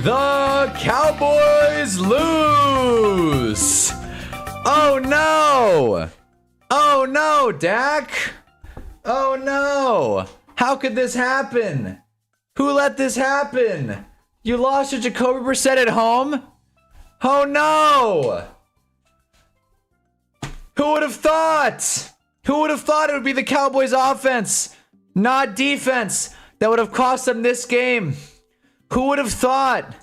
The Cowboys lose. Oh no. Oh no, Dak. Oh no. How could this happen? Who let this happen? You lost to Jacoby Brissett at home? Oh no. Who would have thought? Who would have thought it would be the Cowboys offense, not defense, that would have cost them this game? Who would have thought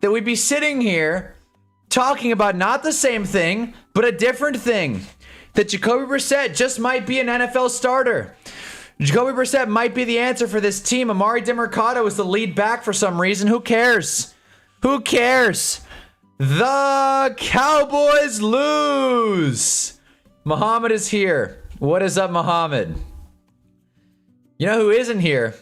that we'd be sitting here talking about not the same thing, but a different thing? That Jacoby Brissett just might be an NFL starter. Jacoby Brissett might be the answer for this team. Amari DeMercado is the lead back for some reason. Who cares? Who cares? The Cowboys lose. Muhammad is here. What is up, Muhammad? You know who isn't here?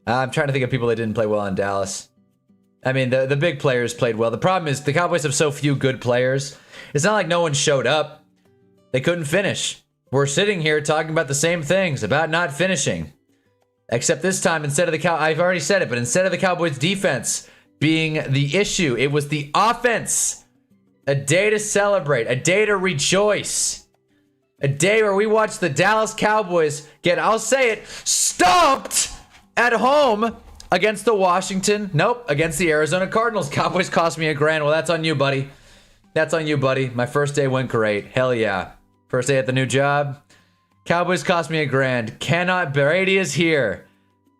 I'm trying to think of people that didn't play well in Dallas. I mean, the big players played well. The problem is the Cowboys have so few good players. It's not like no one showed up. They couldn't finish. We're sitting here talking about the same things, about not finishing. Except this time, instead of the I've already said it, but instead of the Cowboys defense being the issue, it was the offense. A day to celebrate, a day to rejoice. A day where we watch the Dallas Cowboys get, I'll say it, stomped at home against the against the Arizona Cardinals. Cowboys cost me $1,000. Well, that's on you, buddy. That's on you, buddy. My first day went great. Hell yeah. First day at the new job. Cowboys cost me $1,000. Brady is here.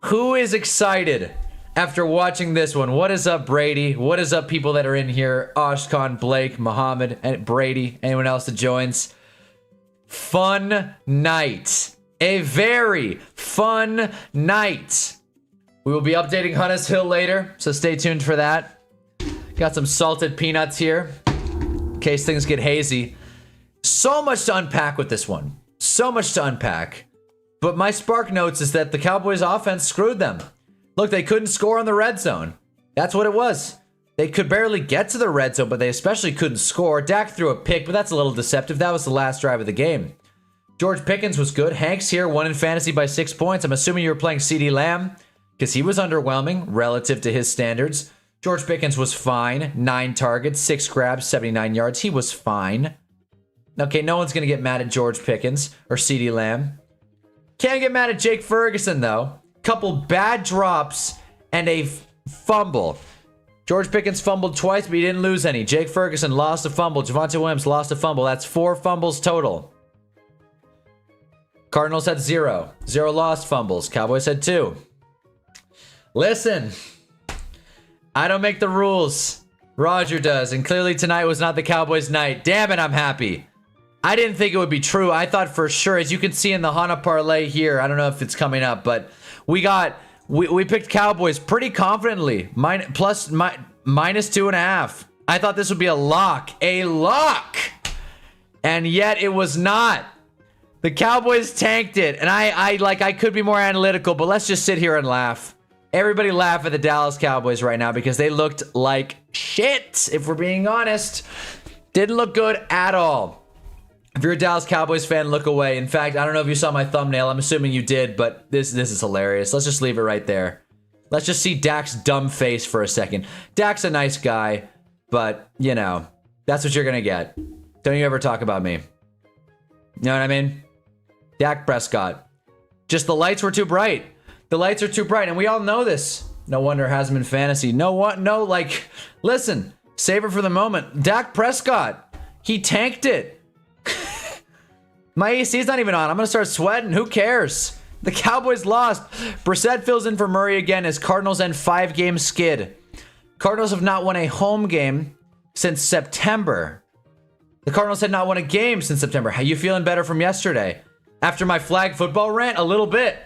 Who is excited after watching this one? What is up, Brady? What is up, people that are in here? Ashkan, Blake, Muhammad, and Brady. Anyone else that joins? Fun night. A very fun night. We will be updating Hunter's Hill later, so stay tuned for that. Got some salted peanuts here in case things get hazy. So much to unpack with this one. So much to unpack. But my spark notes is that the Cowboys offense screwed them. Look, they couldn't score on the red zone. That's what it was. They could barely get to the red zone, but they especially couldn't score. Dak threw a pick, but that's a little deceptive. That was the last drive of the game. George Pickens was good. Hank's here, won in fantasy by 6 points. I'm assuming you were playing CeeDee Lamb because he was underwhelming relative to his standards. George Pickens was fine. 9 targets, 6 grabs, 79 yards. He was fine. Okay, no one's going to get mad at George Pickens or CeeDee Lamb. Can't get mad at Jake Ferguson, though. Couple bad drops and a fumble. George Pickens fumbled twice, but he didn't lose any. Jake Ferguson lost a fumble. Javonte Williams lost a fumble. That's 4 fumbles total. Cardinals had 0. 0 lost fumbles. Cowboys had 2. Listen, I don't make the rules. Roger does, and clearly tonight was not the Cowboys' night. Damn it, I'm happy. I didn't think it would be true. I thought for sure, as you can see in the Hana parlay here, I don't know if it's coming up, but we picked Cowboys pretty confidently. Minus 2.5. I thought this would be a lock. A lock! And yet it was not. The Cowboys tanked it, and I could be more analytical, but let's just sit here and laugh. Everybody laugh at the Dallas Cowboys right now because they looked like shit, if we're being honest. Didn't look good at all. If you're a Dallas Cowboys fan, look away. In fact, I don't know if you saw my thumbnail. I'm assuming you did, but this is hilarious. Let's just leave it right there. Let's just see Dak's dumb face for a second. Dak's a nice guy, but, you know, that's what you're going to get. Don't you ever talk about me. You know what I mean? Dak Prescott. Just the lights were too bright. The lights are too bright, and we all know this. No wonder it hasn't been fantasy. Listen, save it for the moment. Dak Prescott, he tanked it. My AC's not even on. I'm going to start sweating. Who cares? The Cowboys lost. Brissett fills in for Murray again as Cardinals end 5-game skid. Cardinals have not won a home game since September. The Cardinals had not won a game since September. How you feeling better from yesterday? After my flag football rant? A little bit.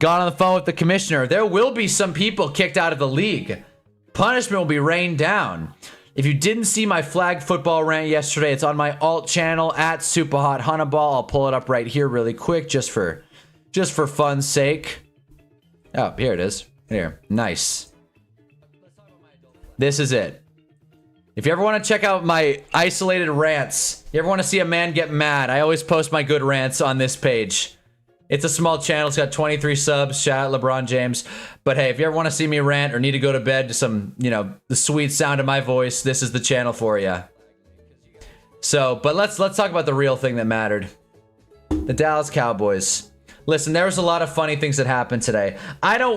Got on the phone with the commissioner. There will be some people kicked out of the league. Punishment will be rained down. If you didn't see my flag football rant yesterday, it's on my alt channel at Super Hunnaball. I'll pull it up right here really quick just for fun's sake. Oh, here it is. Here. Nice. This is it. If you ever want to check out my isolated rants, you ever want to see a man get mad, I always post my good rants on this page. It's a small channel. It's got 23 subs. Shout out LeBron James. But hey, if you ever want to see me rant or need to go to bed to some, you know, the sweet sound of my voice, this is the channel for you. So, but let's talk about the real thing that mattered. The Dallas Cowboys. Listen, there was a lot of funny things that happened today.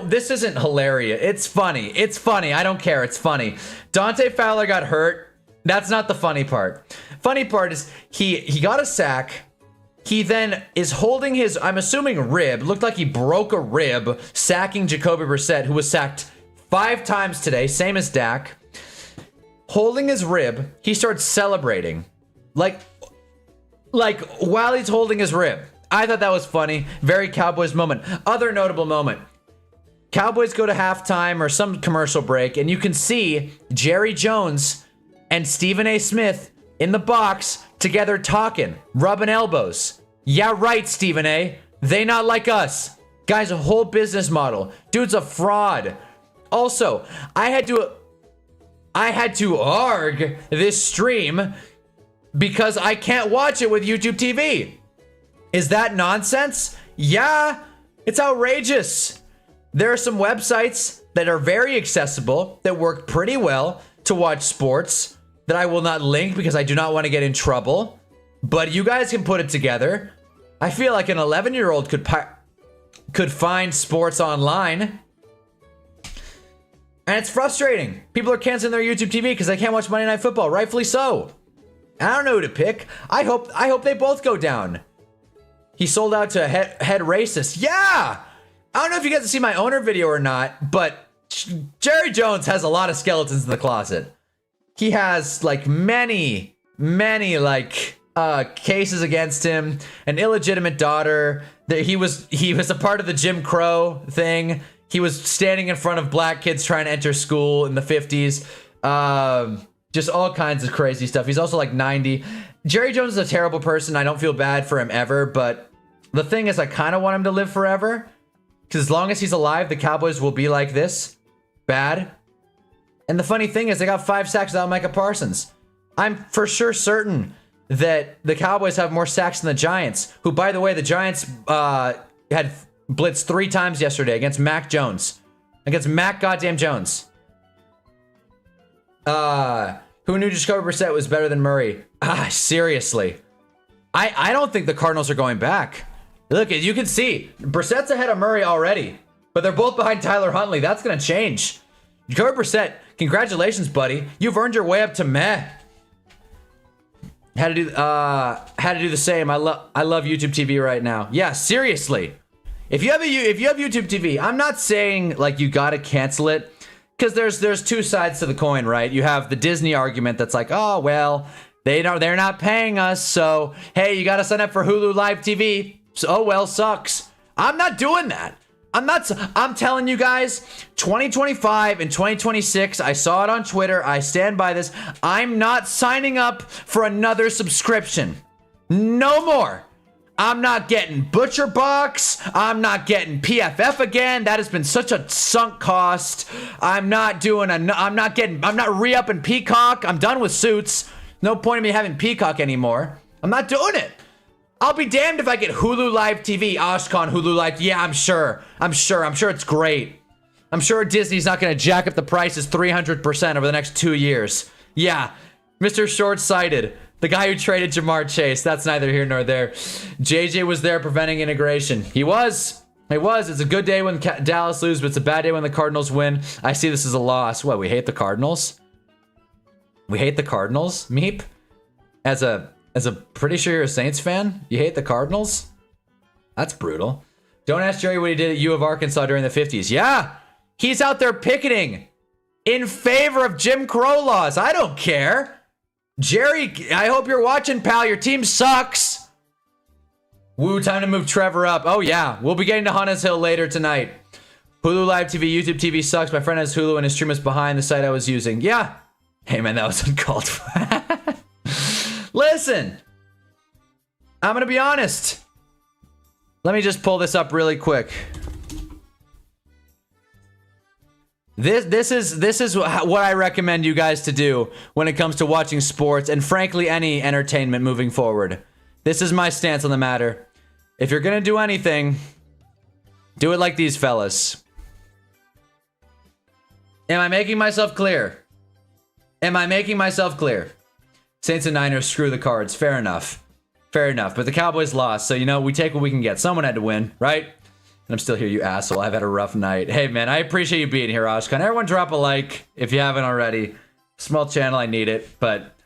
This isn't hilarious. It's funny. It's funny. I don't care. It's funny. Dante Fowler got hurt. That's not the funny part. Funny part is he got a sack. He then is holding his, I'm assuming, rib. Looked like he broke a rib, sacking Jacoby Brissett, who was sacked 5 times today, same as Dak. Holding his rib, he starts celebrating. Like while he's holding his rib. I thought that was funny. Very Cowboys moment. Other notable moment. Cowboys go to halftime or some commercial break, and you can see Jerry Jones and Stephen A. Smith in the box together talking, rubbing elbows. Yeah, right, Stephen A. They not like us. Guy's a whole business model. Dude's a fraud. Also, I had to arg this stream because I can't watch it with YouTube TV. Is that nonsense? Yeah, it's outrageous. There are some websites that are very accessible that work pretty well to watch sports that I will not link because I do not want to get in trouble. But you guys can put it together. I feel like an 11-year-old could find sports online. And it's frustrating. People are canceling their YouTube TV because they can't watch Monday Night Football. Rightfully so. I don't know who to pick. I hope they both go down. He sold out to head racist. Yeah! I don't know if you get to see my owner video or not, but Jerry Jones has a lot of skeletons in the closet. He has like many like cases against him, an illegitimate daughter. That he was a part of the Jim Crow thing. He was standing in front of black kids trying to enter school in the 50s. Just all kinds of crazy stuff. He's also like 90. Jerry Jones is a terrible person. I don't feel bad for him ever, but the thing is I kind of want him to live forever. Because as long as he's alive, the Cowboys will be like this. Bad. And the funny thing is they got 5 sacks without Micah Parsons. I'm for sure certain that the Cowboys have more sacks than the Giants, who, by the way, the Giants had blitzed 3 times yesterday against Mac Jones. Against Mac goddamn Jones. Who knew Jacoby Brissett was better than Murray? Seriously. I don't think the Cardinals are going back. Look, as you can see, Brissett's ahead of Murray already, but they're both behind Tyler Huntley. That's going to change. Jacoby Brissett, congratulations, buddy. You've earned your way up to meh. Had to do the same. I love YouTube TV right now. Yeah, seriously. If you have YouTube TV, I'm not saying like you got to cancel it. Because there's 2 sides to the coin, right? You have the Disney argument that's like, oh, well, they're not paying us, so, hey, you got to sign up for Hulu Live TV. So, oh, well, sucks. I'm not doing that. I'm telling you guys, 2025 and 2026, I saw it on Twitter. I stand by this. I'm not signing up for another subscription. No more. I'm not getting Butcher Box. I'm not getting PFF again. That has been such a sunk cost. I'm not re-upping Peacock. I'm done with Suits. No point in me having Peacock anymore. I'm not doing it. I'll be damned if I get Hulu Live TV. Oshcon Hulu Live. Yeah, I'm sure it's great. I'm sure Disney's not going to jack up the prices 300% over the next 2 years. Yeah, Mr. Short-Sighted. The guy who traded Jamar Chase. That's neither here nor there. JJ was there preventing integration. He was. It's a good day when Dallas loses, but it's a bad day when the Cardinals win. I see this as a loss. What, we hate the Cardinals? We hate the Cardinals? Meep? As a pretty sure you're a Saints fan? You hate the Cardinals? That's brutal. Don't ask Jerry what he did at U of Arkansas during the 50s. Yeah! He's out there picketing in favor of Jim Crow laws. I don't care. Jerry, I hope you're watching, pal. Your team sucks. Woo, time to move Trevor up. Oh, yeah. We'll be getting to Hunnah's Hill later tonight. Hulu Live TV, YouTube TV sucks. My friend has Hulu and his stream is behind the site I was using. Yeah. Hey, man, that was uncalled for. Listen. I'm going to be honest. Let me just pull this up really quick. This is what I recommend you guys to do when it comes to watching sports and frankly any entertainment moving forward. This is my stance on the matter. If you're gonna do anything, do it like these fellas. Am I making myself clear? Am I making myself clear? Saints and Niners, screw the Cards. Fair enough. Fair enough. But the Cowboys lost, so you know, we take what we can get. Someone had to win, right? And I'm still here, you asshole. I've had a rough night. Hey, man, I appreciate you being here, Oshkan. Everyone drop a like if you haven't already. Small channel, I need it. But,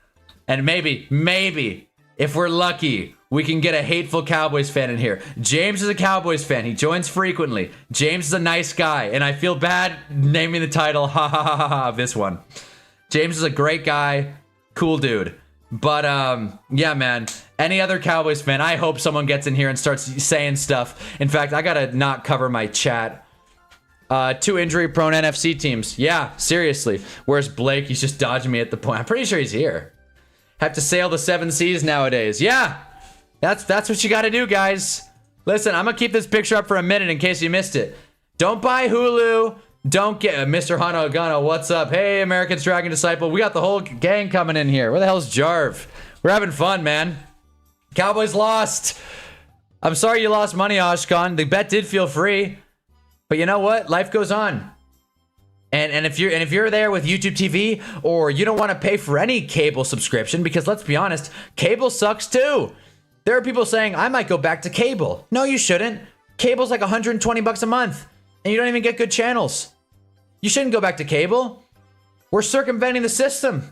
and maybe, if we're lucky, we can get a hateful Cowboys fan in here. James is a Cowboys fan. He joins frequently. James is a nice guy, and I feel bad naming the title of this one. James is a great guy, cool dude. But, yeah, man, any other Cowboys fan, I hope someone gets in here and starts saying stuff. In fact, I gotta not cover my chat. 2 injury-prone NFC teams. Yeah, seriously. Where's Blake? He's just dodging me at the point. I'm pretty sure he's here. Have to sail the 7 seas nowadays. Yeah, that's what you gotta do, guys. Listen, I'm gonna keep this picture up for a minute in case you missed it. Don't buy Hulu. Don't get Mr. Hanagano, what's up? Hey, American's Dragon Disciple. We got the whole gang coming in here. Where the hell's Jarv? We're having fun, man. Cowboys lost. I'm sorry you lost money, Oshkan. The bet did feel free. But you know what? Life goes on. And if you're there with YouTube TV, or you don't want to pay for any cable subscription, because let's be honest, cable sucks too. There are people saying, I might go back to cable. No, you shouldn't. Cable's like 120 bucks a month. And you don't even get good channels. You shouldn't go back to cable. We're circumventing the system.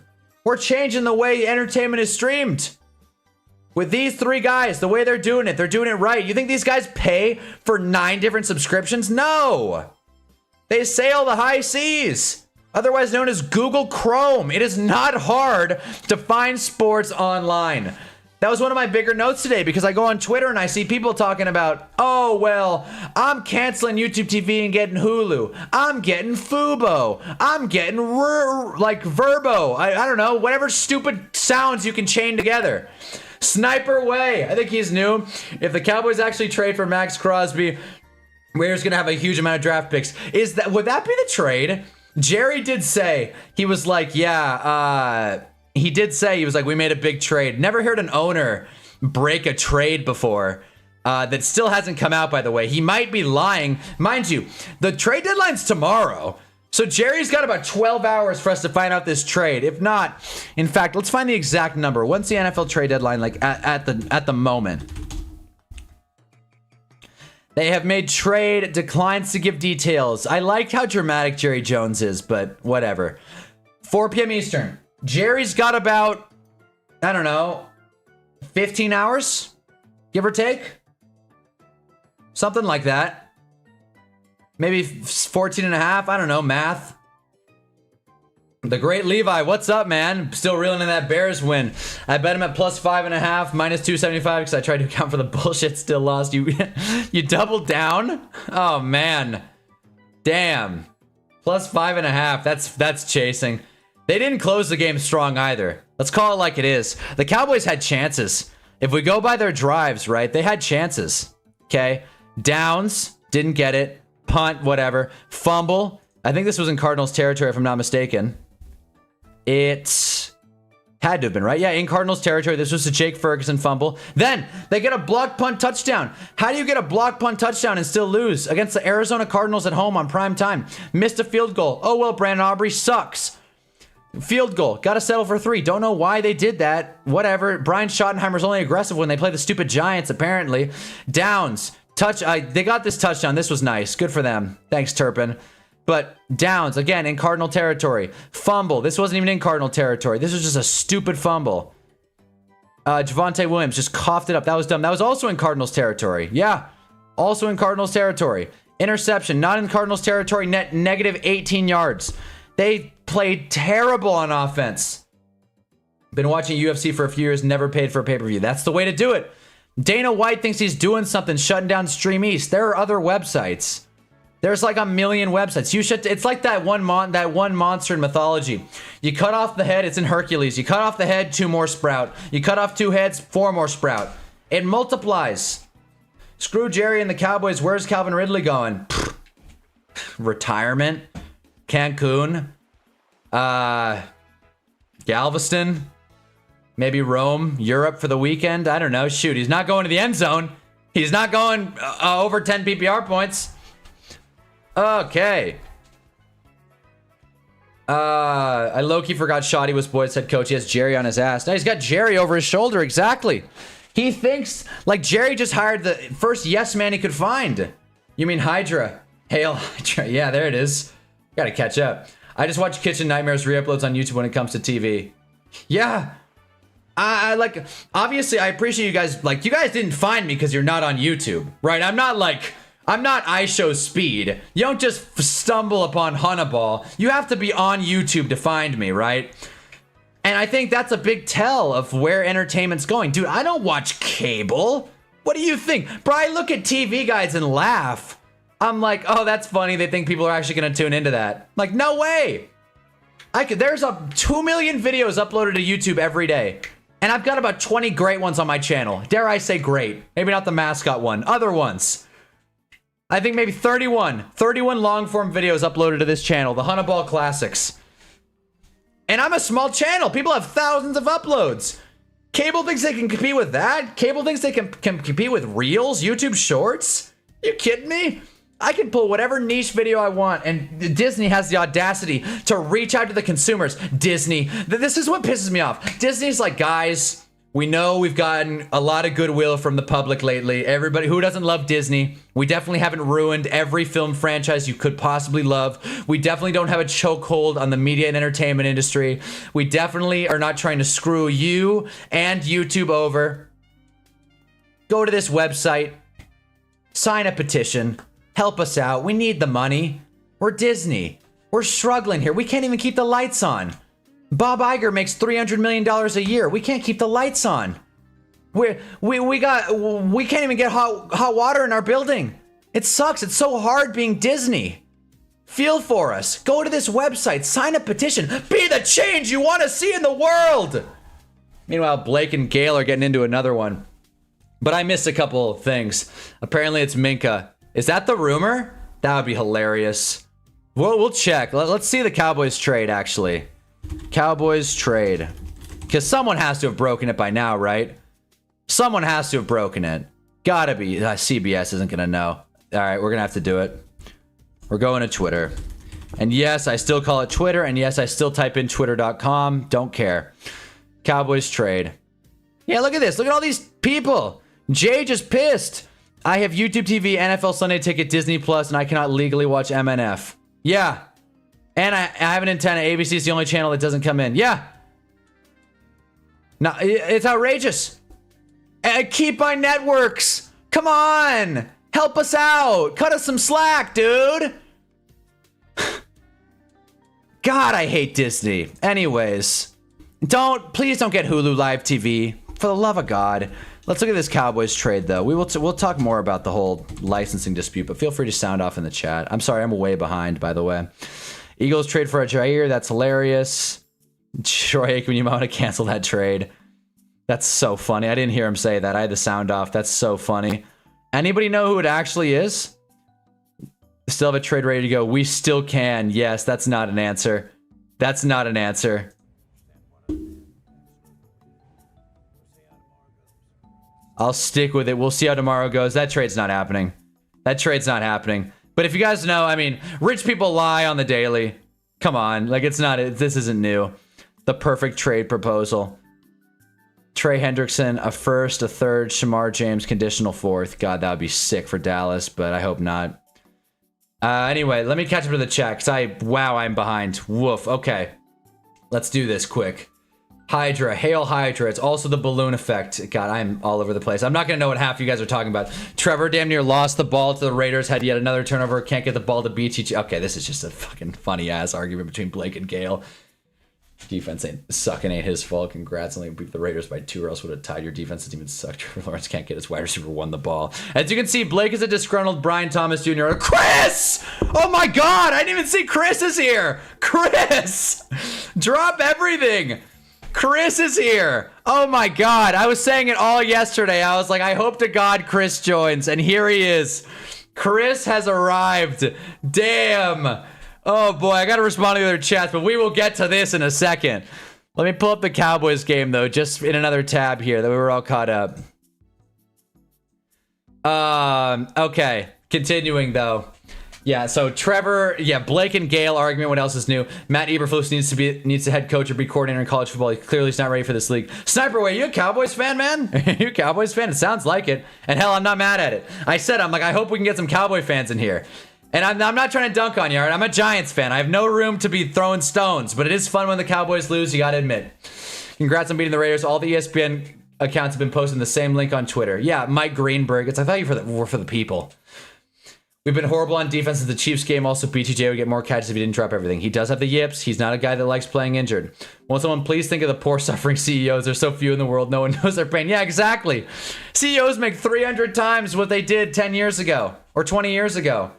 We're changing the way entertainment is streamed. With these 3 guys, the way they're doing it right. You think these guys pay for 9 different subscriptions? No. They sail the high seas, otherwise known as Google Chrome. It is not hard to find sports online. That was one of my bigger notes today, because I go on Twitter and I see people talking about, oh, well, I'm canceling YouTube TV and getting Hulu. I'm getting Fubo. I'm getting Verbo. I don't know, whatever stupid sounds you can chain together. Sniper Way, I think he's new. If the Cowboys actually trade for Max Crosby, Raiders gonna have a huge amount of draft picks. Would that be the trade? Jerry did say, he was like, yeah, he did say, he was like, we made a big trade. Never heard an owner break a trade before. That still hasn't come out, by the way. He might be lying. Mind you, the trade deadline's tomorrow. So Jerry's got about 12 hours for us to find out this trade. If not, in fact, let's find the exact number. When's the NFL trade deadline like at the moment? They have made trade, declines to give details. I like how dramatic Jerry Jones is, but whatever. 4 p.m. Eastern. Jerry's got about, I don't know, 15 hours, give or take. Something like that. Maybe 14 and a half. I don't know, math. The great Levi, what's up, man? Still reeling in that Bears win. I bet him at plus 5.5, minus 275, because I tried to account for the bullshit, still lost. You doubled down? Oh, man. Damn. Plus 5.5, that's chasing. They didn't close the game strong either. Let's call it like it is. The Cowboys had chances. If we go by their drives, right, they had chances. Okay? Downs, didn't get it. Punt, whatever. Fumble. I think this was in Cardinals territory, if I'm not mistaken. It had to have been, right? Yeah, in Cardinals territory. This was a Jake Ferguson fumble. Then they get a block punt touchdown. How do you get a block punt touchdown and still lose against the Arizona Cardinals at home on prime time? Missed a field goal. Oh, well, Brandon Aubrey sucks. Field goal. Got to settle for 3. Don't know why they did that. Whatever. Brian Schottenheimer's only aggressive when they play the stupid Giants, apparently. Downs. They got this touchdown. This was nice. Good for them. Thanks, Turpin. But Downs, again, in Cardinal territory. Fumble. This wasn't even in Cardinal territory. This was just a stupid fumble. Javonte Williams just coughed it up. That was dumb. That was also in Cardinals territory. Yeah. Also in Cardinals territory. Interception. Not in Cardinals territory. Negative 18 yards. They played terrible on offense. Been watching UFC for a few years, never paid for a pay-per-view. That's the way to do it. Dana White thinks he's doing something, shutting down Stream East. There are other websites. There's like a million websites. It's like that one monster in mythology. You cut off the head, it's in Hercules. You cut off the head, 2 more sprout. You cut off 2 heads, 4 more sprout. It multiplies. Screw Jerry and the Cowboys. Where's Calvin Ridley going? Retirement. Cancun. Galveston. Maybe Rome, Europe for the weekend. I don't know. Shoot, he's not going to the end zone. He's not going over 10 PPR points. Okay. I low-key forgot Shoddy was Boyd's head coach. He has Jerry on his ass. Now he's got Jerry over his shoulder. Exactly. He thinks like Jerry just hired the first yes man he could find. You mean Hydra? Hail Hydra. Yeah, there it is. Gotta catch up. I just watch Kitchen Nightmares re-uploads on YouTube when it comes to TV. Yeah. I like, obviously I appreciate you guys. Like, you guys didn't find me because you're not on YouTube, right? I'm not iShow Speed. You don't just stumble upon Hunnaball. You have to be on YouTube to find me, right? And I think that's a big tell of where entertainment's going. Dude, I don't watch cable. What do you think? Bro, I look at TV guides and laugh. I'm like, oh, that's funny. They think people are actually going to tune into that. Like, no way. There's 2 million videos uploaded to YouTube every day. And I've got about 20 great ones on my channel. Dare I say great. Maybe not the mascot one. Other ones. I think maybe 31 long-form videos uploaded to this channel. The Hunnaball Classics. And I'm a small channel. People have thousands of uploads. Cable thinks they can compete with that? Cable thinks they can compete with Reels, YouTube Shorts? You kidding me? I can pull whatever niche video I want, and Disney has the audacity to reach out to the consumers. Disney, this is what pisses me off. Disney's like, guys, we know we've gotten a lot of goodwill from the public lately. Everybody who doesn't love Disney, we definitely haven't ruined every film franchise you could possibly love. We definitely don't have a chokehold on the media and entertainment industry. We definitely are not trying to screw you and YouTube over. Go to this website, sign a petition, help us out. We need the money. We're Disney. We're struggling here. We can't even keep the lights on. Bob Iger makes $300 million a year. We can't keep the lights on. We can't even get hot water in our building. It sucks. It's so hard being Disney. Feel for us. Go to this website. Sign a petition. Be the change you want to see in the world. Meanwhile, Blake and Gail are getting into another one. But I missed a couple of things. Apparently it's Minka. Is that the rumor? That would be hilarious. We'll check. Let's see the Cowboys trade, actually. Cowboys trade. Because someone has to have broken it by now, right? Someone has to have broken it. Gotta be. CBS isn't gonna know. Alright, we're gonna have to do it. We're going to Twitter. And yes, I still call it Twitter. And yes, I still type in twitter.com. Don't care. Cowboys trade. Yeah, look at this. Look at all these people. Jay just pissed. I have YouTube TV, NFL Sunday Ticket, Disney Plus, and I cannot legally watch MNF. Yeah. And I have an antenna. ABC is the only channel that doesn't come in. Yeah. No, it's outrageous. Keep my networks. Come on. Help us out. Cut us some slack, dude. God, I hate Disney. Anyways. Please don't get Hulu Live TV. For the love of God. Let's look at this Cowboys trade, though. We'll talk more about the whole licensing dispute, but feel free to sound off in the chat. I'm sorry, I'm way behind, by the way. Eagles trade for a Jair. That's hilarious. Troy Aikman, you might want to cancel that trade. That's so funny. I didn't hear him say that. I had the sound off. That's so funny. Anybody know who it actually is? Still have a trade ready to go. We still can. Yes, that's not an answer. That's not an answer. I'll stick with it. We'll see how tomorrow goes. That trade's not happening. That trade's not happening. But if you guys know, I mean, rich people lie on the daily. Come on. Like, it's not, this isn't new. The perfect trade proposal. Trey Hendrickson, a first, a third, Shamar James, conditional fourth. God, that would be sick for Dallas, but I hope not. Anyway, let me catch up to the chat, because wow, I'm behind. Woof. Okay. Let's do this quick. Hydra, hail Hydra. It's also the balloon effect. God, I'm all over the place. I'm not going to know what half you guys are talking about. Trevor damn near lost the ball to the Raiders, had yet another turnover, can't get the ball to beat each. Okay, this is just a fucking funny ass argument between Blake and Gale. Defense ain't sucking, ain't his fault. Congrats, only beat the Raiders by 2 or else would have tied. Your defense doesn't even suck. Trevor Lawrence can't get his wide receiver won the ball. As you can see, Blake is a disgruntled Brian Thomas Jr. Chris! Oh my God, I didn't even see Chris is here. Chris! Drop everything. Chris is here. Oh my God. I was saying it all yesterday. I was like, I hope to God Chris joins. And here he is. Chris has arrived. Damn. Oh boy. I got to respond to the other chats, but we will get to this in a second. Let me pull up the Cowboys game though, just in another tab here that we were all caught up. Okay. Continuing though. Yeah, so Trevor, Blake and Gale argument. What else is new? Matt Eberflus needs to head coach or be coordinator in college football. He clearly is not ready for this league. Sniper, wait, you a Cowboys fan, man? Are you a Cowboys fan? It sounds like it. And hell, I'm not mad at it. I'm like, I hope we can get some Cowboy fans in here. And I'm not trying to dunk on you, all right? I'm a Giants fan. I have no room to be throwing stones, but it is fun when the Cowboys lose, you gotta admit. Congrats on beating the Raiders. All the ESPN accounts have been posting the same link on Twitter. Yeah, Mike Greenberg. I thought you were for the people. We've been horrible on defense since the Chiefs game. Also, BTJ would get more catches if he didn't drop everything. He does have the yips. He's not a guy that likes playing injured. Won't someone please think of the poor suffering CEOs? There's so few in the world. No one knows their pain. Yeah, exactly. CEOs make 300 times what they did 10 years ago or 20 years ago.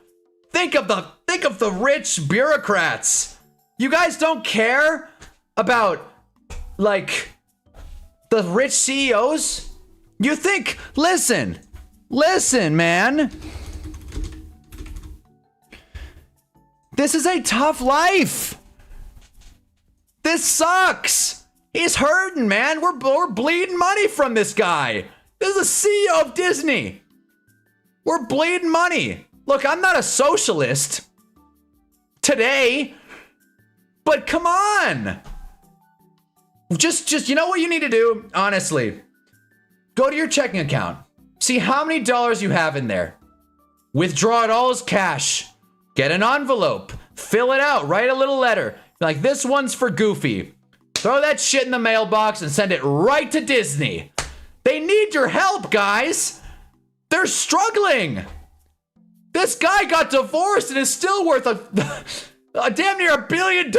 Think of the rich bureaucrats. You guys don't care about, like, the rich CEOs? You think, listen, man. This is a tough life. This sucks. He's hurting, man. We're bleeding money from this guy. This is the CEO of Disney. We're bleeding money. Look, I'm not a socialist today, but come on. Just you know what you need to do? Honestly, go to your checking account. See how many dollars you have in there. Withdraw it all as cash. Get an envelope, fill it out, write a little letter. Like, this one's for Goofy. Throw that shit in the mailbox and send it right to Disney. They need your help, guys. They're struggling. This guy got divorced and is still worth a damn near $1 billion.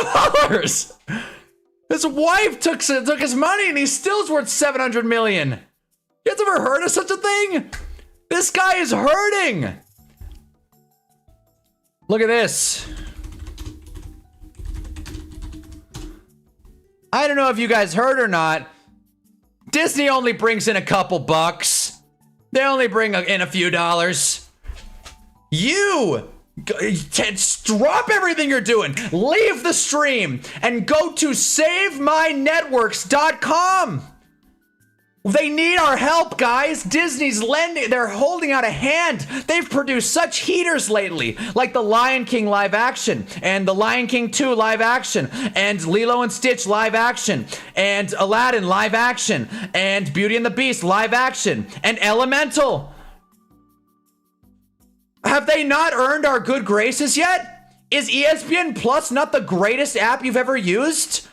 His wife took his money and he still's worth $700 million. You guys ever heard of such a thing? This guy is hurting. Look at this. I don't know if you guys heard or not. Disney only brings in a couple bucks. They only bring in a few dollars. You drop everything you're doing. Leave the stream and go to SaveMyNetworks.com. They need our help, guys. Disney's lending, they're holding out a hand. They've produced such heaters lately, like the Lion King live action, and the Lion King 2 live action, and Lilo and Stitch live action, and Aladdin live action, and Beauty and the Beast live action, and Elemental. Have they not earned our good graces yet? Is ESPN Plus not the greatest app you've ever used?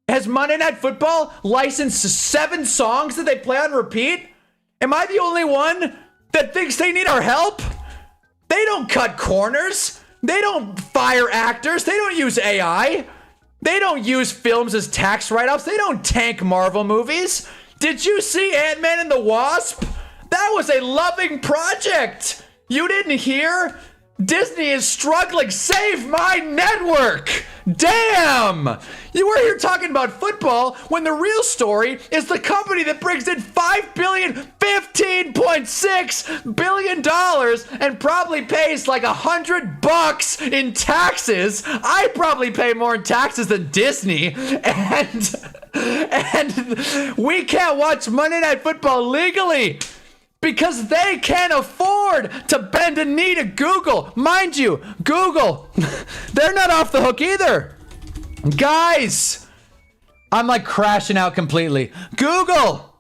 Has Monday Night Football licensed 7 songs that they play on repeat? Am I the only one that thinks they need our help? They don't cut corners. They don't fire actors. They don't use AI. They don't use films as tax write-offs. They don't tank Marvel movies. Did you see Ant-Man and the Wasp? That was a loving project. You didn't hear? Disney is struggling. Save my network. Damn. You were here talking about football when the real story is the company that brings in $15.6 billion and probably pays like $100 in taxes. I probably pay more in taxes than Disney. And we can't watch Monday Night Football legally. Because they can't afford to bend a knee to Google. Mind you, Google, they're not off the hook either. Guys, I'm like crashing out completely. Google,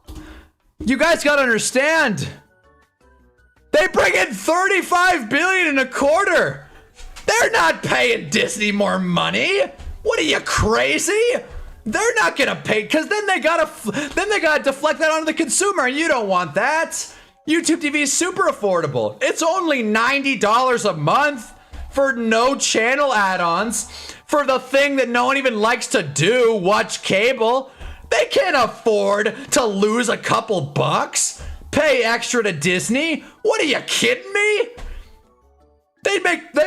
you guys gotta understand. They bring in $35 billion in a quarter. They're not paying Disney more money. What are you, crazy? They're not gonna pay, because then they gotta deflect that onto the consumer, and you don't want that. YouTube TV is super affordable. It's only $90 a month for no channel add-ons for the thing that no one even likes to do, watch cable. They can't afford to lose a couple bucks, pay extra to Disney. What are you kidding me? They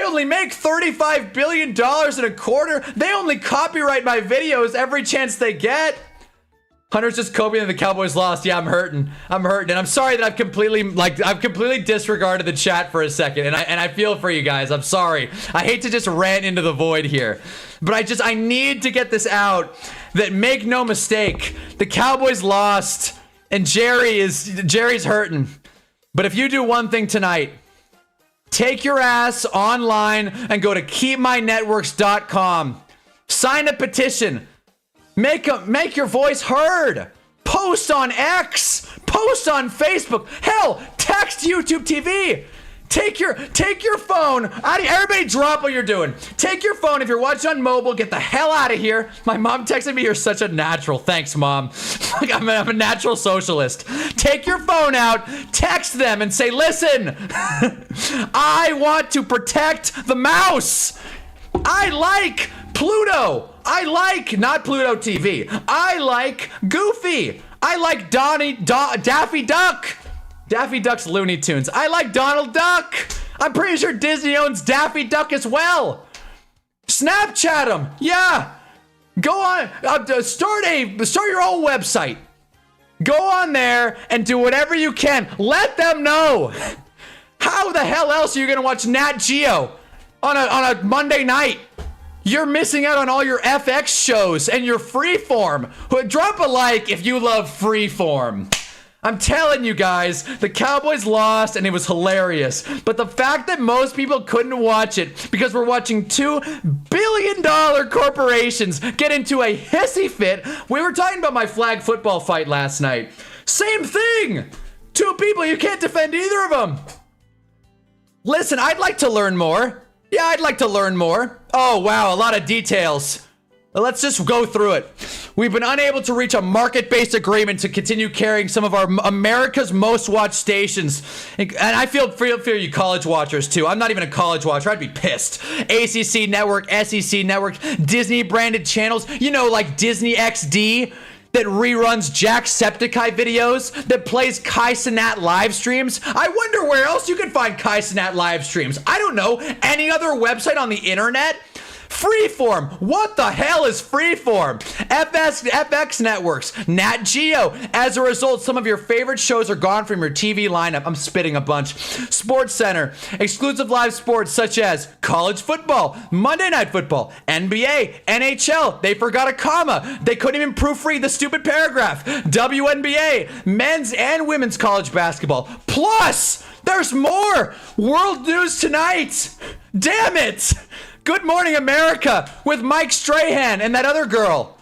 only make $35 billion in a quarter. They only copyright my videos every chance they get. Hunter's just coping that the Cowboys lost. Yeah, I'm hurting. And I'm sorry that I've completely disregarded the chat for a second. And I feel for you guys. I'm sorry. I hate to just rant into the void here. But I need to get this out. That, make no mistake, the Cowboys lost and Jerry's hurting. But if you do one thing tonight, take your ass online and go to keepmynetworks.com. Sign a petition. Make your voice heard. Post on X. Post on Facebook. Hell, text YouTube TV. Take your phone out of here. Everybody drop what you're doing. Take your phone. If you're watching on mobile, get the hell out of here. My mom texted me, "You're such a natural." Thanks, Mom. I'm a natural socialist. Take your phone out, text them and say, "Listen, I want to protect the mouse. I like Pluto. I like, not Pluto TV. I like Goofy. I like Daffy Duck. Daffy Duck's Looney Tunes. I like Donald Duck. I'm pretty sure Disney owns Daffy Duck as well. Snapchat them. Yeah. Go on. Start your own website. Go on there and do whatever you can. Let them know. How the hell else are you gonna watch Nat Geo on a Monday night? You're missing out on all your FX shows and your freeform. Drop a like if you love freeform. I'm telling you guys, the Cowboys lost and it was hilarious. But the fact that most people couldn't watch it because we're watching $2 billion corporations get into a hissy fit. We were talking about my flag football fight last night. Same thing. Two people, you can't defend either of them. Listen, I'd like to learn more. Yeah, I'd like to learn more. Oh, wow, a lot of details. Let's just go through it. We've been unable to reach a market-based agreement to continue carrying some of our America's most watched stations. And I feel for you college watchers, too. I'm not even a college watcher. I'd be pissed. ACC Network, SEC Network, Disney-branded channels. You know, like Disney XD that reruns Jacksepticeye videos, that plays Kai Cenat live streams. I wonder where else you can find Kai Cenat live streams. I don't know. Any other website on the internet? Freeform. What the hell is Freeform? FX networks, Nat Geo. As a result, some of your favorite shows are gone from your TV lineup. I'm spitting a bunch. Sports Center, exclusive live sports such as college football, Monday Night Football, NBA, NHL. They forgot a comma. They couldn't even proofread the stupid paragraph. WNBA, men's and women's college basketball. Plus, there's more. World News Tonight. Damn it. Good Morning America with Mike Strahan and that other girl.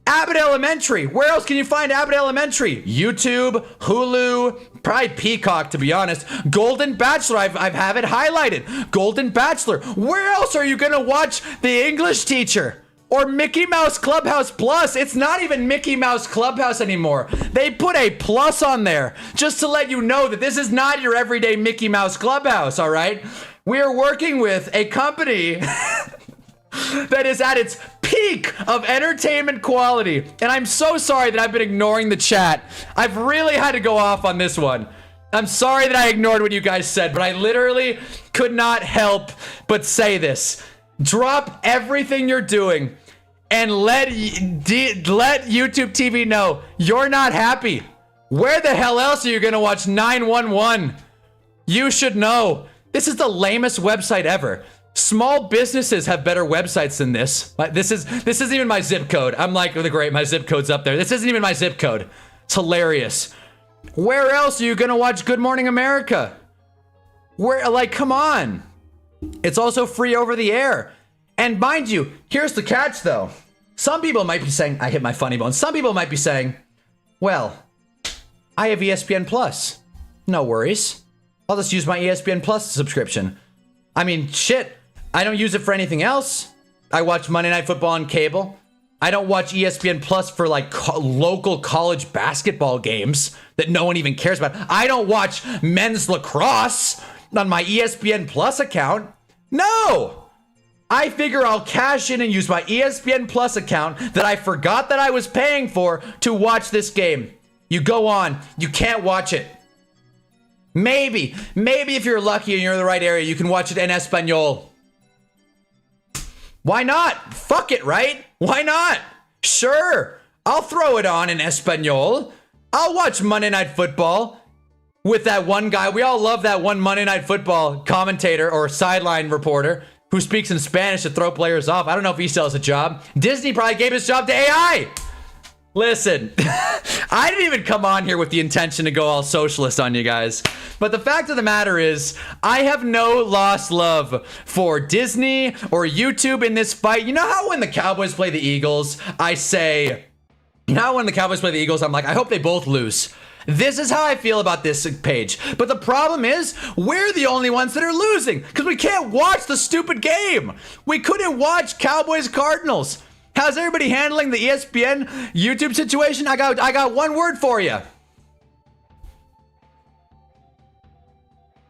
Abbott Elementary. Where else can you find Abbott Elementary? YouTube, Hulu, probably Peacock, to be honest. Golden Bachelor. I have it highlighted. Golden Bachelor. Where else are you going to watch The English Teacher? Or Mickey Mouse Clubhouse Plus. It's not even Mickey Mouse Clubhouse anymore. They put a plus on there just to let you know that this is not your everyday Mickey Mouse Clubhouse, all right? We are working with a company that is at its peak of entertainment quality. And I'm so sorry that I've been ignoring the chat. I've really had to go off on this one. I'm sorry that I ignored what you guys said, but I literally could not help but say this. Drop everything you're doing and let YouTube TV know you're not happy. Where the hell else are you going to watch 911? You should know. This is the lamest website ever. Small businesses have better websites than this. This isn't even my zip code. I'm like, my zip code's up there. This isn't even my zip code. It's hilarious. Where else are you gonna watch Good Morning America? Come on. It's also free over the air. And mind you, here's the catch though. Some people might be saying, I hit my funny bone. Some people might be saying, well, I have ESPN Plus. No worries. I'll just use my ESPN Plus subscription. I mean, shit, I don't use it for anything else. I watch Monday Night Football on cable. I don't watch ESPN Plus for like local college basketball games that no one even cares about. I don't watch men's lacrosse on my ESPN Plus account. No! I figure I'll cash in and use my ESPN Plus account that I forgot that I was paying for to watch this game. You go on, you can't watch it. Maybe if you're lucky and you're in the right area, you can watch it in Espanol. Why not? Fuck it, right? Why not? Sure, I'll throw it on in Espanol. I'll watch Monday Night Football with that one guy. We all love that one Monday Night Football commentator or sideline reporter who speaks in Spanish to throw players off. I don't know if he still has a job. Disney probably gave his job to AI. Listen, I didn't even come on here with the intention to go all socialist on you guys. But the fact of the matter is, I have no lost love for Disney or YouTube in this fight. You know how when the Cowboys play the Eagles, I say, you know how when the Cowboys play the Eagles, I'm like, I hope they both lose. This is how I feel about this page. But the problem is, we're the only ones that are losing because we can't watch the stupid game. We couldn't watch Cowboys Cardinals. How's everybody handling the ESPN YouTube situation? I got one word for you.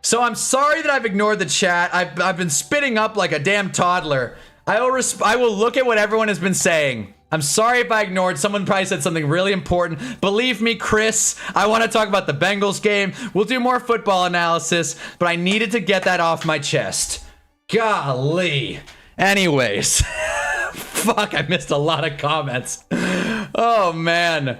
So I'm sorry that I've ignored the chat. I've been spitting up like a damn toddler. I will look at what everyone has been saying. I'm sorry if I ignored. Someone probably said something really important. Believe me, Chris, I want to talk about the Bengals game. We'll do more football analysis, but I needed to get that off my chest. Golly. Anyways. Fuck, I missed a lot of comments. Oh, man.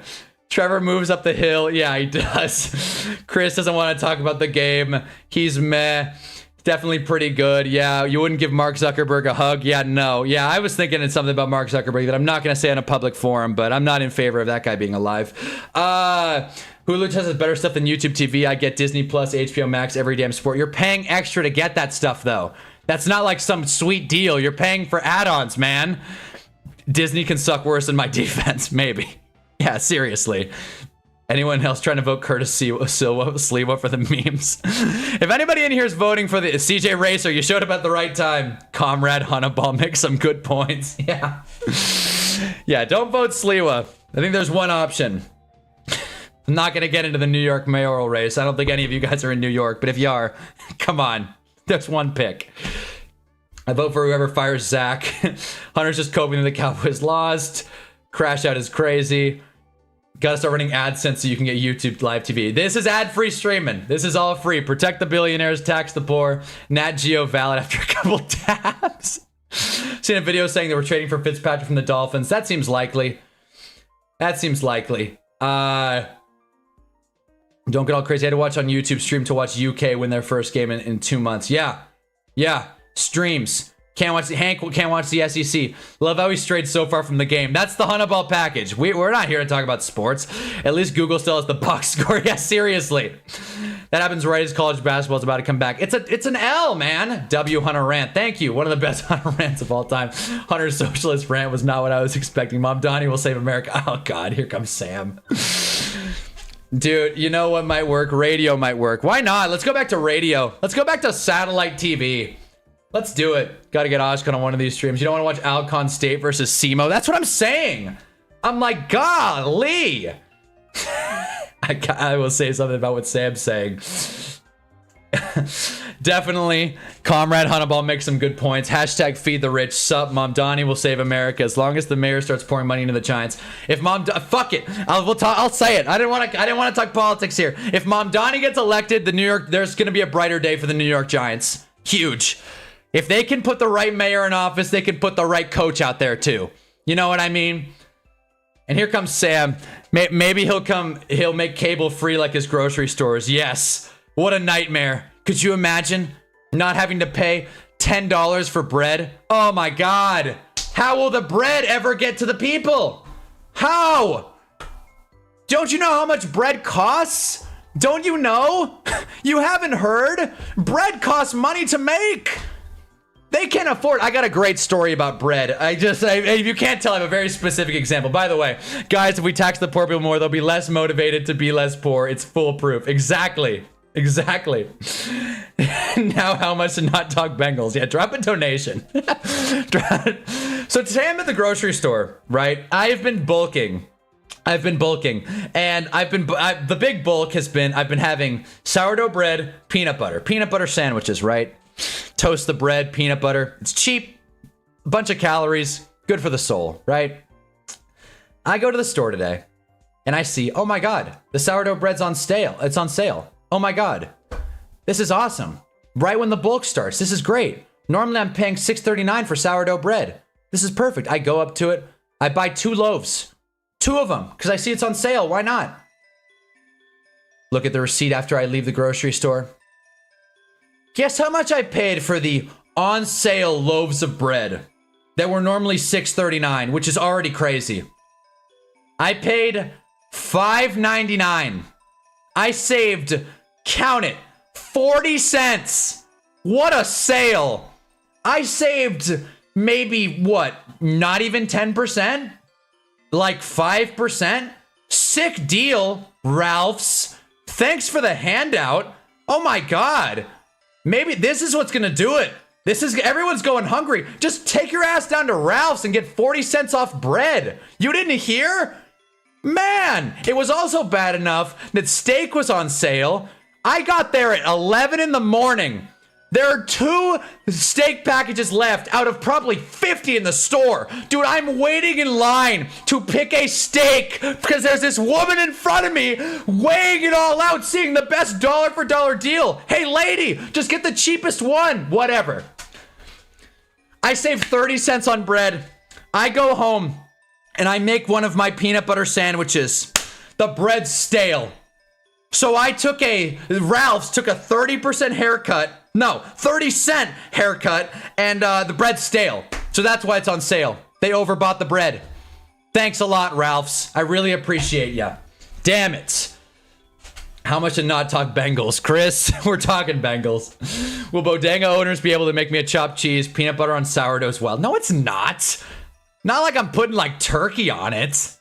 Trevor moves up the hill. Yeah, he does. Chris doesn't want to talk about the game. He's meh. Definitely pretty good. Yeah, you wouldn't give Mark Zuckerberg a hug? Yeah, no. Yeah, I was thinking it's something about Mark Zuckerberg that I'm not going to say on a public forum, but I'm not in favor of that guy being alive. Hulu has better stuff than YouTube TV. I get Disney Plus, HBO Max, every damn sport. You're paying extra to get that stuff, though. That's not like some sweet deal. You're paying for add-ons, man. Disney can suck worse than my defense, maybe. Yeah, seriously. Anyone else trying to vote Curtis Silva for the memes? If anybody in here is voting for the CJ Racer, you showed up at the right time. Comrade Hunnaball makes some good points. Yeah. Yeah, don't vote Sliwa. I think there's one option. I'm not going to get into the New York mayoral race. I don't think any of you guys are in New York, but if you are, come on. There's one pick. I vote for whoever fires Zach. Hunter's just coping that the Cowboys lost. Crash out is crazy. Gotta start running AdSense so you can get YouTube live TV. This is ad-free streaming. This is all free. Protect the billionaires, tax the poor. Nat Geo valid after a couple tabs. Seen a video saying they were trading for Fitzpatrick from the Dolphins. That seems likely. That seems likely. Don't get all crazy. I had to watch on YouTube stream to watch UK win their first game in 2 months. Yeah. Yeah. Streams. Can't watch Hank can't watch the SEC. Love how he strayed so far from the game. That's the Hunnaball package. We're not here to talk about sports. At least Google still has the box score. Yeah, seriously. That happens right as college basketball is about to come back. It's an L, man. W Hunter rant. Thank you. One of the best Hunter rants of all time. Hunter's socialist rant was not what I was expecting. Mom Donnie will save America. Oh God, here comes Sam. Dude, you know what might work? Radio might work. Why not? Let's go back to radio. Let's go back to satellite TV. Let's do it. Got to get Oshkon on one of these streams. You don't want to watch Alcon State versus SEMO? That's what I'm saying. I'm like, golly. I will say something about what Sam's saying. Definitely. Comrade Hunnaball makes some good points. Hashtag feed the rich. Sup, Mom Donnie will save America as long as the mayor starts pouring money into the Giants. If fuck it. I'll say it. I didn't want to talk politics here. If Mom Donnie gets elected, there's going to be a brighter day for the New York Giants. Huge. If they can put the right mayor in office, they can put the right coach out there too. You know what I mean? And here comes Sam. Maybe he'll make cable free like his grocery stores. Yes. What a nightmare. Could you imagine not having to pay $10 for bread? Oh my God. How will the bread ever get to the people? How? Don't you know how much bread costs? Don't you know? You haven't heard? Bread costs money to make. They can't afford. I got a great story about bread. If you can't tell, I have a very specific example. By the way, guys, if we tax the poor people more, they'll be less motivated to be less poor. It's foolproof. Exactly. Now, how much to not talk Bengals? Yeah, drop a donation. So today I'm at the grocery store, right? I've been bulking, and the big bulk has been I've been having sourdough bread, peanut butter sandwiches, right? Toast the bread, peanut butter. It's cheap, a bunch of calories, good for the soul, right? I go to the store today and I see, oh my God, the sourdough bread's on sale. It's on sale. Oh my God, this is awesome. Right when the bulk starts, this is great. Normally I'm paying $6.39 for sourdough bread. This is perfect. I go up to it. I buy 2 loaves, 2 of them, because I see it's on sale. Why not? Look at the receipt after I leave the grocery store. Guess how much I paid for the on sale loaves of bread that were normally $6.39, which is already crazy. I paid $5.99. I saved, count it, 40 cents. What a sale. I saved maybe, what, not even 10%? Like 5%? Sick deal, Ralph's. Thanks for the handout. Oh my God. Maybe this is what's gonna do it. Everyone's going hungry. Just take your ass down to Ralph's and get 40 cents off bread. You didn't hear? Man, it was also bad enough that steak was on sale. I got there at 11 in the morning. There are 2 steak packages left out of probably 50 in the store. Dude, I'm waiting in line to pick a steak because there's this woman in front of me weighing it all out, seeing the best dollar for dollar deal. Hey, lady, just get the cheapest one. Whatever. I save 30 cents on bread. I go home and I make one of my peanut butter sandwiches. The bread's stale. So Ralph's took a 30% haircut. No, 30-cent haircut, and the bread's stale. So that's why it's on sale. They overbought the bread. Thanks a lot, Ralph's. I really appreciate ya. Damn it. How much to not talk Bengals, Chris? We're talking Bengals. Will bodega owners be able to make me a chopped cheese, peanut butter on sourdough as well? No, it's not. Not like I'm putting like turkey on it.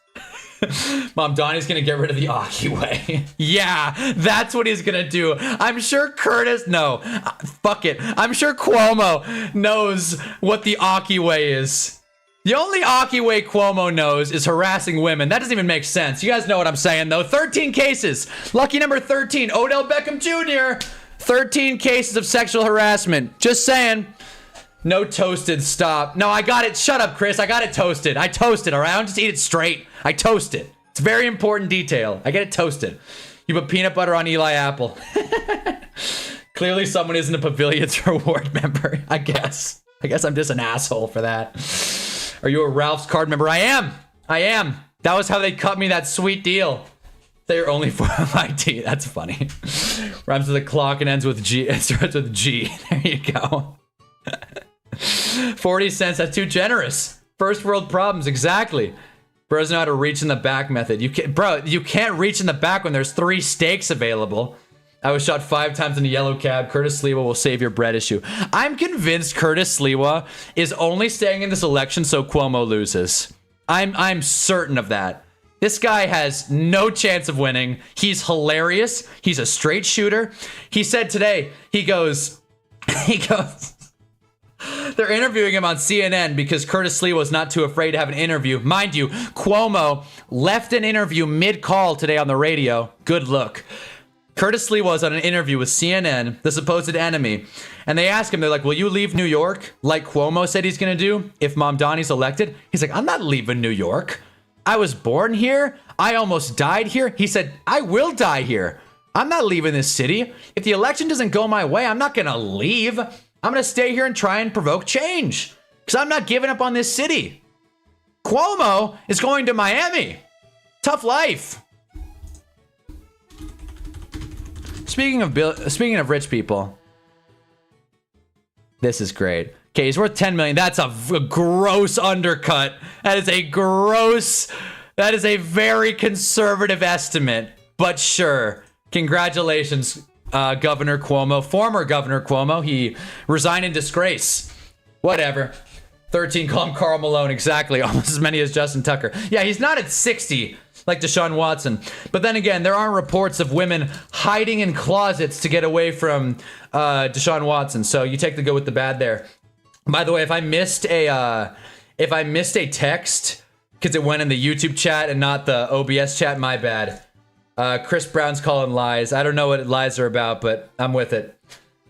Mom, Donnie's gonna get rid of the Aki way. Yeah, that's what he's gonna do. I'm sure fuck it. I'm sure Cuomo knows what the Aki way is. The only Aki way Cuomo knows is harassing women. That doesn't even make sense. You guys know what I'm saying, though. 13 cases. Lucky number 13. Odell Beckham Jr. 13 cases of sexual harassment. Just saying. No toasted, stop. No, I got it. Shut up, Chris. I got it toasted. I toast it, all right? I don't just eat it straight. I toast it. It's a very important detail. I get it toasted. You put peanut butter on Eli Apple. Clearly someone isn't a Pavilion's reward member, I guess. I guess I'm just an asshole for that. Are you a Ralph's card member? I am. That was how they cut me that sweet deal. They're only for my tea. That's funny. Rhymes with a clock and ends with G. It starts with G. There you go. 40 cents, that's too generous. First world problems, exactly. Bros know how to reach in the back method. You can't reach in the back when there's 3 steaks available. I was shot 5 times in a yellow cab. Curtis Sliwa will save your bread issue. I'm convinced Curtis Sliwa is only staying in this election so Cuomo loses. I'm certain of that. This guy has no chance of winning. He's hilarious. He's a straight shooter. He said today, he goes, they're interviewing him on CNN because Curtis Sliwa was not too afraid to have an interview. Mind you, Cuomo left an interview mid-call today on the radio. Good look. Curtis Sliwa was on an interview with CNN, the supposed enemy, and they asked him, they're like, will you leave New York like Cuomo said he's going to do if Mom Donnie's elected? He's like, I'm not leaving New York. I was born here. I almost died here. He said, I will die here. I'm not leaving this city. If the election doesn't go my way, I'm not going to leave. I'm going to stay here and try and provoke change because I'm not giving up on this city. Cuomo is going to Miami. Tough life. Speaking of rich people, this is great. Okay, he's worth 10 million. That's a gross undercut. That is a very conservative estimate, but sure. Congratulations, Governor Cuomo, former Governor Cuomo. He resigned in disgrace. Whatever. 13, call him Karl Malone. Exactly. Almost as many as Justin Tucker. Yeah, he's not at 60 like Deshaun Watson. But then again, there aren't reports of women hiding in closets to get away from Deshaun Watson. So you take the good with the bad there. By the way, if I missed a text because it went in the YouTube chat and not the OBS chat, my bad. Chris Brown's calling lies. I don't know what lies are about, but I'm with it.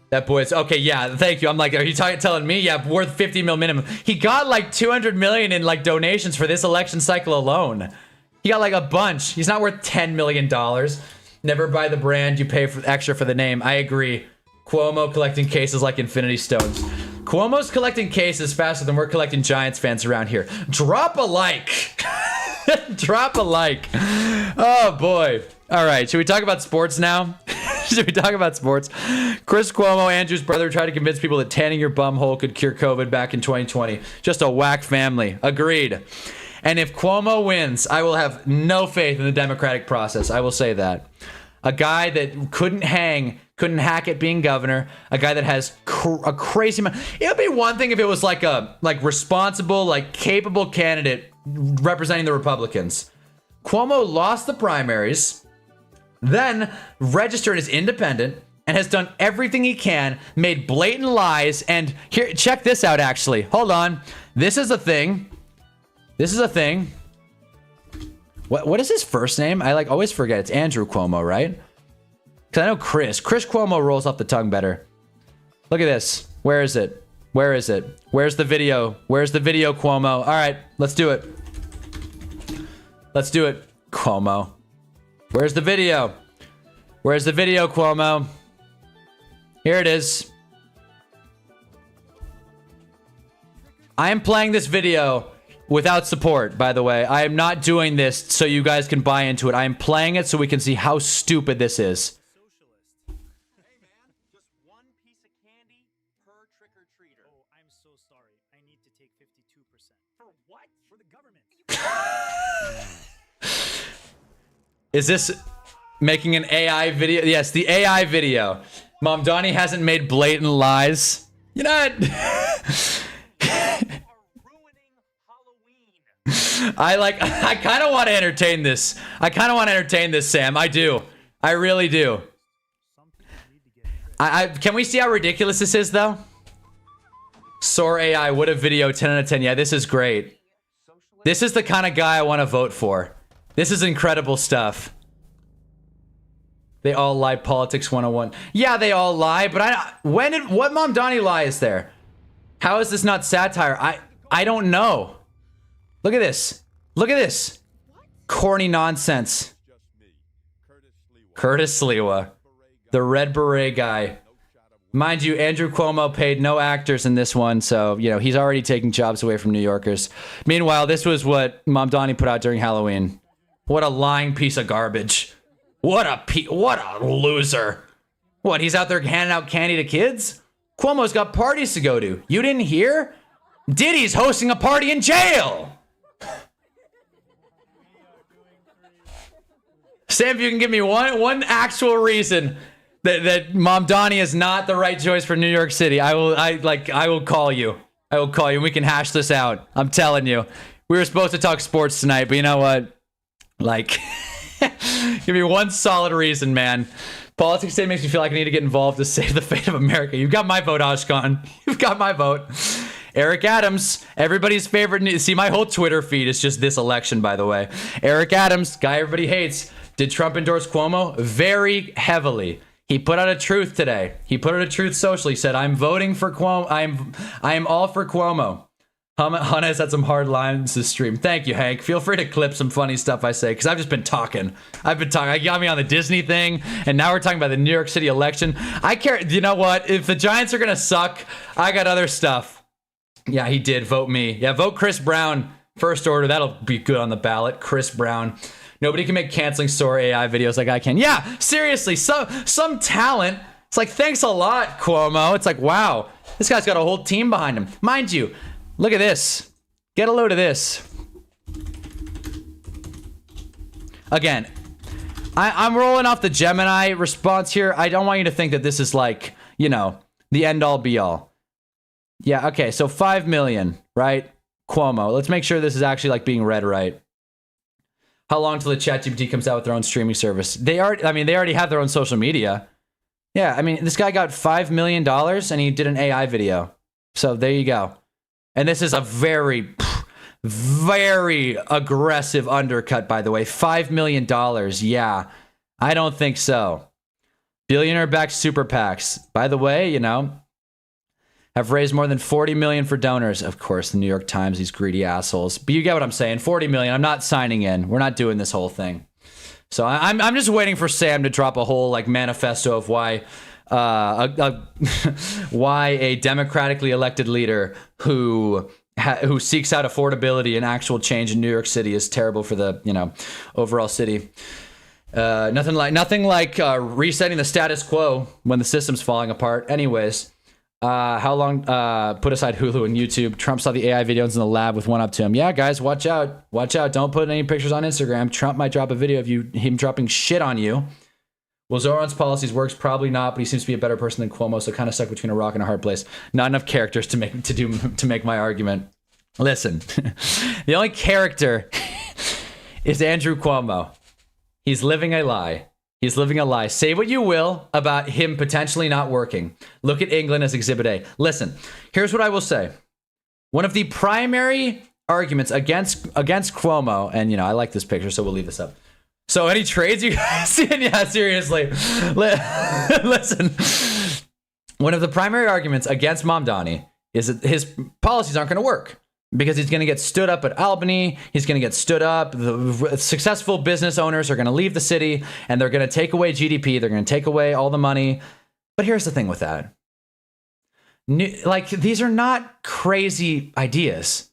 That boy's okay. Yeah, thank you. I'm like, are you telling me? Yeah, worth 50 mil minimum. He got like 200 million in like donations for this election cycle alone. He got like a bunch. He's not worth $10 million. Never buy the brand. You pay for extra for the name. I agree. Cuomo collecting cases like Infinity Stones. Cuomo's collecting cases faster than we're collecting Giants fans around here. Drop a like. Drop a like. Oh boy. All right, should we talk about sports now? Should we talk about sports? Chris Cuomo, Andrew's brother, tried to convince people that tanning your bum hole could cure COVID back in 2020. Just a whack family. Agreed. And if Cuomo wins, I will have no faith in the democratic process. I will say that. A guy that couldn't hack at being governor, a guy that has a crazy amount. It would be one thing if it was like a responsible, like capable candidate representing the Republicans. Cuomo lost the primaries, then registered as independent, and has done everything he can, made blatant lies, and here, check this out actually. Hold on. This is a thing. This is a thing. What is his first name? I always forget. It's Andrew Cuomo, right? Because I know Chris. Chris Cuomo rolls off the tongue better. Look at this. Where is it? Where is it? Where's the video? Where's the video, Cuomo? All right, let's do it. Let's do it, Cuomo. Where's the video? Where's the video, Cuomo? Here it is. I am playing this video without support, by the way. I am not doing this so you guys can buy into it. I am playing it so we can see how stupid this is. Hey man, just one piece of candy per trick-or-treater. Oh, I'm so sorry. I need to take 52%. For what? For the government. Is this making an AI video? Yes, the AI video. Mom Donnie hasn't made blatant lies. You know what? I kind of want to entertain this. I kind of want to entertain this, Sam. I do. I really do. Can we see how ridiculous this is, though? Soar AI, what a video, 10 out of 10. Yeah, this is great. This is the kind of guy I want to vote for. This is incredible stuff. They all lie, politics 101. Yeah, they all lie, but what Mom Donnie lie is there? How is this not satire? I don't know. Look at this. Look at this. Corny nonsense. Curtis Sliwa. The Red Beret guy. Mind you, Andrew Cuomo paid no actors in this one, so, you know, he's already taking jobs away from New Yorkers. Meanwhile, this was what Mom Donnie put out during Halloween. What a lying piece of garbage. What a loser. What, he's out there handing out candy to kids? Cuomo's got parties to go to. You didn't hear? Diddy's hosting a party in jail. Sam, if you can give me one actual reason that Mom Donnie is not the right choice for New York City, I will call you. I will call you and we can hash this out. I'm telling you. We were supposed to talk sports tonight, but you know what? Like, give me one solid reason, man. Politics today makes me feel like I need to get involved to save the fate of America. You've got my vote, Ashkan. You've got my vote. Eric Adams, everybody's favorite. See, my whole Twitter feed is just this election, by the way. Eric Adams, guy everybody hates. Did Trump endorse Cuomo? Very heavily. He put out a truth today. He put out a truth socially. He said, I'm voting for Cuomo. I am all for Cuomo. Hannah has had some hard lines this stream. Thank you, Hank. Feel free to clip some funny stuff I say, because I've just been talking. I got me on the Disney thing, and now we're talking about the New York City election. I care. You know what? If the Giants are going to suck, I got other stuff. Yeah, he did. Vote me. Yeah, vote Chris Brown. First order. That'll be good on the ballot. Chris Brown. Nobody can make canceling Soar AI videos like I can. Yeah, seriously. Some talent. It's like, thanks a lot, Cuomo. It's like, wow. This guy's got a whole team behind him. Mind you, look at this. Get a load of this. Again, I'm rolling off the Gemini response here. I don't want you to think that this is like, you know, the end all be all. Yeah, okay, so 5 million, right? Cuomo. Let's make sure this is actually like being read right. How long till the ChatGPT comes out with their own streaming service? They already have their own social media. Yeah, I mean, this guy got $5 million and he did an AI video. So there you go. And this is a very, very aggressive undercut, by the way. $5 million. Yeah, I don't think so. Billionaire-backed super PACs. By the way, you know, have raised more than 40 million for donors. Of course, the New York Times, these greedy assholes. But you get what I'm saying. 40 million. I'm not signing in. We're not doing this whole thing. So I'm just waiting for Sam to drop a whole like manifesto of why why a democratically elected leader who seeks out affordability and actual change in New York City is terrible for the, you know, overall city. Nothing like resetting the status quo when the system's falling apart. Anyways. How long? Put aside Hulu and YouTube. Trump saw the AI videos in the lab with one up to him. Yeah, guys, watch out. Watch out. Don't put any pictures on Instagram. Trump might drop a video of him dropping shit on you. Will Zoran's policies works? Probably not, but he seems to be a better person than Cuomo, so kind of stuck between a rock and a hard place. Not enough characters to make my argument. Listen, the only character is Andrew Cuomo. He's living a lie. He's living a lie. Say what you will about him potentially not working. Look at England as Exhibit A. Listen, here's what I will say. One of the primary arguments against Cuomo, and I like this picture, so we'll leave this up. So any trades you guys see? Yeah, seriously. Listen, one of the primary arguments against Mamdani is that his policies aren't going to work. Because he's going to get stood up at Albany. He's going to get stood up. The successful business owners are going to leave the city and they're going to take away GDP. They're going to take away all the money. But here's the thing with that. These are not crazy ideas.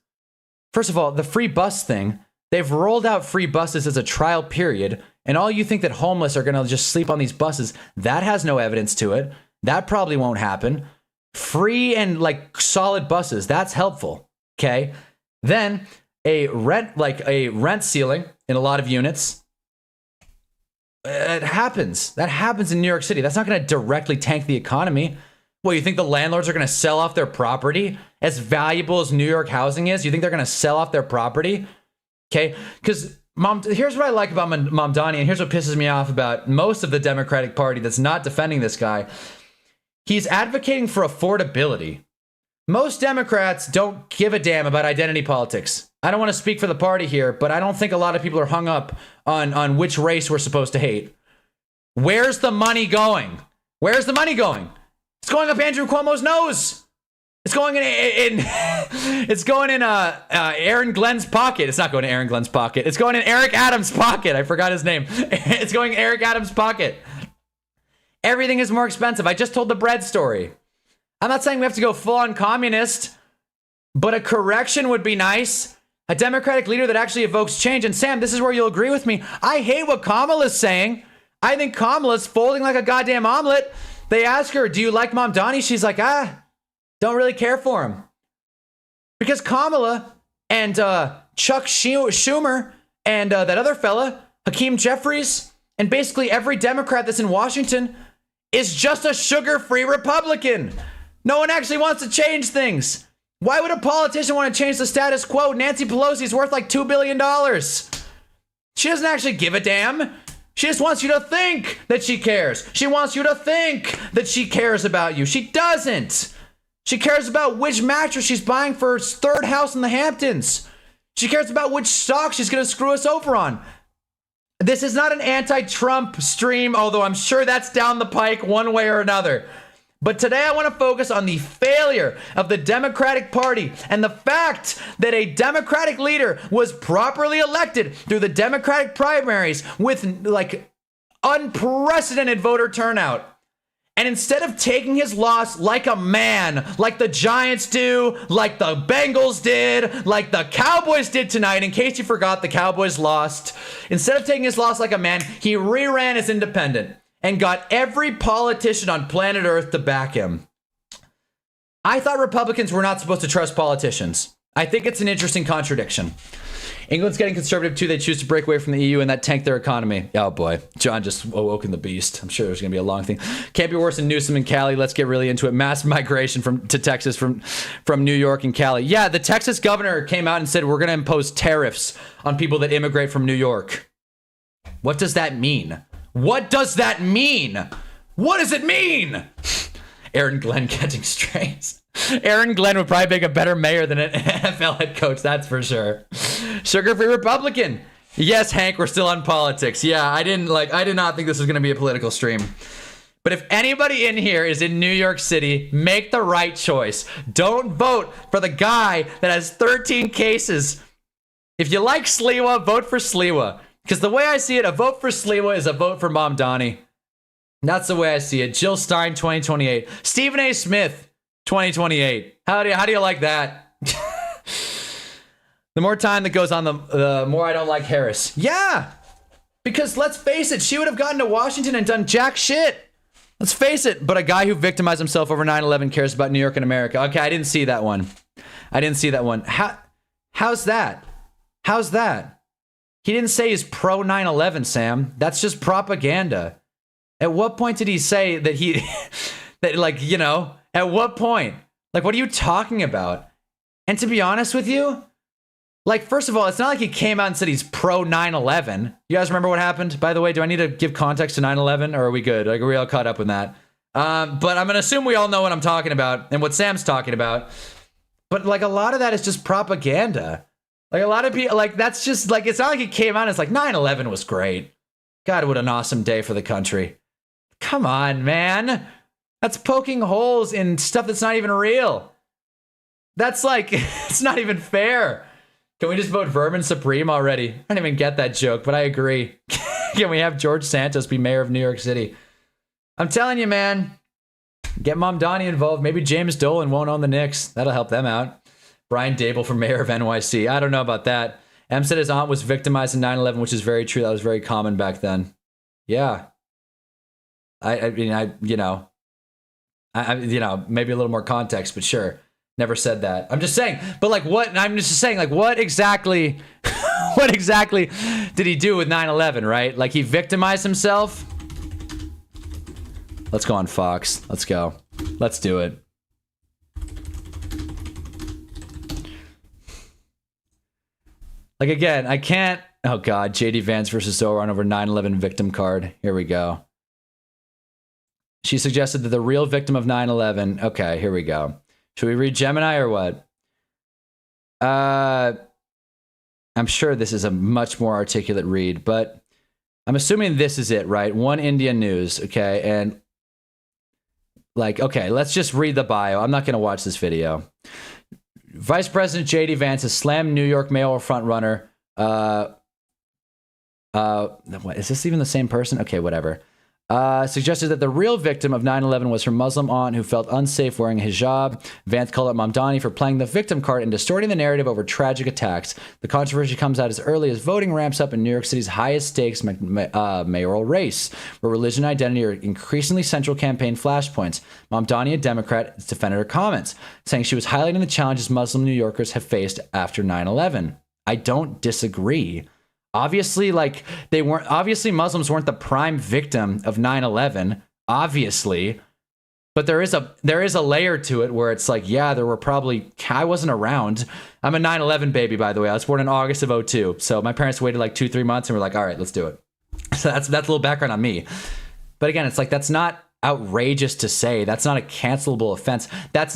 First of all, the free bus thing, they've rolled out free buses as a trial period. And all you think that homeless are going to just sleep on these buses, that has no evidence to it. That probably won't happen. Free and solid buses, that's helpful. Okay, then a rent ceiling in a lot of units. It happens. That happens in New York City. That's not going to directly tank the economy. Well, you think the landlords are going to sell off their property? As valuable as New York housing is, you think they're going to sell off their property? Okay, because here's what I like about Mamdani, and here's what pisses me off about most of the Democratic Party that's not defending this guy. He's advocating for affordability. Most Democrats don't give a damn about identity politics. I don't want to speak for the party here, but I don't think a lot of people are hung up on which race we're supposed to hate. Where's the money going? Where's the money going? It's going up Andrew Cuomo's nose. It's going in Aaron Glenn's pocket. It's not going to Aaron Glenn's pocket. It's going in Eric Adams' pocket. I forgot his name. It's going in Eric Adams' pocket. Everything is more expensive. I just told the bread story. I'm not saying we have to go full-on communist, but a correction would be nice. A Democratic leader that actually evokes change. And Sam, this is where you'll agree with me. I hate what Kamala's saying. I think Kamala's folding like a goddamn omelet. They ask her, do you like Mamdani? She's like, don't really care for him. Because Kamala and Chuck Schumer and that other fella, Hakeem Jeffries, and basically every Democrat that's in Washington is just a sugar-free Republican. No one actually wants to change things. Why would a politician want to change the status quo? Nancy Pelosi's worth like $2 billion. She doesn't actually give a damn. She just wants you to think that she cares. She wants you to think that she cares about you. She doesn't. She cares about which mattress she's buying for her third house in the Hamptons. She cares about which stock she's going to screw us over on. This is not an anti-Trump stream, although I'm sure that's down the pike one way or another. But today I want to focus on the failure of the Democratic Party and the fact that a Democratic leader was properly elected through the Democratic primaries with unprecedented voter turnout. And instead of taking his loss like a man, like the Giants do, like the Bengals did, like the Cowboys did tonight, in case you forgot, the Cowboys lost. Instead of taking his loss like a man, he re-ran as independent and got every politician on planet Earth to back him. I thought Republicans were not supposed to trust politicians. I think it's an interesting contradiction. England's getting conservative too. They choose to break away from the EU and that tanked their economy. Oh boy, John just awoken the beast. I'm sure there's going to be a long thing. Can't be worse than Newsom and Cali. Let's get really into it. Mass migration to Texas from New York and Cali. Yeah, the Texas governor came out and said we're going to impose tariffs on people that immigrate from New York. What does that mean? What does that mean? What does it mean? Aaron Glenn catching strays. Aaron Glenn would probably make a better mayor than an NFL head coach, that's for sure. Sugar-free Republican. Yes, Hank, we're still on politics. Yeah, I did not think this was going to be a political stream. But if anybody in here is in New York City, make the right choice. Don't vote for the guy that has 13 cases. If you like Sliwa, vote for Sliwa. Because the way I see it, a vote for Sliwa is a vote for Mamdani. That's the way I see it. Jill Stein, 2028. Stephen A. Smith, 2028. How do you like that? The more time that goes on, the more I don't like Harris. Yeah, because let's face it, she would have gotten to Washington and done jack shit. Let's face it, but a guy who victimized himself over 9/11 cares about New York and America. Okay, I didn't see that one. How's that? How's that? He didn't say he's pro 9/11, Sam. That's just propaganda. At what point did he say that that, like, you know, at what point? Like, what are you talking about? And to be honest with you, like, first of all, it's not like he came out and said he's pro 9/11. You guys remember what happened? By the way, do I need to give context to 9/11 or are we good? Like, are we all caught up with that? But I'm going to assume we all know what I'm talking about and what Sam's talking about. But, like, a lot of that is just propaganda. Like, a lot of people, like, that's just, like, it's not like he came out and it's like, 9/11 was great. God, what an awesome day for the country. Come on, man. That's poking holes in stuff that's not even real. That's like, it's not even fair. Can we just vote Vermin Supreme already? I don't even get that joke, but I agree. Can we have George Santos be mayor of New York City? I'm telling you, man. Get Mom Donnie involved. Maybe James Dolan won't own the Knicks. That'll help them out. Brian Dable for mayor of NYC. I don't know about that. M said his aunt was victimized in 9/11, which is very true. That was very common back then. Yeah. I mean, you know, maybe a little more context, but sure. Never said that. I'm just saying, but like what, I'm just saying, like what exactly, what exactly did he do with 9/11, right? Like he victimized himself? Let's go on Fox. Let's go. Let's do it. Like again, I can't, oh God, JD Vance versus Zoran over 9/11 victim card. Here we go. She suggested that the real victim of 9/11, okay, here we go. Should we read Gemini or what? I'm sure this is a much more articulate read, but I'm assuming this is it, right? One India News, okay? And like, okay, let's just read the bio. I'm not going to watch this video. Vice President J.D. Vance has slammed New York mayoral frontrunner. What, is this even the same person? Okay, whatever. Suggested that the real victim of 9/11 was her Muslim aunt who felt unsafe wearing a hijab. Vance called out Mamdani for playing the victim card and distorting the narrative over tragic attacks. The controversy comes out as early as voting ramps up in New York City's highest stakes mayoral race, where religion and identity are increasingly central campaign flashpoints. Mamdani, a Democrat, defended her comments, saying she was highlighting the challenges Muslim New Yorkers have faced after 9/11. I don't disagree. Obviously, like obviously Muslims weren't the prime victim of 9/11, obviously, but there is a layer to it where it's like, yeah, there were probably, I wasn't around. I'm a 9/11 baby, by the way. I was born in August of 2002. So my parents waited like 2-3 months and were like, all right, let's do it. So that's a little background on me. But again, it's like, that's not outrageous to say. That's not a cancelable offense. That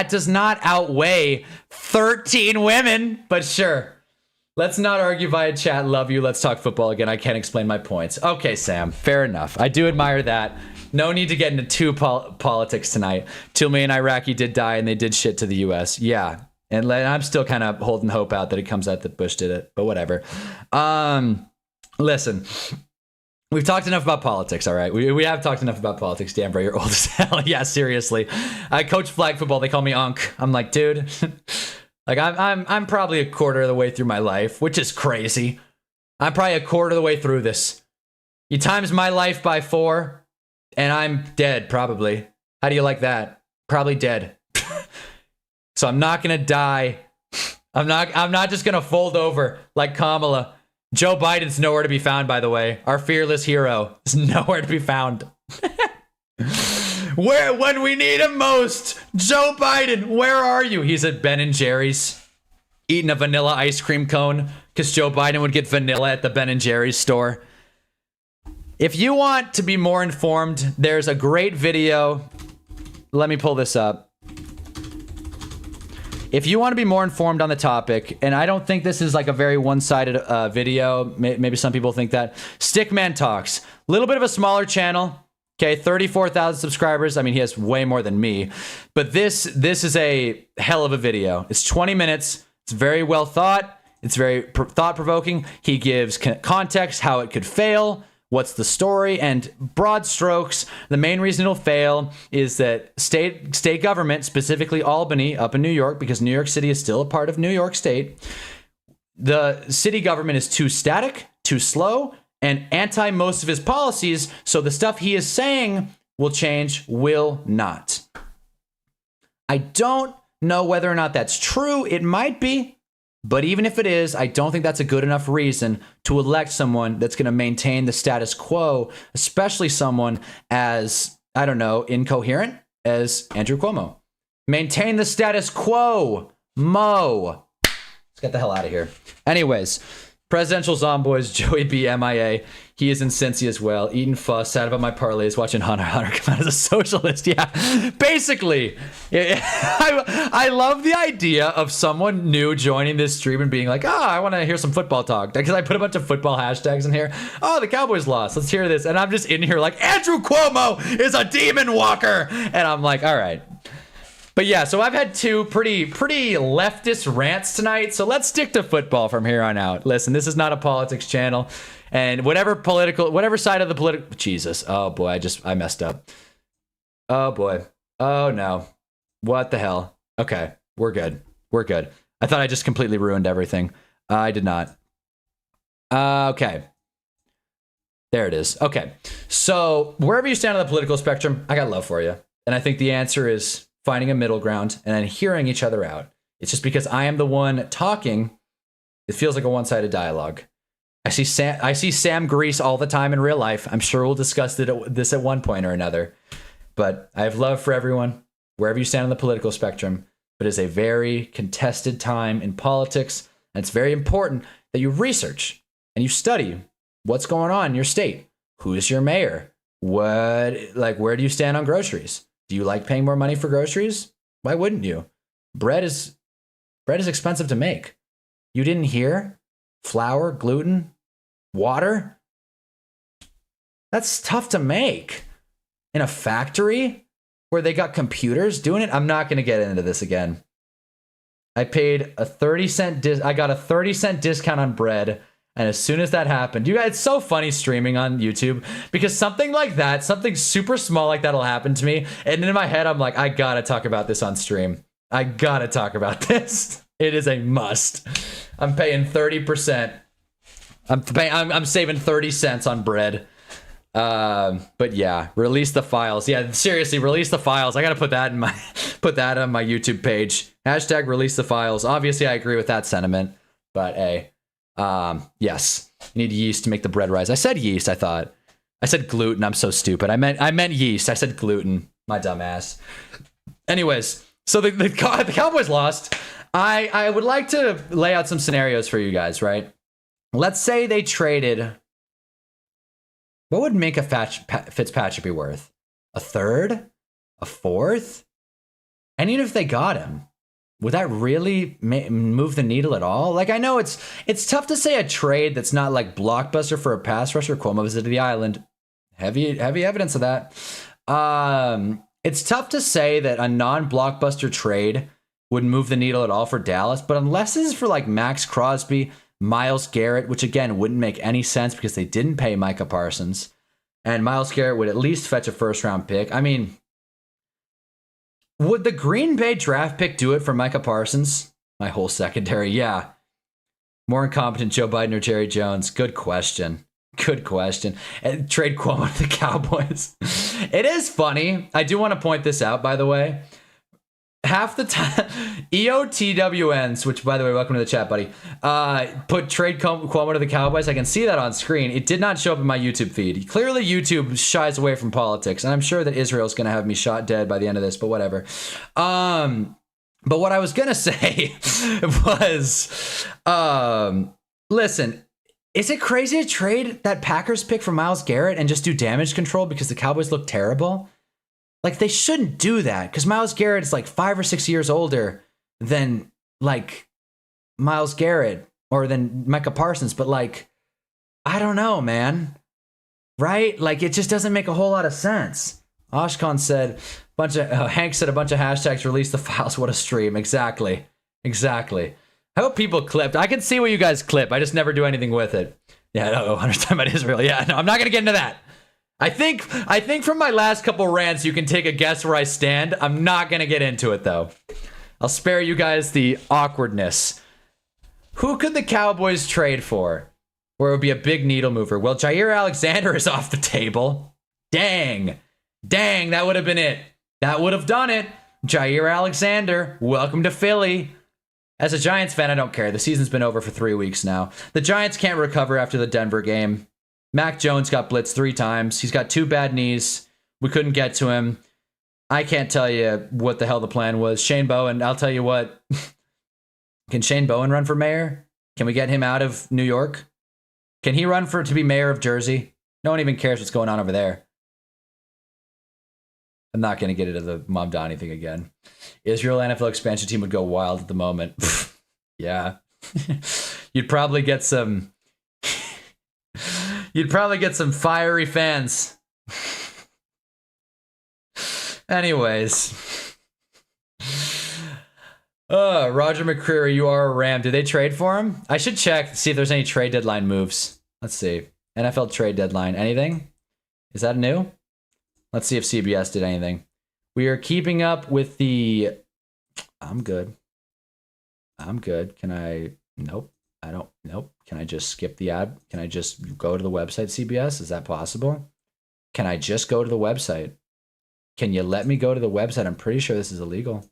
does not outweigh 13 women, but sure. Let's not argue via chat. Love you. Let's talk football again. I can't explain my points. Okay, Sam. Fair enough. I do admire that. No need to get into too politics tonight. 2 million Iraqi did die and they did shit to the U.S. Yeah. And I'm still kind of holding hope out that it comes out that Bush did it. But whatever. Listen. We've talked enough about politics, all right? We have talked enough about politics. Damn, bro, you're old as hell. Yeah, seriously. I coach flag football. They call me Unc. I'm like, dude... Like I'm probably a quarter of the way through my life, which is crazy. I'm probably a quarter of the way through this. You times my life by 4, and I'm dead, probably. How do you like that? Probably dead. So I'm not gonna die. I'm not just gonna fold over like Kamala. Joe Biden's nowhere to be found, by the way. Our fearless hero is nowhere to be found. Where, when we need him most, Joe Biden, where are you? He's at Ben & Jerry's eating a vanilla ice cream cone because Joe Biden would get vanilla at the Ben & Jerry's store. If you want to be more informed, there's a great video. Let me pull this up. If you want to be more informed on the topic, and I don't think this is like a very one-sided video. Maybe some people think that. Stickman Talks. A little bit of a smaller channel. Okay, 34,000 subscribers. I mean, he has way more than me. But this is a hell of a video. It's 20 minutes. It's very well thought. It's very thought-provoking. He gives context, how it could fail, what's the story, and broad strokes. The main reason it'll fail is that state government, specifically Albany up in New York, because New York City is still a part of New York State, the city government is too static, too slow, and anti most of his policies, so the stuff he is saying will change will not. I don't know whether or not that's true. It might be. But even if it is, I don't think that's a good enough reason to elect someone that's going to maintain the status quo, especially someone as, I don't know, incoherent as Andrew Cuomo. Maintain the status quo, Mo. Let's get the hell out of here. Anyways, presidential zomboys, Joey B. MIA. He is in Cincy as well. Eating pho, sad about my parlays, watching Hunter come out as a socialist. Yeah, basically. I love the idea of someone new joining this stream and being like, I want to hear some football talk. Because I put a bunch of football hashtags in here. Oh, the Cowboys lost. Let's hear this. And I'm just in here like, Andrew Cuomo is a demon walker. And I'm like, all right. But yeah, so I've had two pretty leftist rants tonight. So let's stick to football from here on out. Listen, this is not a politics channel. And whatever side of the political... Jesus. Oh, boy. I messed up. Oh, boy. Oh, no. What the hell? Okay. We're good. I thought I just completely ruined everything. I did not. Okay. There it is. Okay. So wherever you stand on the political spectrum, I got love for you. And I think the answer is finding a middle ground and then hearing each other out. It's just because I am the one talking, it feels like a one-sided dialogue. I see Sam Grease all the time in real life. I'm sure we'll discuss this at one point or another. But I have love for everyone, wherever you stand on the political spectrum. But it's a very contested time in politics, and it's very important that you research and you study what's going on in your state. Who is your mayor? Where do you stand on groceries? Do you like paying more money for groceries? Why wouldn't you? Bread is expensive to make. You didn't hear? Flour, gluten, water? That's tough to make. In a factory where they got computers doing it? I'm not going to get into this again. I paid a 30-cent I got a 30-cent discount on bread. And as soon as that happened, you guys, it's so funny streaming on YouTube because something like that, something super small like that'll happen to me. And in my head, I'm like, I gotta talk about this on stream. I gotta talk about this. It is a must. I'm paying 30%. I'm saving 30 cents on bread. But yeah, release the files. Yeah, seriously, release the files. I gotta put that on my YouTube page. Hashtag release the files. Obviously, I agree with that sentiment. But hey. Yes, you need yeast to make the bread rise. I said yeast. I said gluten. I'm so stupid. I meant yeast. I said gluten. My dumb ass. Anyways, so the Cowboys lost. I would like to lay out some scenarios for you guys, right? Let's say they traded. What would make a Fitzpatrick be worth? A third? A fourth? And even if they got him, would that really move the needle at all? Like, I know it's tough to say a trade that's not like blockbuster for a pass rusher. Cuomo visited the island. Heavy evidence of that. It's tough to say that a non-blockbuster trade would move the needle at all for Dallas. But unless this is for like Max Crosby, Myles Garrett, which again wouldn't make any sense because they didn't pay Micah Parsons, and Myles Garrett would at least fetch a first-round pick. I mean, would the Green Bay draft pick do it for Micah Parsons? My whole secondary, yeah. More incompetent, Joe Biden or Jerry Jones? Good question. And trade Cuomo to the Cowboys. It is funny. I do want to point this out, by the way. Half the time, EOTWNs, which, by the way, welcome to the chat, buddy, put trade Cuomo to the Cowboys. I can see that on screen. It did not show up in my YouTube feed. Clearly, YouTube shies away from politics, and I'm sure that Israel's going to have me shot dead by the end of this, but whatever. But what I was going to say was, listen, is it crazy to trade that Packers pick for Myles Garrett and just do damage control because the Cowboys look terrible? Like, they shouldn't do that because Myles Garrett is like 5 or 6 years older than like Myles Garrett or than Micah Parsons. But like, I don't know, man. Right? Like, it just doesn't make a whole lot of sense. Ashkan said, Hank said a bunch of hashtags, release the files. What a stream. Exactly. I hope people clipped. I can see what you guys clip. I just never do anything with it. Yeah, I don't know. 100 time about Israel. Yeah, no, I'm not going to get into that. I think from my last couple rants, you can take a guess where I stand. I'm not going to get into it, though. I'll spare you guys the awkwardness. Who could the Cowboys trade for? where it would be a big needle mover. Well, Jair Alexander is off the table. Dang, that would have been it. That would have done it. Jair Alexander, welcome to Philly. As a Giants fan, I don't care. The season's been over for 3 weeks now. The Giants can't recover after the Denver game. Mac Jones got blitzed 3 times. He's got 2 bad knees. We couldn't get to him. I can't tell you what the hell the plan was. Shane Bowen, I'll tell you what. Can Shane Bowen run for mayor? Can we get him out of New York? Can he run to be mayor of Jersey? No one even cares what's going on over there. I'm not going to get into the Mamdani thing again. Israel NFL expansion team would go wild at the moment. Yeah. You'd probably get some fiery fans. Anyways. Roger McCreary, you are a Ram. Did they trade for him? I should check to see if there's any trade deadline moves. Let's see. NFL trade deadline. Anything? Is that new? Let's see if CBS did anything. We are keeping up with the... I'm good. Can I... Nope. I don't... Nope. Can I just skip the ad? Can I just go to the website, CBS? Is that possible? Can I just go to the website? Can you let me go to the website? I'm pretty sure this is illegal.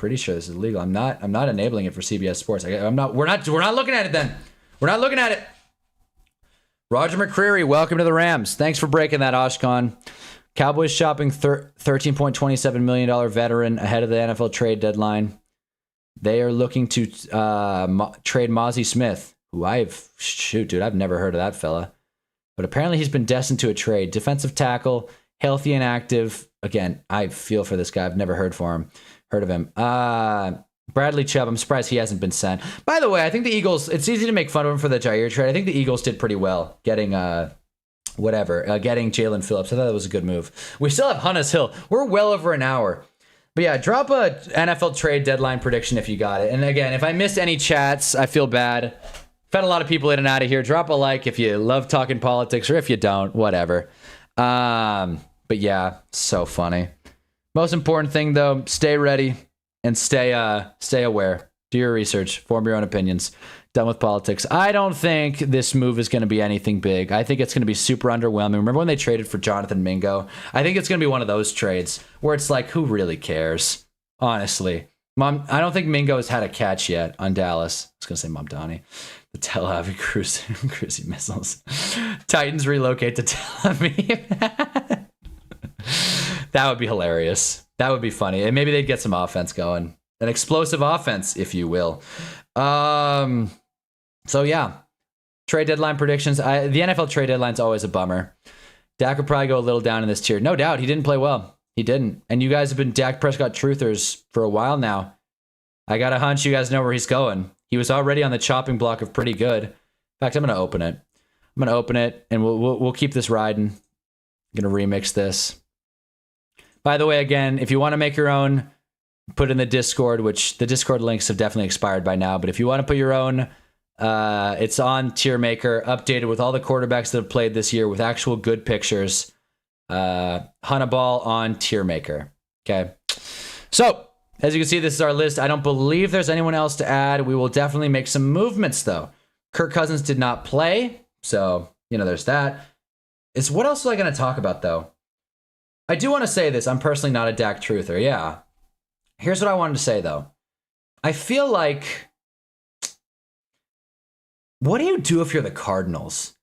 I'm not enabling it for CBS Sports. We're not looking at it then. We're not looking at it. Roger McCreary, welcome to the Rams. Thanks for breaking that, Oshkon. Cowboys shopping $13.27 million veteran ahead of the NFL trade deadline. They are looking to trade Mozzie Smith, who I've never heard of that fella. But apparently he's been destined to a trade. Defensive tackle, healthy and active. Again, I feel for this guy. I've never heard of him. Bradley Chubb, I'm surprised he hasn't been sent. By the way, I think the Eagles, it's easy to make fun of him for the Jair trade. I think the Eagles did pretty well getting getting Jalen Phillips. I thought that was a good move. We still have Hunna's Hill. We're well over an hour. But yeah, drop a NFL trade deadline prediction if you got it. And again, if I missed any chats, I feel bad. I've had a lot of people in and out of here. Drop a like if you love talking politics, or if you don't, whatever. But yeah, so funny. Most important thing though, stay ready and stay aware. Do your research, form your own opinions. Done with politics. I don't think this move is going to be anything big. I think it's going to be super underwhelming. Remember when they traded for Jonathan Mingo? I think it's going to be one of those trades where it's like, who really cares? Honestly. I don't think Mingo has had a catch yet on Dallas. I was going to say Mamdani. The Tel Aviv cruising missiles. Titans relocate to Tel Aviv. That would be hilarious. That would be funny. And maybe they'd get some offense going. An explosive offense, if you will. So yeah, trade deadline predictions. The NFL trade deadline's always a bummer. Dak would probably go a little down in this tier. No doubt. He didn't play well. He didn't. And you guys have been Dak Prescott truthers for a while now. I got a hunch you guys know where he's going. He was already on the chopping block of pretty good. In fact, I'm going to open it. And we'll keep this riding. I'm going to remix this. By the way, again, if you want to make your own, put in the Discord, which the Discord links have definitely expired by now. But if you want to put your own, it's on Tier Maker, updated with all the quarterbacks that have played this year with actual good pictures. Hunnaball on Tier Maker. Okay. So, as you can see, this is our list. I don't believe there's anyone else to add. We will definitely make some movements, though. Kirk Cousins did not play. So, there's that. What else was I going to talk about, though? I do want to say this. I'm personally not a Dak truther. Yeah. Here's what I wanted to say, though. I feel like, what do you do if you're the Cardinals?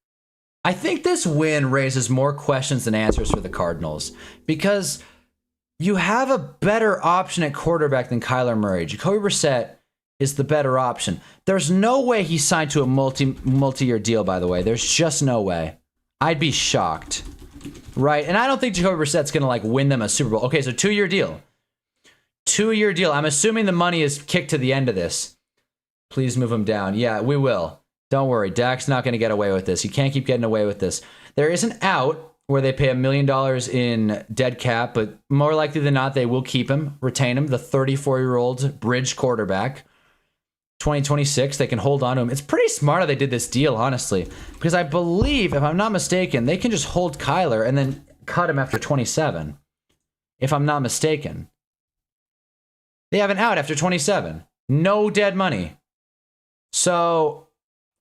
I think this win raises more questions than answers for the Cardinals because you have a better option at quarterback than Kyler Murray. Jacoby Brissett is the better option. There's no way he signed to a multi-year deal, by the way. There's just no way. I'd be shocked. Right? And I don't think Jacoby Brissett's going to win them a Super Bowl. Okay, so 2-year deal. 2-year deal. I'm assuming the money is kicked to the end of this. Please move him down. Yeah, we will. Don't worry. Dak's not going to get away with this. You can't keep getting away with this. There is an out where they pay $1 million in dead cap, but more likely than not, they will keep him, retain him, the 34-year-old bridge quarterback. 2026, they can hold on to him. It's pretty smart how they did this deal, honestly, because I believe, if I'm not mistaken, they can just hold Kyler and then cut him after 27, if I'm not mistaken. They have an out after 27. No dead money. So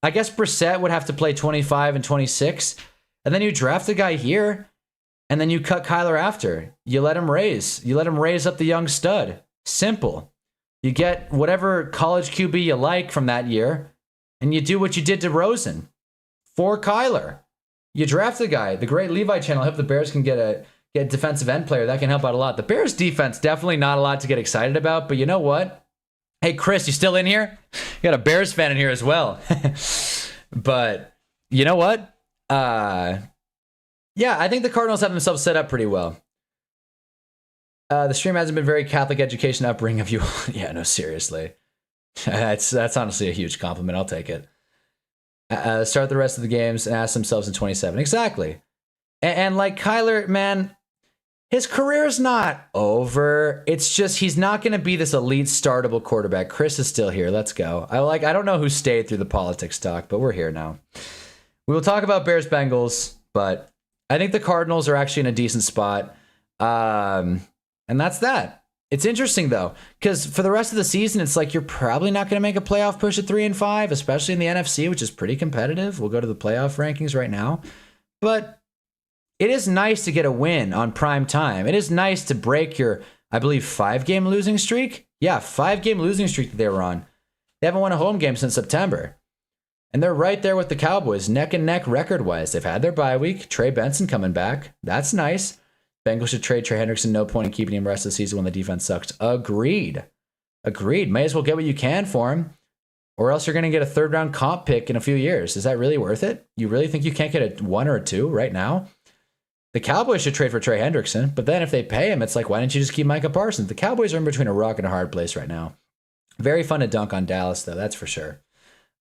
I guess Brissett would have to play 25 and 26. And then you draft a guy here, and then you cut Kyler after. You let him raise. You let him raise up the young stud. Simple. You get whatever college QB you like from that year, and you do what you did to Rosen for Kyler. You draft a guy. The great Levi channel. I hope the Bears can get a defensive end player. That can help out a lot. The Bears defense, definitely not a lot to get excited about, but you know what? Hey, Chris, you still in here? You got a Bears fan in here as well. But you know what? Yeah, I think the Cardinals have themselves set up pretty well. The stream hasn't been very Catholic education upbringing of you. Yeah, no, seriously. That's honestly a huge compliment. I'll take it. Start the rest of the games and ask themselves in 27. Exactly. And like Kyler, man, his career is not over. It's just he's not going to be this elite startable quarterback. Chris is still here. Let's go. I don't know who stayed through the politics talk, but we're here now. We will talk about Bears Bengals, but I think the Cardinals are actually in a decent spot. And that's that. It's interesting though, because for the rest of the season, it's like you're probably not going to make a playoff push at 3-5, especially in the NFC, which is pretty competitive. We'll go to the playoff rankings right now, but it is nice to get a win on prime time. It is nice to break your, I believe, 5-game losing streak. Yeah, 5-game losing streak that they were on. They haven't won a home game since September. And they're right there with the Cowboys, neck and neck record-wise. They've had their bye week. Trey Benson coming back. That's nice. Bengals should trade Trey Hendrickson. No point in keeping him the rest of the season when the defense sucks. Agreed. May as well get what you can for him, or else you're going to get a third-round comp pick in a few years. Is that really worth it? You really think you can't get a 1 or a 2 right now? The Cowboys should trade for Trey Hendrickson, but then if they pay him, it's like, why didn't you just keep Micah Parsons? The Cowboys are in between a rock and a hard place right now. Very fun to dunk on Dallas, though, that's for sure.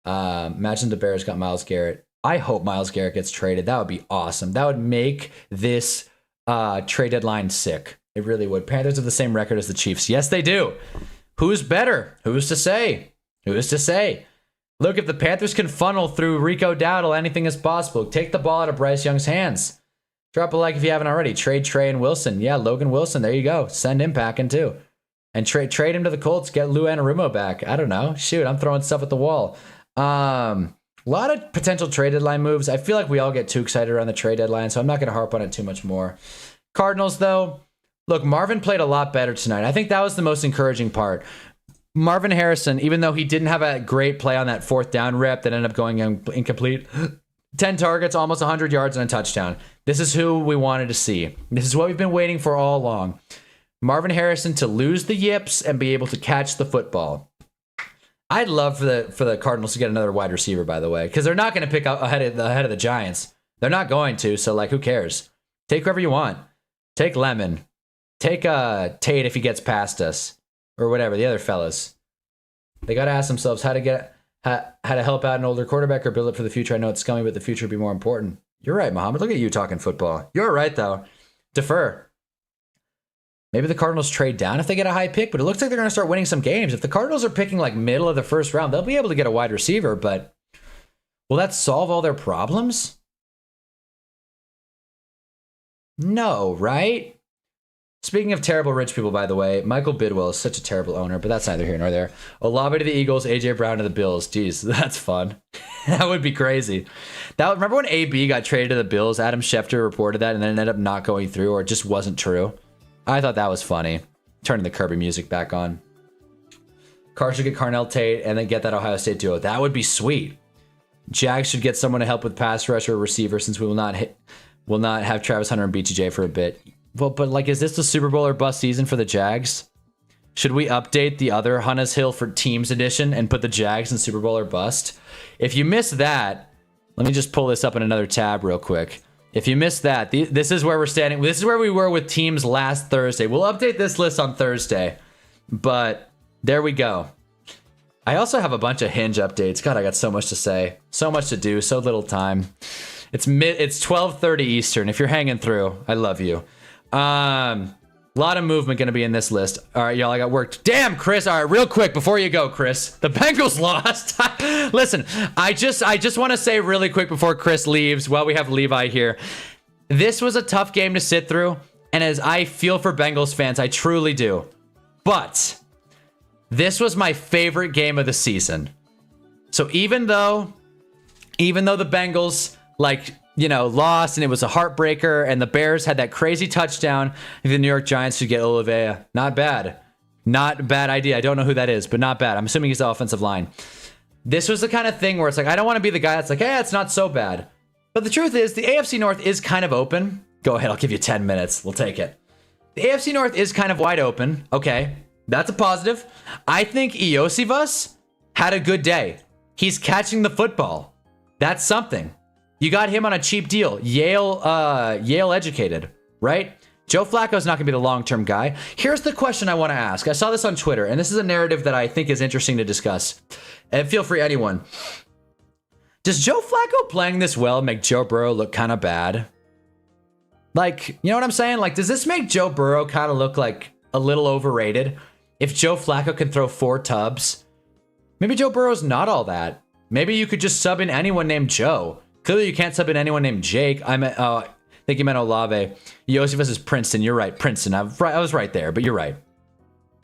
Imagine the Bears got Myles Garrett. I hope Myles Garrett gets traded. That would be awesome. That would make this trade deadline sick. It really would. Panthers have the same record as the Chiefs. Yes, they do. Who's better? Who's to say? Who's to say? Look, if the Panthers can funnel through Rico Dowdle, anything is possible. Take the ball out of Bryce Young's hands. Drop a like if you haven't already. Trade Trey and Wilson. Yeah, Logan Wilson. There you go. Send him packing too. And trade him to the Colts. Get Lou Anarumo back. I don't know. Shoot, I'm throwing stuff at the wall. A lot of potential trade deadline moves. I feel like we all get too excited around the trade deadline, so I'm not going to harp on it too much more. Cardinals, though. Look, Marvin played a lot better tonight. I think that was the most encouraging part. Marvin Harrison, even though he didn't have a great play on that 4th down rip that ended up going incomplete, 10 targets, almost 100 yards, and a touchdown. This is who we wanted to see. This is what we've been waiting for all along. Marvin Harrison to lose the yips and be able to catch the football. I'd love for the Cardinals to get another wide receiver, by the way, because they're not going to pick up ahead of the Giants. They're not going to, so like, who cares? Take whoever you want. Take Lemon. Take Tate if he gets past us, or whatever. The other fellas. They got to ask themselves how to help out an older quarterback or build it for the future. I know it's scummy, but the future would be more important. You're right, Muhammad. Look at you talking football. You're right, though. Defer. Maybe the Cardinals trade down if they get a high pick, but it looks like they're going to start winning some games. If the Cardinals are picking like middle of the 1st round, they'll be able to get a wide receiver, but will that solve all their problems? No, right? Speaking of terrible rich people, by the way, Michael Bidwell is such a terrible owner, but that's neither here nor there. Olave to the Eagles, AJ Brown to the Bills. Jeez, that's fun. That would be crazy. Remember when AB got traded to the Bills? Adam Schefter reported that and then it ended up not going through, or it just wasn't true. I thought that was funny. Turning the Kirby music back on. Carr should get Carnell Tate and then get that Ohio State duo. That would be sweet. Jags should get someone to help with pass rush or receiver, since we will not have Travis Hunter and BTJ for a bit. Well, but like, is this the Super Bowl or bust season for the Jags? Should we update the other Hunter's Hill for Teams edition and put the Jags in Super Bowl or bust? If you missed that, let me just pull this up in another tab real quick. If you missed that, this is where we're standing. This is where we were with teams last Thursday. We'll update this list on Thursday, but there we go. I also have a bunch of Hinge updates. God, I got so much to say, so much to do, so little time. It's 12:30 Eastern. If you're hanging through, I love you. A lot of movement going to be in this list. All right, y'all, I got work. Damn, Chris. All right, real quick before you go, Chris. The Bengals lost. Listen, I just want to say really quick before Chris leaves, while we have Levi here. This was a tough game to sit through, and as I feel for Bengals fans, I truly do. But this was my favorite game of the season. So even though even though the Bengals, like, you know, lost and it was a heartbreaker, and the Bears had that crazy touchdown, the New York Giants should get Oliveira. Not bad. Not a bad idea. I don't know who that is, but not bad. I'm assuming he's the offensive line. This was the kind of thing where it's like, I don't want to be the guy that's like, hey, it's not so bad. But the truth is, the AFC North is kind of open. Go ahead, I'll give you 10 minutes. We'll take it. The AFC North is kind of wide open. Okay, that's a positive. I think Iosivas had a good day. He's catching the football. That's something. You got him on a cheap deal. Yale educated, right? Joe Flacco's not going to be the long-term guy. Here's the question I want to ask. I saw this on Twitter, and this is a narrative that I think is interesting to discuss. And feel free, anyone. Does Joe Flacco playing this well make Joe Burrow look kind of bad? Like, you know what I'm saying? Like, does this make Joe Burrow kind of look like a little overrated? If Joe Flacco can throw 4 tubs, maybe Joe Burrow's not all that. Maybe you could just sub in anyone named Joe. Clearly, you can't sub in anyone named Jake. I think you meant Olave. Iosivas is Princeton. You're right, Princeton. I was right there, but you're right.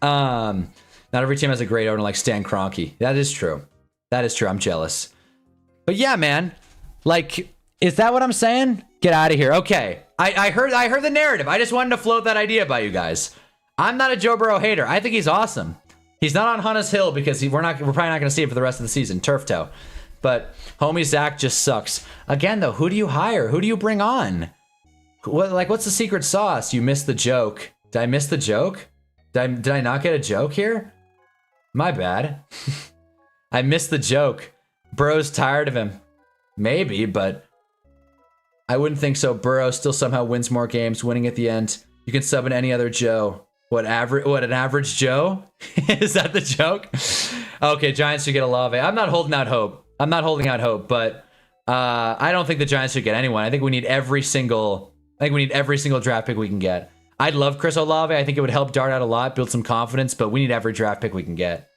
Not every team has a great owner like Stan Kroenke. That is true. That is true. I'm jealous. But yeah, man. Like, is that what I'm saying? Get out of here. Okay. I heard the narrative. I just wanted to float that idea by you guys. I'm not a Joe Burrow hater. I think he's awesome. He's not on Hunter's Hill because we're probably not going to see it for the rest of the season. Turf toe. But homie Zach just sucks. Again, though, who do you hire? Who do you bring on? What's the secret sauce? You missed the joke. Did I miss the joke? Did I not get a joke here? My bad. I missed the joke. Burrow's tired of him. Maybe, but I wouldn't think so. Burrow still somehow wins more games, winning at the end. You can sub in any other Joe. What, an average Joe? Is that the joke? Okay, Giants should get Olave. I'm not holding out hope. But I don't think the Giants should get anyone. I think we need every single draft pick we can get. I'd love Chris Olave. I think it would help Dart out a lot, build some confidence, but we need every draft pick we can get.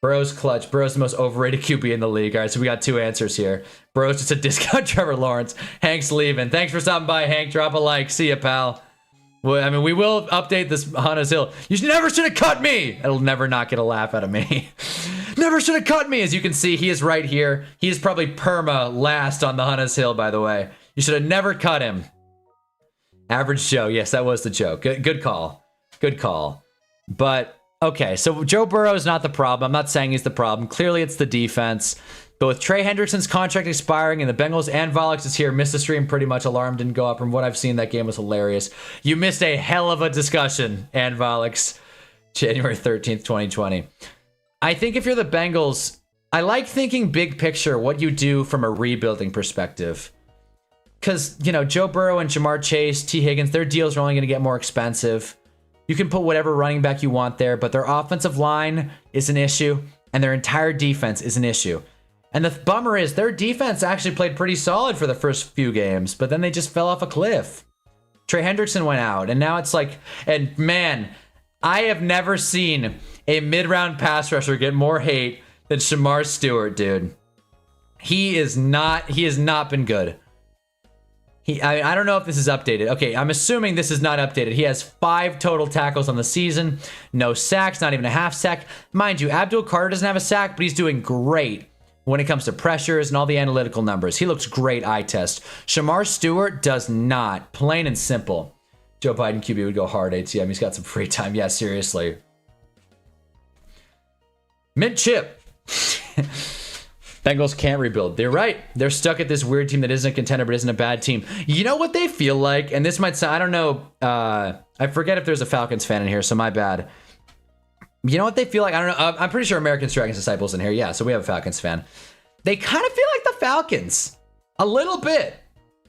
Burrow's clutch. Burrow's the most overrated QB in the league. All right, so we got 2 answers here. Burrow's just a discount Trevor Lawrence. Hank's leaving. Thanks for stopping by, Hank. Drop a like. See ya, pal. Well, I mean, we will update this Hunter's Hill. You never should have cut me. It'll never not get a laugh out of me. Never should have cut me. As you can see, he is right here. He is probably perma last on the Hunter's Hill, by the way. You should have never cut him. Average Joe. Yes, that was the joke. Good call. Good call. But, okay, so Joe Burrow is not the problem. I'm not saying he's the problem. Clearly, it's the defense. But with Trey Hendrickson's contract expiring and the Bengals and Volix is here, missed the stream pretty much. Alarm didn't go up. From what I've seen, that game was hilarious. You missed a hell of a discussion, and Volix, January 13th, 2020. I think if you're the Bengals, I like thinking big picture, what you do from a rebuilding perspective. Because, you know, Joe Burrow and Jamar Chase, T. Higgins, their deals are only going to get more expensive. You can put whatever running back you want there, but their offensive line is an issue, and their entire defense is an issue. And the bummer is their defense actually played pretty solid for the first few games, but then they just fell off a cliff. Trey Hendrickson went out, and now it's like, and man, I have never seen a mid-round pass rusher get more hate than Shamar Stewart, dude. He has not been good. I don't know if this is updated. Okay, I'm assuming this is not updated. He has 5 total tackles on the season. No sacks, not even a half sack. Mind you, Abdul Carter doesn't have a sack, but he's doing great when it comes to pressures and all the analytical numbers. He looks great eye test. Shamar Stewart does not. Plain and simple. Joe Biden QB would go hard ATM. He's got some free time. Yeah, seriously. Mint chip. Bengals can't rebuild. They're right. They're stuck at this weird team that isn't a contender but isn't a bad team. You know what they feel like? And this might sound, I don't know. I forget if there's a Falcons fan in here, so my bad. You know what they feel like? I don't know. I'm pretty sure American Dragons Disciples in here. Yeah, so we have a Falcons fan. They kind of feel like the Falcons. A little bit.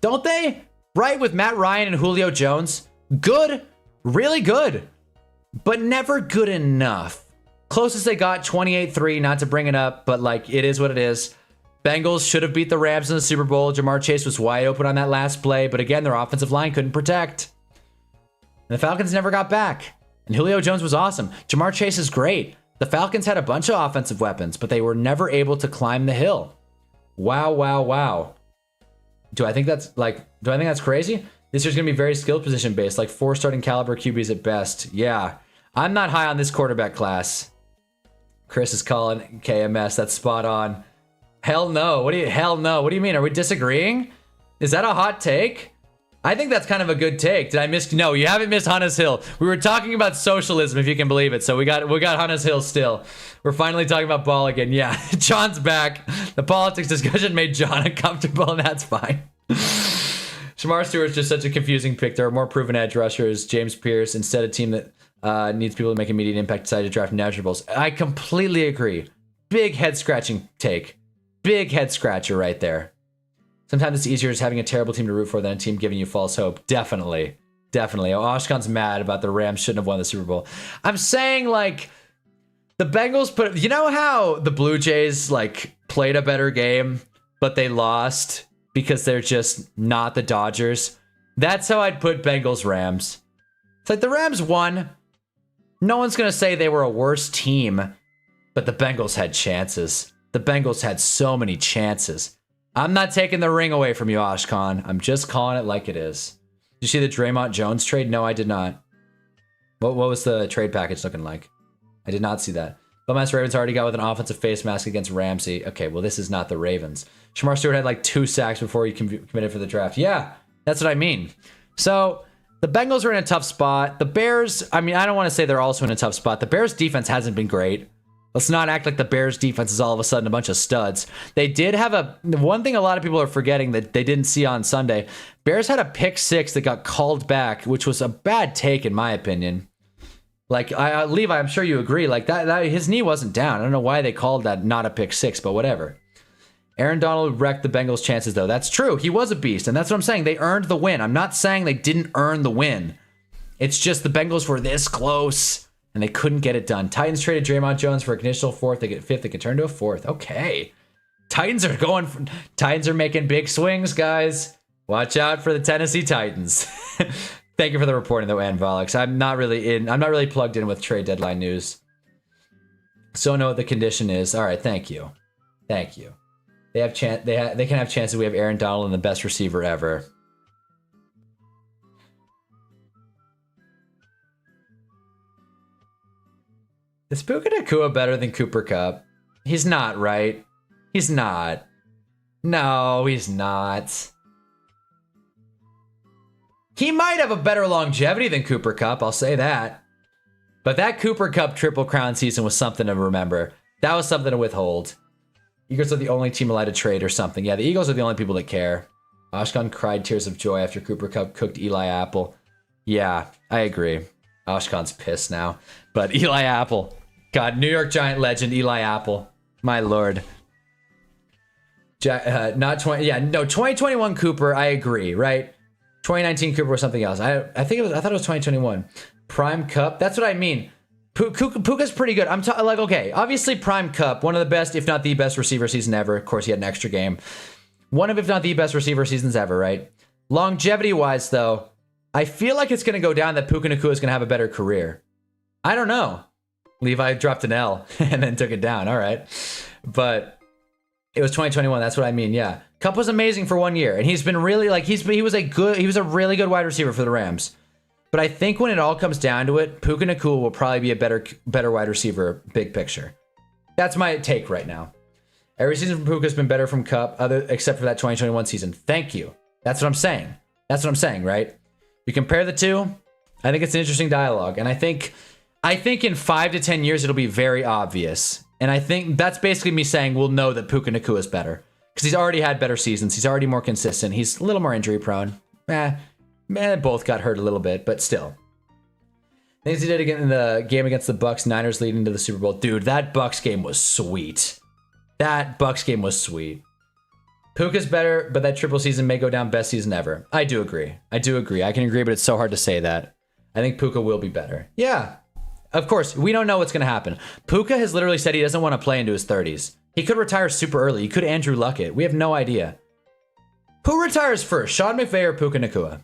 Don't they? Right, with Matt Ryan and Julio Jones. Good. Really good. But never good enough. Closest they got, 28-3, not to bring it up, but like, it is what it is. Bengals should have beat the Rams in the Super Bowl. Jamar Chase was wide open on that last play, but again, their offensive line couldn't protect. And the Falcons never got back. And Julio Jones was awesome. Jamar Chase is great. The Falcons had a bunch of offensive weapons, but they were never able to climb the hill. Wow, wow, wow. Do I think that's crazy? This year's going to be very skill position based, like 4 starting caliber QBs at best. Yeah. I'm not high on this quarterback class. Chris is calling KMS. That's spot on. Hell no. Hell no. What do you mean? Are we disagreeing? Is that a hot take? I think that's kind of a good take. Did I miss? No, you haven't missed Hannes Hill. We were talking about socialism, if you can believe it. So we got Hannes Hill still. We're finally talking about ball again. Yeah, John's back. The politics discussion made John uncomfortable, and that's fine. Shamar Stewart's just such a confusing pick. There are more proven edge rushers. James Pierce, instead, a team that needs people to make immediate impact, decided to draft naturals. I completely agree. Big head scratching take. Big head scratcher right there. Sometimes it's easier just having a terrible team to root for than a team giving you false hope. Definitely. Definitely. Oh, Ashkan's mad about the Rams shouldn't have won the Super Bowl. I'm saying, like, the Bengals put... You know how the Blue Jays, like, played a better game, but they lost because they're just not the Dodgers? That's how I'd put Bengals Rams. It's like the Rams won. No one's going to say they were a worse team, but the Bengals had chances. The Bengals had so many chances. I'm not taking the ring away from you, Ashkan. I'm just calling it like it is. Did you see the Draymond Jones trade? No, I did not. What was the trade package looking like? I did not see that. Bummass Ravens already got with an offensive face mask against Ramsey. Okay, well, this is not the Ravens. Shamar Stewart had like 2 sacks before he committed for the draft. Yeah, that's what I mean. So the Bengals are in a tough spot. The Bears, I mean, I don't want to say they're also in a tough spot. The Bears defense hasn't been great. Let's not act like the Bears defense is all of a sudden a bunch of studs. They did have one thing a lot of people are forgetting that they didn't see on Sunday. Bears had a pick 6 that got called back, which was a bad take in my opinion. Like, Levi, I'm sure you agree. Like that his knee wasn't down. I don't know why they called that not a pick 6, but whatever. Aaron Donald wrecked the Bengals' chances, though. That's true. He was a beast, and that's what I'm saying. They earned the win. I'm not saying they didn't earn the win. It's just the Bengals were this close, and they couldn't get it done. Titans traded Draymond Jones for a conditional 4th. They get 5th. They could turn to a 4th. Okay. Titans are making big swings, guys. Watch out for the Tennessee Titans. Thank you for the reporting, though, Ann Volix. I'm not really plugged in with trade deadline news. So know what the condition is. All right, thank you. Thank you. They can have chances. We have Aaron Donald and the best receiver ever. Is Puka Nacua better than Cooper Kupp? He's not, right? He's not. No, he's not. He might have a better longevity than Cooper Kupp, I'll say that. But that Cooper Kupp Triple Crown season was something to remember. That was something to withhold. Eagles are the only team allowed to trade or something. Yeah, the Eagles are the only people that care. Ashkan cried tears of joy after Cooper Kupp cooked Eli Apple. Yeah, I agree. Ashkan's pissed now. But Eli Apple. God, New York Giant legend Eli Apple. My lord. Not 2021 Cooper, I agree, right? 2019 Cooper was something else. I thought it was 2021. Prime Cup, that's what I mean. Puka's pretty good. I'm like, okay, obviously Prime Cup, one of the best, if not the best receiver season ever. Of course, he had an extra game. One of, if not the best receiver seasons ever, right? Longevity-wise, though, I feel like it's going to go down that Puka Nacua is going to have a better career. I don't know. Levi dropped an L and then took it down. All right. But it was 2021. That's what I mean. Yeah. Cup was amazing for 1 year. And he's been really, like, he was a really good wide receiver for the Rams. But I think when it all comes down to it, Puka Nacua will probably be a better wide receiver, big picture. That's my take right now. Every season from Puka has been better from Cup, except for that 2021 season. Thank you. That's what I'm saying. That's what I'm saying, right? You compare the two, I think it's an interesting dialogue. And I think in 5 to 10 years, it'll be very obvious. And I think that's basically me saying we'll know that Puka Nacua is better. Because he's already had better seasons. He's already more consistent. He's a little more injury prone. Man, both got hurt a little bit, but still. Things he did again in the game against the Bucks, Niners leading to the Super Bowl. Dude, that Bucks game was sweet. That Bucks game was sweet. Puka's better, but that triple season may go down best season ever. I do agree. I can agree, but it's so hard to say that. I think Puka will be better. Yeah. Of course, we don't know what's going to happen. Puka has literally said he doesn't want to play into his 30s. He could retire super early. He could Andrew Luck it. We have no idea. Who retires first, Sean McVay or Puka Nacua?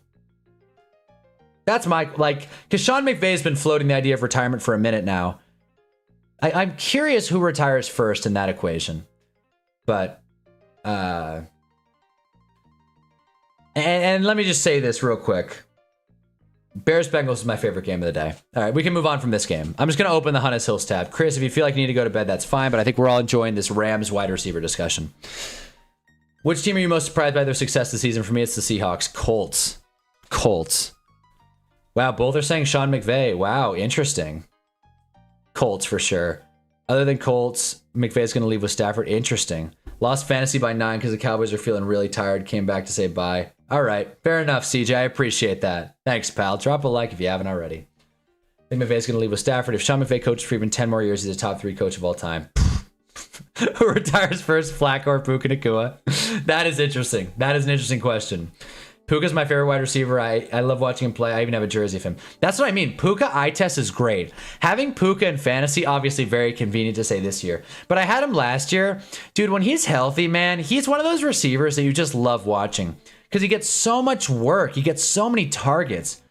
That's my, because Sean McVay's been floating the idea of retirement for a minute now. I'm curious who retires first in that equation. But, and let me just say this real quick. Bears Bengals is my favorite game of the day. All right, we can move on from this game. I'm just going to open the Hunnis Hills tab. Chris, if you feel like you need to go to bed, that's fine, but I think we're all enjoying this Rams wide receiver discussion. Which team are you most surprised by their success this season? For me, it's the Seahawks. Colts. Wow, both are saying Sean McVay. Wow, interesting. Colts for sure. Other than Colts, McVay's going to leave with Stafford. Interesting. Lost fantasy by 9 because the Cowboys are feeling really tired. Came back to say bye. All right, fair enough, CJ. I appreciate that. Thanks, pal. Drop a like if you haven't already. I think McVay's going to leave with Stafford. If Sean McVay coaches for even 10 more years, he's a top 3 coach of all time. Who retires first, Flacco or Puka Nacua? That is interesting. That is an interesting question. Puka's my favorite wide receiver. I love watching him play. I even have a jersey of him. That's what I mean. Puka eye test is great. Having Puka in fantasy, obviously very convenient to say this year. But I had him last year. Dude, when he's healthy, man, he's one of those receivers that you just love watching. Because he gets so much work. He gets so many targets.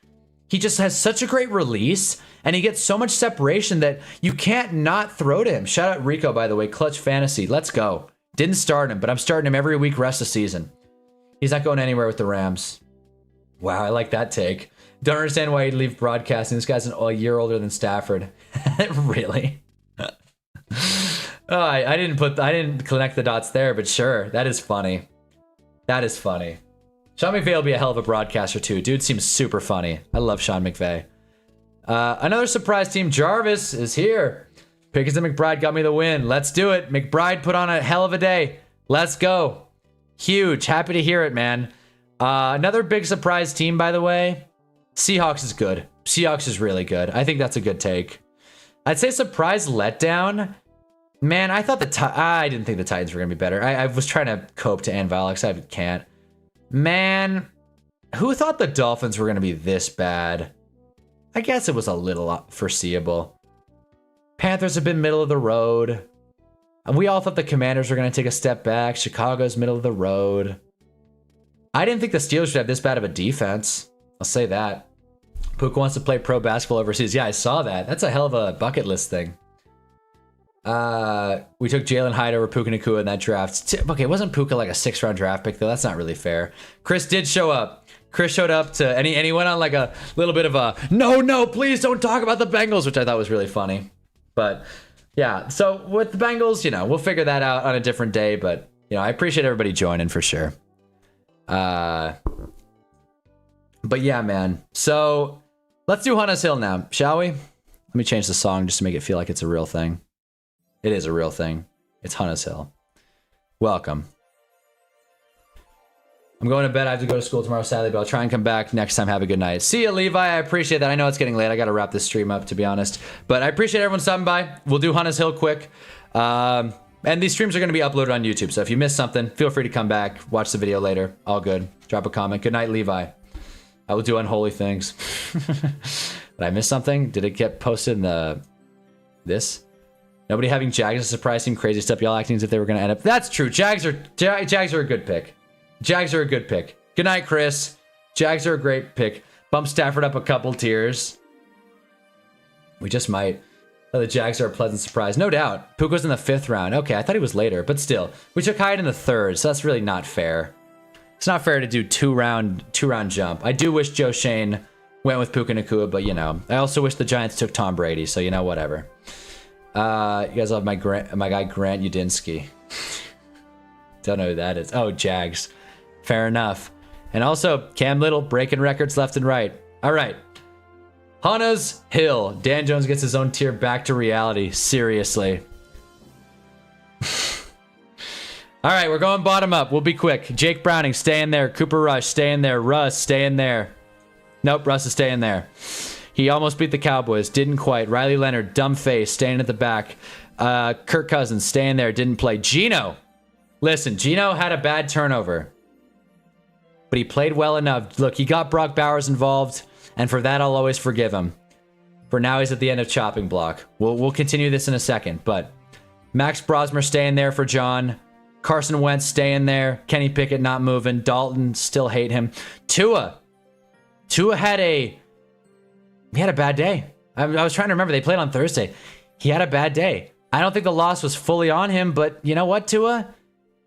He just has such a great release. And he gets so much separation that you can't not throw to him. Shout out Rico, by the way. Clutch Fantasy. Let's go. Didn't start him, but I'm starting him every week rest of season. He's not going anywhere with the Rams. Wow, I like that take. Don't understand why he'd leave broadcasting. This guy's a year older than Stafford. Really? Oh, I didn't connect the dots there, but sure. That is funny. That is funny. Sean McVay will be a hell of a broadcaster too. Dude seems super funny. I love Sean McVay. Another surprise team. Jarvis is here. Pickens and McBride got me the win. Let's do it. McBride put on a hell of a day. Let's go. Huge. Happy to hear it, man. Another big surprise team, by the way. Seahawks is good. Seahawks is really good. I think that's a good take. I'd say surprise letdown. Man, I thought I didn't think the Titans were going to be better. I was trying to cope to Anvalix. I can't. Man, who thought the Dolphins were going to be this bad? I guess it was a little foreseeable. Panthers have been middle of the road. We all thought the Commanders were going to take a step back. Chicago's middle of the road. I didn't think the Steelers would have this bad of a defense. I'll say that. Puka wants to play pro basketball overseas. Yeah, I saw that. That's a hell of a bucket list thing. We took Jalen Hyde over Puka Nacua in that draft. Okay, wasn't Puka like a 6th-round draft pick, though? That's not really fair. Chris did show up. Chris showed up to, and he went on like a little bit of a, no, please don't talk about the Bengals, which I thought was really funny. But yeah, so with the Bengals, we'll figure that out on a different day. But, I appreciate everybody joining for sure. But yeah, man. So let's do Hunnis Hill now, shall we? Let me change the song just to make it feel like it's a real thing. It is a real thing. It's Hunnis Hill. Welcome. I'm going to bed. I have to go to school tomorrow, sadly, but I'll try and come back next time. Have a good night. See ya, Levi. I appreciate that. I know it's getting late. I got to wrap this stream up, to be honest. But I appreciate everyone stopping by. We'll do Hunnis Hill quick. And these streams are going to be uploaded on YouTube. So if you missed something, feel free to come back. Watch the video later. All good. Drop a comment. Good night, Levi. I will do unholy things. Did I miss something? Did it get posted in this? Nobody having Jags as a surprise team. Crazy stuff. Y'all acting as if they were going to end up. That's true. Jags are a good pick. Jags are a good pick. Good night, Chris. Jags are a great pick. Bump Stafford up a couple tiers. We just might. Oh, the Jags are a pleasant surprise. No doubt. Puka's in the 5th round. Okay, I thought he was later, but still. We took Hyde in the 3rd, so that's really not fair. It's not fair to do two-round jump. I do wish Joe Shane went with Puka Nacua, but I also wish the Giants took Tom Brady, so whatever. You guys love my guy Grant Udinsky. Don't know who that is. Oh, Jags. Fair enough. And also, Cam Little breaking records left and right. All right. Hunnis Hill. Dan Jones gets his own tier back to reality. Seriously. All right, we're going bottom up. We'll be quick. Jake Browning, stay in there. Cooper Rush, stay in there. Russ, stay in there. Nope, Russ is staying there. He almost beat the Cowboys. Didn't quite. Riley Leonard, dumb face, staying at the back. Kirk Cousins, staying there. Didn't play. Gino. Listen, Gino had a bad turnover. But he played well enough. Look, he got Brock Bowers involved. And for that, I'll always forgive him. For now, he's at the end of chopping block. We'll continue this in a second. But Max Brosmer staying there for John. Carson Wentz staying there. Kenny Pickett not moving. Dalton, still hate him. Tua had a bad day. I was trying to remember. They played on Thursday. He had a bad day. I don't think the loss was fully on him, but you know what, Tua?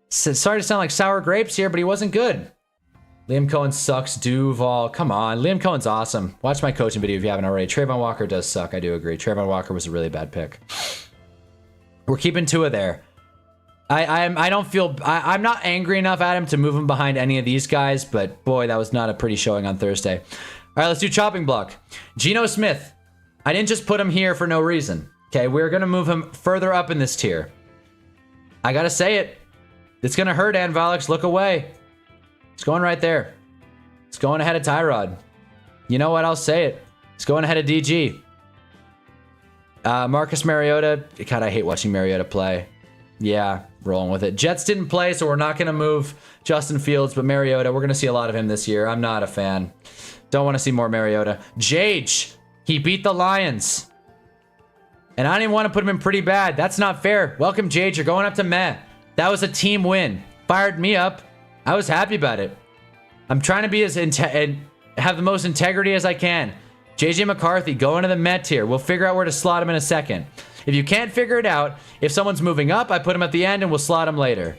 Sorry to sound like sour grapes here, but he wasn't good. Liam Cohen sucks. Duval. Come on. Liam Cohen's awesome. Watch my coaching video if you haven't already. Trayvon Walker does suck. I do agree. Trayvon Walker was a really bad pick. We're keeping Tua there. I don't feel... I'm not angry enough at him to move him behind any of these guys, but boy, that was not a pretty showing on Thursday. All right, let's do chopping block. Geno Smith. I didn't just put him here for no reason. Okay, we're going to move him further up in this tier. I got to say it. It's going to hurt, Anvalix. Look away. It's going right there. It's going ahead of Tyrod. You know what? I'll say it. It's going ahead of DG. Marcus Mariota. God, I hate watching Mariota play. Yeah, rolling with it. Jets didn't play, so we're not going to move Justin Fields, but Mariota, we're going to see a lot of him this year. I'm not a fan. Don't want to see more Mariota. Jage. He beat the Lions. And I didn't want to put him in pretty bad. That's not fair. Welcome, Jage. You're going up to meh. That was a team win. Fired me up. I was happy about it. I'm trying to be as and have the most integrity as I can. JJ McCarthy going to the meh tier. We'll figure out where to slot him in a second. If you can't figure it out, if someone's moving up, I put him at the end and we'll slot him later.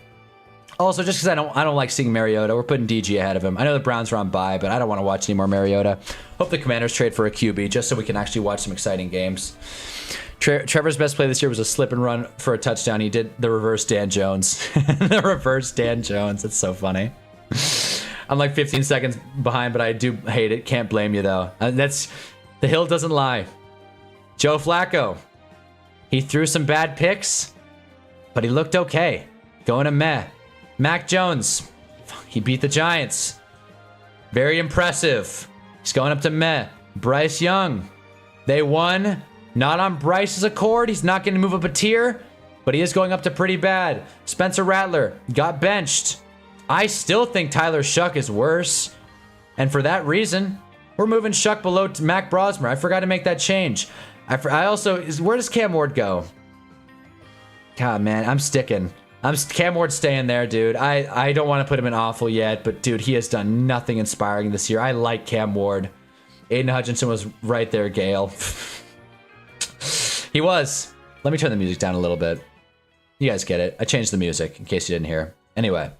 Also, just because I don't like seeing Mariota, we're putting DG ahead of him. I know the Browns are on bye, but I don't want to watch any more Mariota. Hope the Commanders trade for a QB just so we can actually watch some exciting games. Trevor's best play this year was a slip and run for a touchdown. He did the reverse Dan Jones. The reverse Dan Jones. It's so funny. I'm like 15 seconds behind, but I do hate it. Can't blame you, though. The hill doesn't lie. Joe Flacco. He threw some bad picks, but he looked okay. Going to meh. Mac Jones. He beat the Giants. Very impressive. He's going up to meh. Bryce Young. They won. Not on Bryce's accord. He's not going to move up a tier, but he is going up to pretty bad. Spencer Rattler got benched. I still think Tyler Shuck is worse. And for that reason, we're moving Shuck below to Mac Brosmer. I forgot to make that change. I also... Where does Cam Ward go? God, man, I'm sticking. Cam Ward's staying there, dude. I don't want to put him in awful yet, but dude, he has done nothing inspiring this year. I like Cam Ward. Aiden Hutchinson was right there, Gale. He was. Let me turn the music down a little bit. You guys get it. I changed the music in case you didn't hear. Anyway.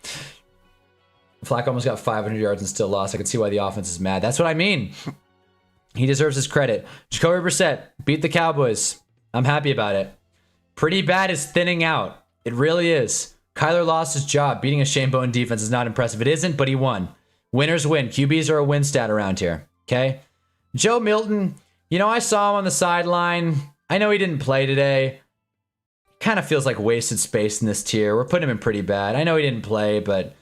Flacco almost got 500 yards and still lost. I can see why the offense is mad. That's what I mean. He deserves his credit. Jacoby Brissett beat the Cowboys. I'm happy about it. Pretty bad is thinning out. It really is. Kyler lost his job. Beating a Shane Bowen defense is not impressive. It isn't, but he won. Winners win. QBs are a win stat around here. Okay? Joe Milton, you know, I saw him on the sideline. I know he didn't play today. Kind of feels like wasted space in this tier. We're putting him in pretty bad. I know he didn't play, but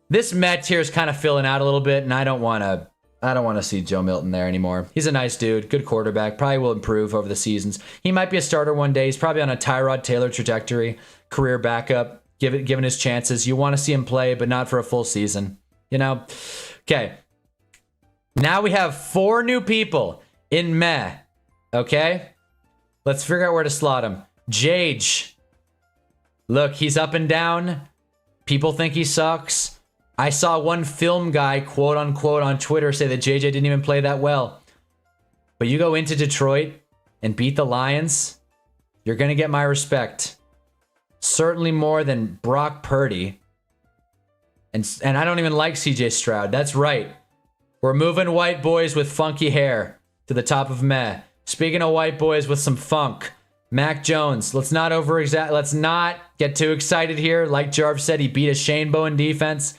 this Met tier is kind of filling out a little bit, and I don't want to see Joe Milton there anymore. He's a nice dude, good quarterback, probably will improve over the seasons. He might be a starter one day. He's probably on a Tyrod Taylor trajectory, career backup, given his chances. You want to see him play, but not for a full season. You know? Okay. Now we have 4 new people in meh. Okay? Let's figure out where to slot him. Jage. Look, he's up and down. People think he sucks. I saw one film guy, quote unquote, on Twitter say that JJ didn't even play that well. But you go into Detroit and beat the Lions, you're going to get my respect. Certainly more than Brock Purdy. And I don't even like CJ Stroud. That's right. We're moving white boys with funky hair to the top of meh. Speaking of white boys with some funk, Mac Jones. Let's not get too excited here. Like Jarv said, he beat a Shane Bowen defense.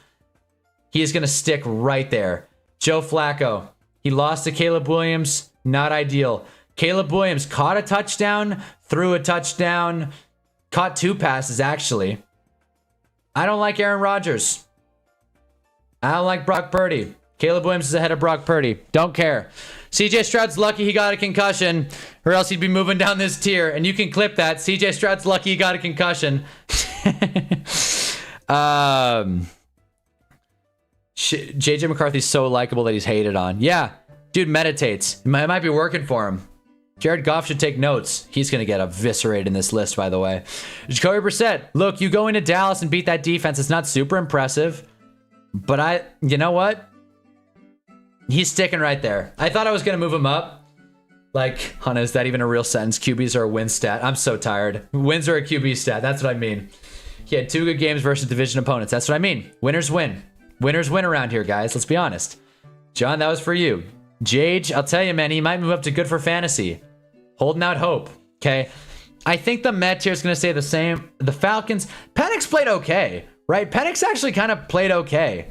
He is going to stick right there. Joe Flacco. He lost to Caleb Williams. Not ideal. Caleb Williams caught a touchdown, threw a touchdown, caught 2 passes, actually. I don't like Aaron Rodgers. I don't like Brock Purdy. Caleb Williams is ahead of Brock Purdy. Don't care. CJ Stroud's lucky he got a concussion, or else he'd be moving down this tier. And you can clip that. CJ Stroud's lucky he got a concussion. JJ McCarthy's so likable that he's hated on. Yeah, dude meditates. It might be working for him. Jared Goff should take notes. He's going to get eviscerated in this list, by the way. Jacoby Brissett. Look, you go into Dallas and beat that defense. It's not super impressive. But you know what? He's sticking right there. I thought I was going to move him up. Like, Hunna, is that even a real sentence? QBs are a win stat. I'm so tired. Wins are a QB stat. That's what I mean. He had 2 good games versus division opponents. That's what I mean. Winners win. Winners win around here, guys. Let's be honest. John, that was for you. Jage, I'll tell you, man, he might move up to good for fantasy. Holding out hope. Okay. I think the Met here is going to stay the same. The Falcons, Penix played okay, right? Penix actually kind of played okay.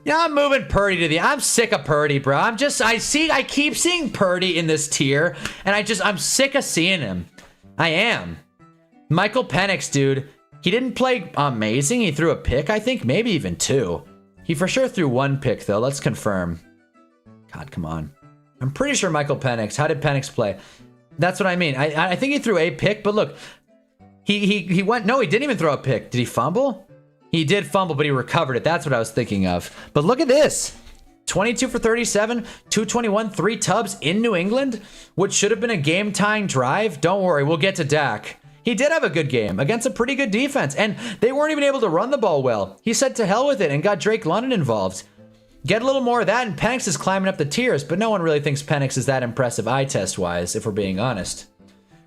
Yeah, I'm moving Purdy to the... I'm sick of Purdy, bro. I keep seeing Purdy in this tier, and I'm sick of seeing him. I am. Michael Penix, dude. He didn't play amazing. He threw a pick, I think. Maybe even 2. He for sure threw 1 pick, though. Let's confirm. God, come on. I'm pretty sure Michael Penix. How did Penix play? That's what I mean. I think he threw a pick, but look. He went... No, he didn't even throw a pick. Did he fumble? He did fumble, but he recovered it. That's what I was thinking of. But look at this. 22 for 37, 221, 3 tubs in New England. What should have been a game-tying drive. Don't worry, we'll get to Dak. He did have a good game against a pretty good defense, and they weren't even able to run the ball well. He said to hell with it and got Drake London involved. Get a little more of that, and Penix is climbing up the tiers, but no one really thinks Penix is that impressive eye test-wise, if we're being honest.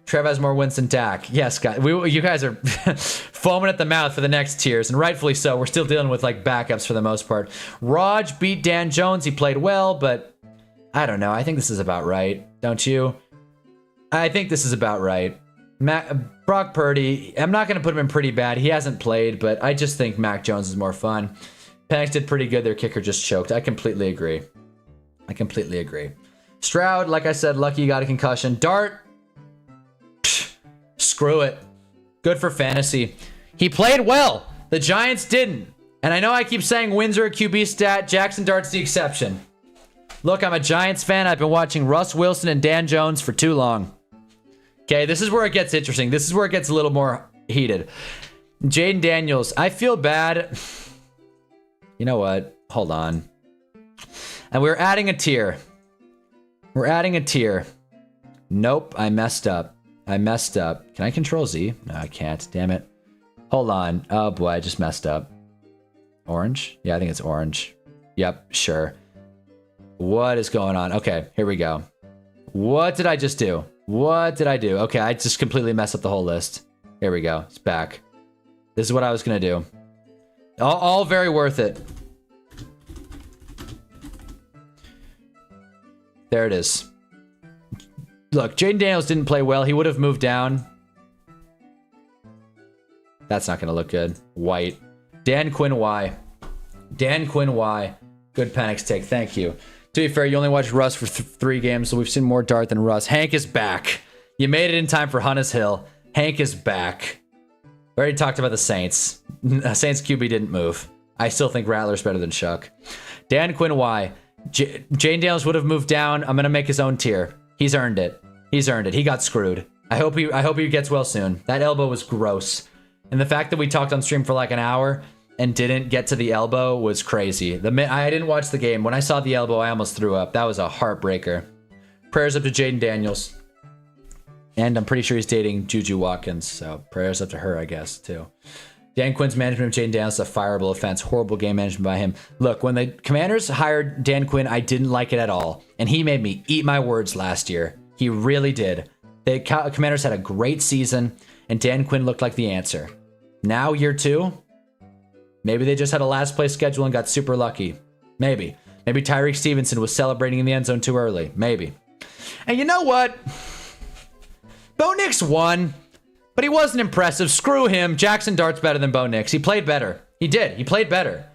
Trev has more wins than Dak. Yes, guys, you guys are foaming at the mouth for the next tiers, and rightfully so. We're still dealing with like backups for the most part. Raj beat Dan Jones. He played well, but I don't know. I think this is about right, don't you? I think this is about right. Brock Purdy, I'm not going to put him in pretty bad. He hasn't played, but I just think Mac Jones is more fun. Penix did pretty good. Their kicker just choked. I completely agree. Stroud, like I said, lucky you got a concussion. Dart, screw it. Good for fantasy. He played well. The Giants didn't. And I know I keep saying wins are a QB stat. Jackson Dart's the exception. Look, I'm a Giants fan. I've been watching Russ Wilson and Dan Jones for too long. Okay, this is where it gets interesting. This is where it gets a little more heated. Jaden Daniels, I feel bad. You know what? Hold on. And we're adding a tier. Nope, I messed up. Can I control Z? No, I can't. Damn it. Hold on. Oh boy, I just messed up. Orange? Yeah, I think it's orange. Yep, sure. What is going on? Okay, here we go. What did I just do? Okay, I just completely messed up the whole list. Here we go. It's back. This is what I was going to do. All very worth it. There it is. Look, Jaden Daniels didn't play well. He would have moved down. That's not going to look good. White. Dan Quinn Y. Good Penix take. Thank you. To be fair, you only watched Russ for 3 games, so we've seen more Dart than Russ. Hank is back. You made it in time for Hunnis Hill. Hank is back. We already talked about the Saints. Saints QB didn't move. I still think Rattler's better than Shuck. Dan Quinn Y. Jane Daniels would have moved down. I'm going to make his own tier. He's earned it. He got screwed. I hope he gets well soon. That elbow was gross. And the fact that we talked on stream for like an hour and didn't get to the elbow was crazy. I didn't watch the game. When I saw the elbow, I almost threw up. That was a heartbreaker. Prayers up to Jaden Daniels. And I'm pretty sure he's dating Juju Watkins, so prayers up to her, I guess, too. Dan Quinn's management of Jaden Daniels is a fireable offense. Horrible game management by him. Look, when the Commanders hired Dan Quinn, I didn't like it at all. And he made me eat my words last year. He really did. The Commanders had a great season, and Dan Quinn looked like the answer. Now, year 2, maybe they just had a last place schedule and got super lucky. Maybe. Maybe Tyreek Stevenson was celebrating in the end zone too early. Maybe. And you know what? Bo Nix won, but he wasn't impressive. Screw him. Jackson Dart's better than Bo Nix. He played better. He did. He played better.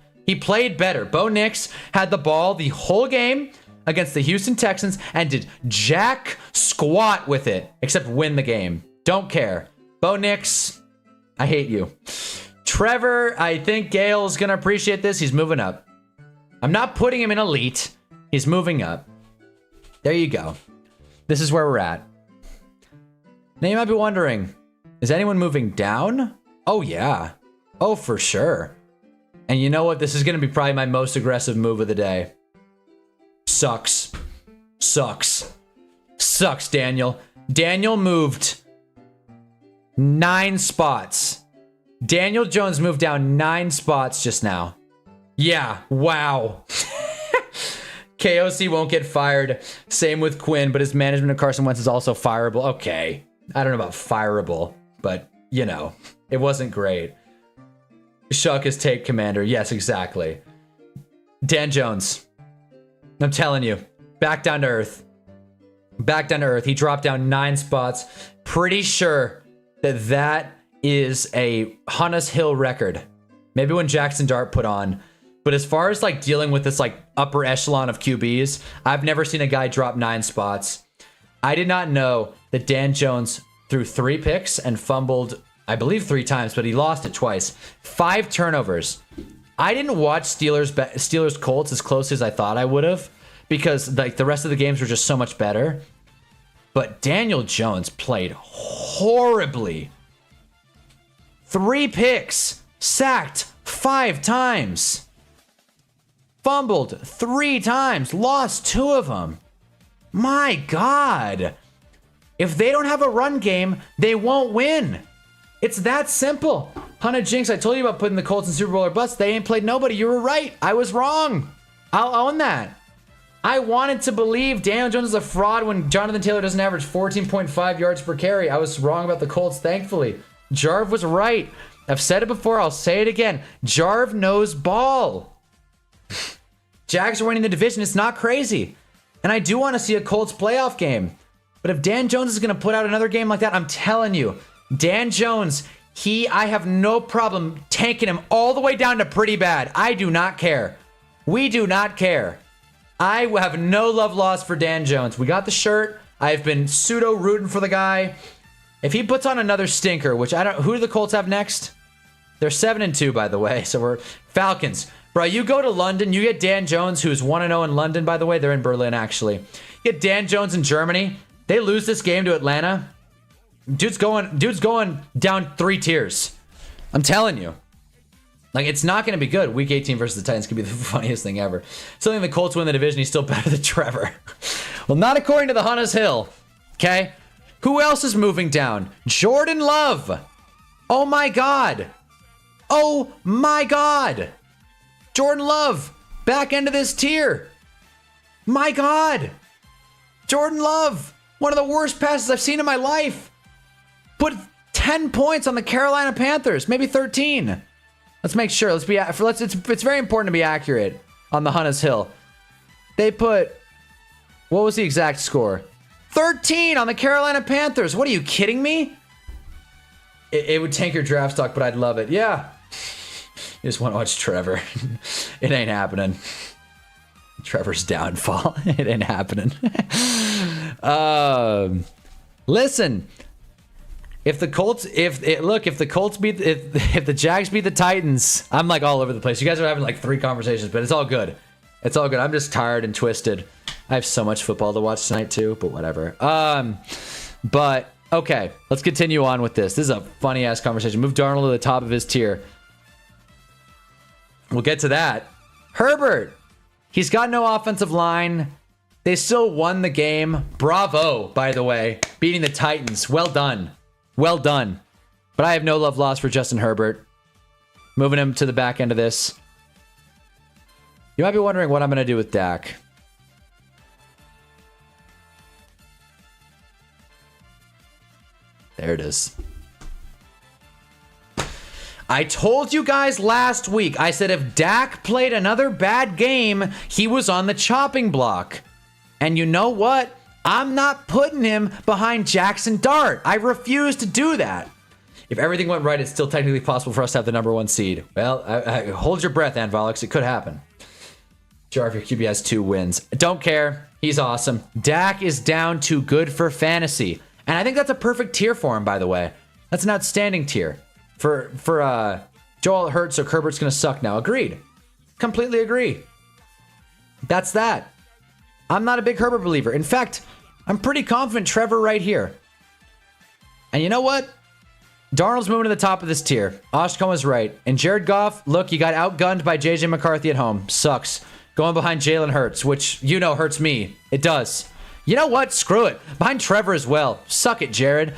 Bo Nix had the ball the whole game against the Houston Texans and did jack squat with it, except win the game. Don't care. Bo Nix, I hate you. Trevor, I think Gale's going to appreciate this. He's moving up. I'm not putting him in elite. He's moving up. There you go. This is where we're at. Now you might be wondering, is anyone moving down? Oh, yeah. Oh, for sure. And you know what? This is going to be probably my most aggressive move of the day. Sucks, Daniel. Daniel moved 9 spots. Daniel Jones moved down 9 spots just now. Yeah, wow. KOC won't get fired. Same with Quinn, but his management of Carson Wentz is also fireable. Okay. I don't know about fireable, but, you know, it wasn't great. Shuck is take commander. Yes, exactly. Dan Jones. I'm telling you. Back down to earth. Back down to earth. He dropped down 9 spots. Pretty sure that that is a Hunna's Hill record. Maybe when Jackson Dart put on. But as far as like dealing with this like upper echelon of QBs, I've never seen a guy drop 9 spots. I did not know that Dan Jones threw 3 picks and fumbled, I believe 3 times, but he lost it twice. 5 turnovers. I didn't watch Steelers Colts as closely as I thought I would have because like the rest of the games were just so much better. But Daniel Jones played horribly. 3 picks, sacked 5 times, fumbled 3 times, lost 2 of them. My God. If they don't have a run game, they won't win. It's that simple. Hunna Jinx, I told you about putting the Colts in Super Bowl or bust. They ain't played nobody. You were right. I was wrong. I'll own that. I wanted to believe Daniel Jones is a fraud when Jonathan Taylor doesn't average 14.5 yards per carry. I was wrong about the Colts, thankfully. Jarv was right. I've said it before. I'll say it again. Jarv knows ball. Jags are winning the division. It's not crazy. And I do want to see a Colts playoff game. But if Dan Jones is going to put out another game like that, I'm telling you, Dan Jones, I have no problem tanking him all the way down to pretty bad. I do not care. We do not care. I have no love lost for Dan Jones. We got the shirt. I've been pseudo rooting for the guy. If he puts on another stinker, which I don't, who do the Colts have next? They're 7-2, by the way. So we're Falcons. Bro, you go to London, you get Dan Jones, who's 1-0 in London, by the way. They're in Berlin, actually. You get Dan Jones in Germany. They lose this game to Atlanta. Dude's going down 3 tiers. I'm telling you. Like, it's not going to be good. Week 18 versus the Titans could be the funniest thing ever. Something the Colts win the division, he's still better than Trevor. Well, not according to the Hunna's Hill. Okay? Who else is moving down? Jordan Love. Oh, my God. Oh, my God. Jordan Love. Back end of this tier. My God. Jordan Love. One of the worst passes I've seen in my life. Put 10 points on the Carolina Panthers. Maybe 13. Let's make sure. It's very important to be accurate on the Hunna's Hill. They put, what was the exact score? 13 on the Carolina Panthers. What are you kidding me? It would tank your draft stock, but I'd love it. Yeah. You just want to watch Trevor. It ain't happening. Trevor's downfall. It ain't happening. Listen. If the Jags beat the Titans, I'm like all over the place. You guys are having like 3 conversations, but it's all good. It's all good. I'm just tired and twisted. I have so much football to watch tonight too, but whatever. But okay, let's continue on with this. This is a funny ass conversation. Move Darnold to the top of his tier. We'll get to that. Herbert, he's got no offensive line. They still won the game. Bravo, by the way, beating the Titans. Well done. Well done. But I have no love lost for Justin Herbert. Moving him to the back end of this. You might be wondering what I'm going to do with Dak. There it is. I told you guys last week, I said if Dak played another bad game, he was on the chopping block. And you know what? I'm not putting him behind Jackson Dart. I refuse to do that. If everything went right, it's still technically possible for us to have the #1 seed. Well, hold your breath, Anvalix. It could happen. Jarv, your QB has 2 wins. Don't care. He's awesome. Dak is down to good for fantasy. And I think that's a perfect tier for him, by the way. That's an outstanding tier. For Joel Hurts or Herbert's going to suck now. Agreed. Completely agree. That's that. I'm not a big Herbert believer. In fact, I'm pretty confident Trevor right here. And you know what? Darnold's moving to the top of this tier. Oshcom was right. And Jared Goff, look, you got outgunned by JJ McCarthy at home. Sucks. Going behind Jalen Hurts, which you know hurts me. It does. You know what? Screw it. Behind Trevor as well. Suck it, Jared.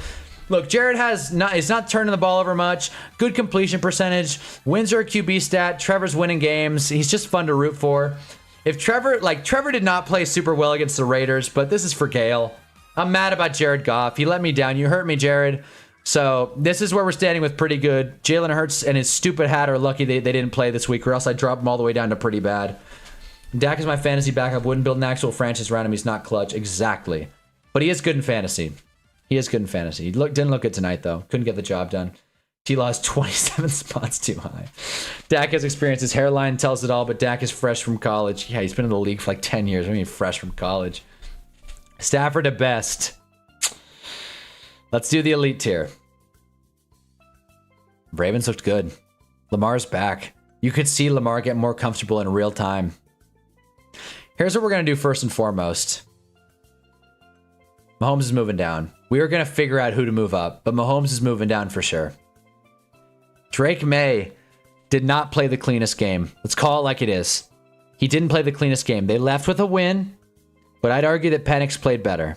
Look, Jared is not turning the ball over much. Good completion percentage. Wins are a QB stat. Trevor's winning games. He's just fun to root for. If Trevor did not play super well against the Raiders, but this is for Gale. I'm mad about Jared Goff. He let me down. You hurt me, Jared. So this is where we're standing with pretty good. Jalen Hurts and his stupid hat are lucky they didn't play this week, or else I'd drop him all the way down to pretty bad. Dak is my fantasy backup. Wouldn't build an actual franchise around him. He's not clutch. Exactly. But he is good in fantasy. He is good in fantasy. He didn't look good tonight, though. Couldn't get the job done. He lost 27 spots too high. Dak has experience. His hairline tells it all, but Dak is fresh from college. Yeah, he's been in the league for like 10 years. I mean, fresh from college. Stafford at best. Let's do the elite tier. Ravens looked good. Lamar's back. You could see Lamar get more comfortable in real time. Here's what we're going to do first and foremost. Mahomes is moving down. We are going to figure out who to move up, but Mahomes is moving down for sure. Drake May did not play the cleanest game. Let's call it like it is. He didn't play the cleanest game. They left with a win, but I'd argue that Penix played better.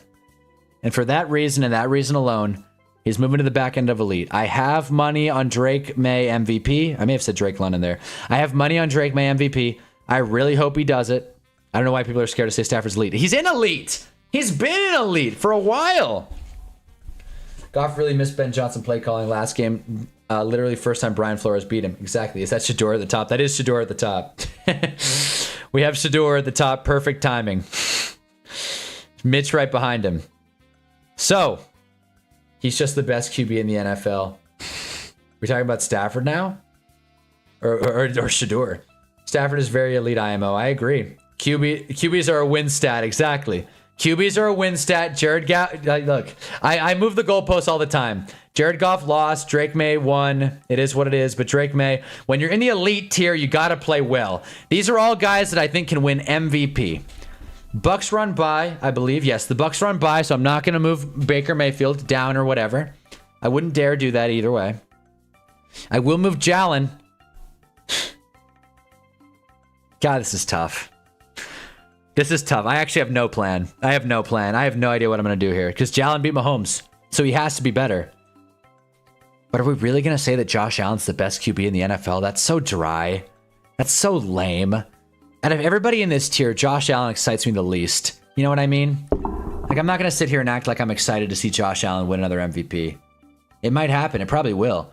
And for that reason and that reason alone, he's moving to the back end of elite. I have money on Drake May MVP. I may have said Drake London there. I have money on Drake May MVP. I really hope he does it. I don't know why people are scared to say Stafford's elite. He's in elite. He's been in elite for a while. Goff really missed Ben Johnson play calling last game. Literally first time Brian Flores beat him. Exactly. Is that Shador at the top? That is Shador at the top. We have Shador at the top. Perfect timing. Mitch right behind him. So, he's just the best QB in the NFL. We talking about Stafford now? Or Shador? Stafford is very elite IMO. I agree. QBs are a win stat. Exactly. QBs are a win stat. Jared Goff, look, I move the goalposts all the time. Jared Goff lost. Drake May won. It is what it is. But Drake May, when you're in the elite tier, you got to play well. These are all guys that I think can win MVP. Bucks run by, I believe. Yes, the Bucks run by, so I'm not going to move Baker Mayfield down or whatever. I wouldn't dare do that either way. I will move Jalen. God, this is tough. This is tough. I actually have no plan. I have no plan. I have no idea what I'm going to do here. Because Jalen beat Mahomes. So he has to be better. But are we really going to say that Josh Allen's the best QB in the NFL? That's so dry. That's so lame. Out of everybody in this tier, Josh Allen excites me the least. You know what I mean? Like, I'm not going to sit here and act like I'm excited to see Josh Allen win another MVP. It might happen. It probably will.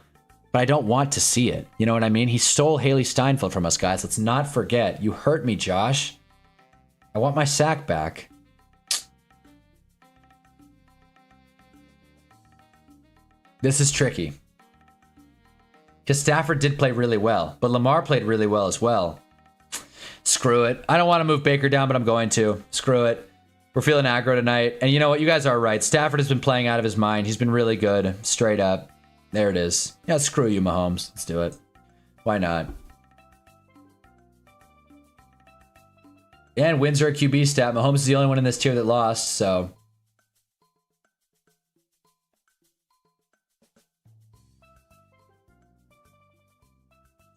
But I don't want to see it. You know what I mean? He stole Haley Steinfeld from us, guys. Let's not forget. You hurt me, Josh. I want my sack back. This is tricky. Because Stafford did play really well, but Lamar played really well as well. Screw it. I don't want to move Baker down, but I'm going to. Screw it. We're feeling aggro tonight. And you know what? You guys are right. Stafford has been playing out of his mind. He's been really good. Straight up. There it is. Yeah, screw you, Mahomes. Let's do it. Why not? And wins are a QB stat. Mahomes is the only one in this tier that lost, so.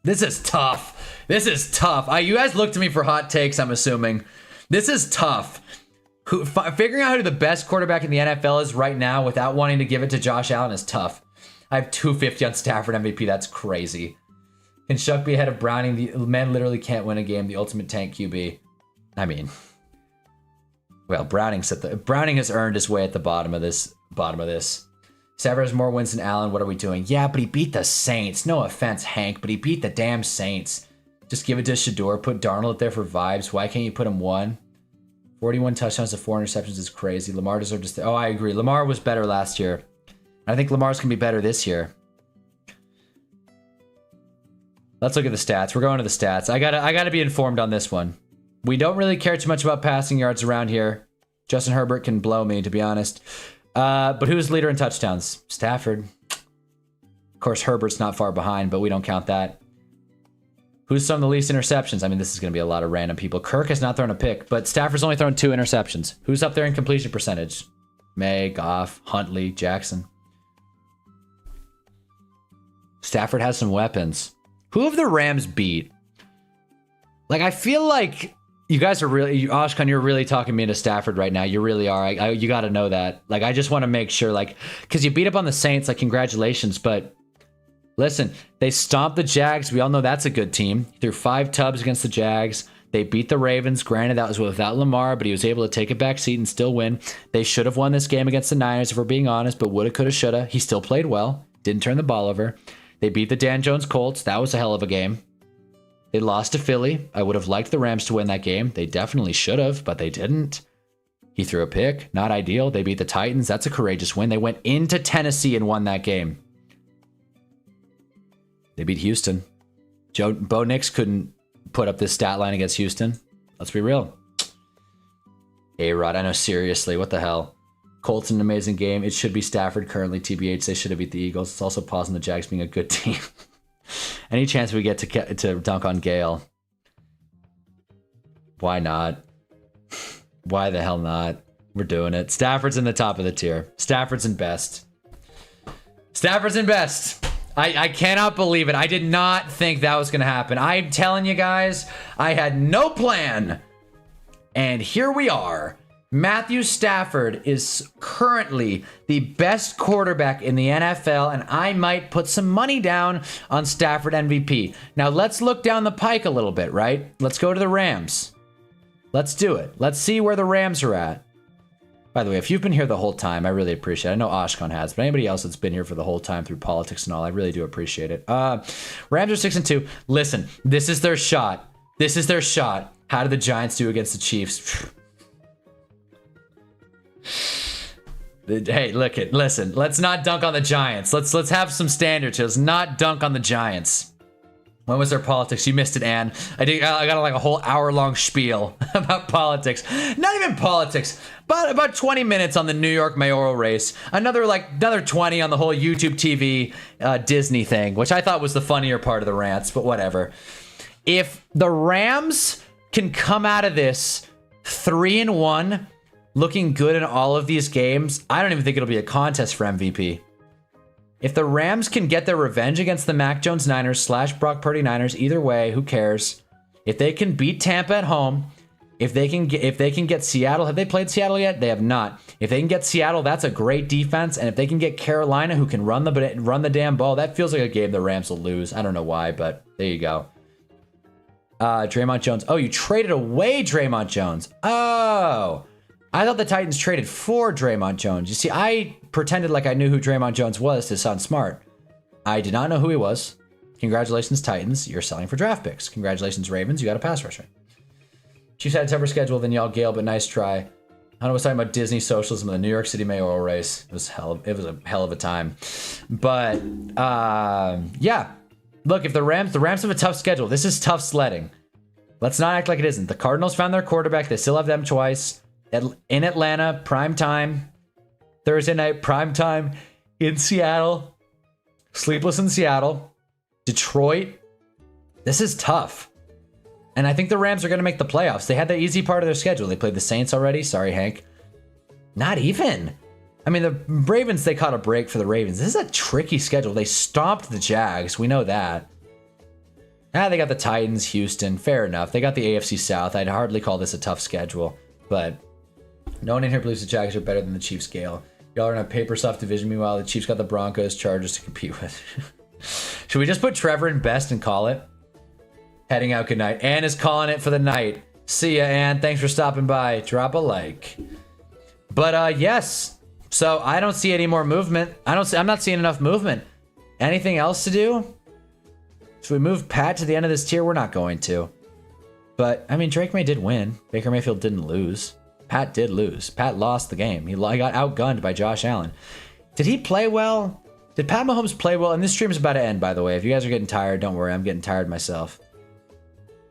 This is tough. This is tough. You guys look to me for hot takes, I'm assuming. This is tough. Figuring out who the best quarterback in the NFL is right now without wanting to give it to Josh Allen is tough. I have 250 on Stafford MVP. That's crazy. Can Shuck be ahead of Browning? The man literally can't win a game. The ultimate tank QB. I mean, well, Browning has earned his way at the bottom of this. Stafford has more wins than Allen. What are we doing? Yeah, but he beat the Saints. No offense, Hank, but he beat the damn Saints. Just give it to Shador. Put Darnold up there for vibes. Why can't you put him 1? 41 touchdowns to 4 interceptions is crazy. Lamar deserved to stay. Oh, I agree. Lamar was better last year. I think Lamar's going to be better this year. Let's look at the stats. We're going to the stats. I gotta be informed on this one. We don't really care too much about passing yards around here. Justin Herbert can blow me, to be honest. But who's leader in touchdowns? Stafford. Of course, Herbert's not far behind, but we don't count that. Who's thrown the least interceptions? I mean, this is going to be a lot of random people. Kirk has not thrown a pick, but Stafford's only thrown 2 interceptions. Who's up there in completion percentage? May, Goff, Huntley, Jackson. Stafford has some weapons. Who have the Rams beat? Like, I feel like you guys are really, Ashkan, you're really talking me into Stafford right now. You really are. You got to know that. Like, I just want to make sure, like, because you beat up on the Saints, like, congratulations. But listen, they stomped the Jags. We all know that's a good team. He threw 5 tubs against the Jags. They beat the Ravens. Granted, that was without Lamar, but he was able to take a back seat and still win. They should have won this game against the Niners, if we're being honest, but woulda, coulda, shoulda. He still played well. Didn't turn the ball over. They beat the Dan Jones Colts. That was a hell of a game. They lost to Philly. I would have liked the Rams to win that game. They definitely should have, but they didn't. He threw a pick. Not ideal. They beat the Titans. That's a courageous win. They went into Tennessee and won that game. They beat Houston. Bo Nix couldn't put up this stat line against Houston. Let's be real. A-Rod, I know, seriously, what the hell? Colts an amazing game. It should be Stafford currently. TBH, they should have beat the Eagles. It's also pausing the Jags being a good team. Any chance we get to dunk on Gale? Why not? Why the hell not? We're doing it. Stafford's in the top of the tier. Stafford's in best. Stafford's in best. I cannot believe it. I did not think that was going to happen. I'm telling you guys, I had no plan. And here we are. Matthew Stafford is currently the best quarterback in the NFL, and I might put some money down on Stafford MVP. Now, let's look down the pike a little bit, right? Let's go to the Rams. Let's do it. Let's see where the Rams are at. By the way, if you've been here the whole time, I really appreciate it. I know Ashkan has, but anybody else that's been here for the whole time through politics and all, I really do appreciate it. Rams are 6-2. Listen, this is their shot. This is their shot. How did the Giants do against the Chiefs? Hey, listen. Let's not dunk on the Giants. Let's have some standards here. Let's not dunk on the Giants. When was their politics? You missed it, Ann. I got like a whole hour-long spiel about politics. Not even politics, but about 20 minutes on the New York mayoral race. Another 20 on the whole YouTube TV Disney thing, which I thought was the funnier part of the rants, but whatever. If the Rams can come out of this 3-1, looking good in all of these games, I don't even think it'll be a contest for MVP. If the Rams can get their revenge against the Mac Jones Niners / Brock Purdy Niners, either way, who cares? If they can beat Tampa at home, if they can get Seattle, have they played Seattle yet? They have not. If they can get Seattle, that's a great defense. And if they can get Carolina, who can run the damn ball, that feels like a game the Rams will lose. I don't know why, but there you go. Draymond Jones. Oh, you traded away Draymond Jones. Oh, I thought the Titans traded for Draymond Jones. You see, I pretended like I knew who Draymond Jones was to sound smart. I did not know who he was. Congratulations, Titans. You're selling for draft picks. Congratulations, Ravens. You got a pass rusher. Chiefs had a tougher schedule than y'all, Gale, but nice try. I was talking about Disney socialism and the New York City mayoral race. It was a hell of a time. But yeah. Look, if the Rams have a tough schedule. This is tough sledding. Let's not act like it isn't. The Cardinals found their quarterback. They still have them twice. In Atlanta, prime time. Thursday night, prime time. In Seattle. Sleepless in Seattle. Detroit. This is tough. And I think the Rams are going to make the playoffs. They had the easy part of their schedule. They played the Saints already. Sorry, Hank. Not even. I mean, the Ravens, they caught a break for the Ravens. This is a tricky schedule. They stomped the Jags. We know that. They got the Titans, Houston. Fair enough. They got the AFC South. I'd hardly call this a tough schedule. But no one in here believes the Jags are better than the Chiefs, Gale. Y'all are in a paper soft division. Meanwhile, the Chiefs got the Broncos, Chargers to compete with. Should we just put Trevor in best and call it? Heading out, good night. Ann is calling it for the night. See ya, Ann. Thanks for stopping by. Drop a like. But yes. So I don't see any more movement. I'm not seeing enough movement. Anything else to do? Should we move Pat to the end of this tier? We're not going to. But I mean, Drake May did win. Baker Mayfield didn't lose. Pat did lose. Pat lost the game. He got outgunned by Josh Allen. Did he play well? Did Pat Mahomes play well? And this stream is about to end, by the way. If you guys are getting tired, don't worry. I'm getting tired myself.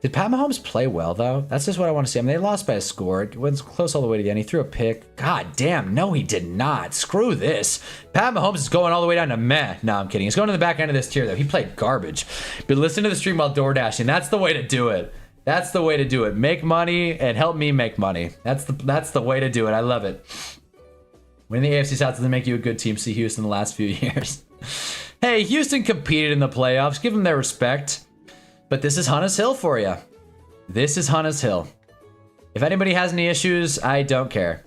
Did Pat Mahomes play well, though? That's just what I want to see. I mean, they lost by a score. It went close all the way to the end. He threw a pick. God damn, no, he did not. Screw this. Pat Mahomes is going all the way down to meh. No, I'm kidding. He's going to the back end of this tier, though. He played garbage. But listen to the stream while door dashing. That's the way to do it. That's the way to do it. Make money and help me make money. That's the way to do it. I love it. Winning the AFC South doesn't make you a good team. See Houston the last few years. Hey, Houston competed in the playoffs. Give them their respect. But this is Hunna's Hill for you. This is Hunna's Hill. If anybody has any issues, I don't care.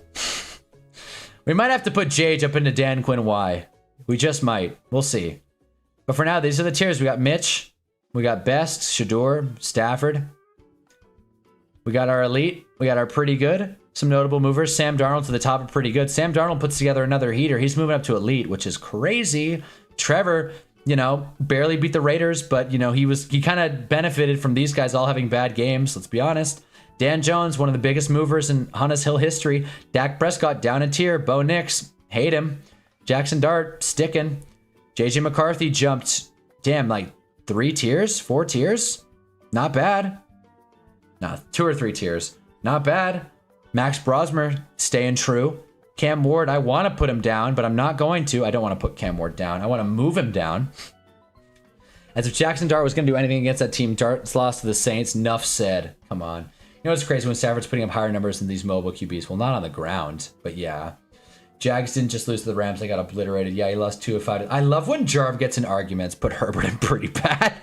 We might have to put Jage up into Dan Quinn Y. We just might. We'll see. But for now, these are the tiers. We got Mitch. We got Best, Shador, Stafford. We got our Elite. We got our Pretty Good. Some notable movers. Sam Darnold to the top of Pretty Good. Sam Darnold puts together another heater. He's moving up to Elite, which is crazy. Trevor you know, barely beat the Raiders, but, you know, he kind of benefited from these guys all having bad games, let's be honest. Dan Jones, one of the biggest movers in Hunna's Hill history. Dak Prescott, down a tier. Bo Nix, hate him. Jackson Dart, sticking. JJ McCarthy jumped, damn, like 3 tiers? 4 tiers? Not bad. No, 2 or 3 tiers. Not bad. Max Brosmer, staying true. Cam Ward, I want to put him down, but I'm not going to. I don't want to put Cam Ward down. I want to move him down. As if Jackson Dart was going to do anything against that team. Dart's lost to the Saints. Nuff said. Come on. You know what's crazy when Stafford's putting up higher numbers than these mobile QBs? Well, not on the ground, but yeah. Jags didn't just lose to the Rams. They got obliterated. Yeah, he lost 2 of 5. I love when Jarv gets in arguments. Put Herbert in pretty bad.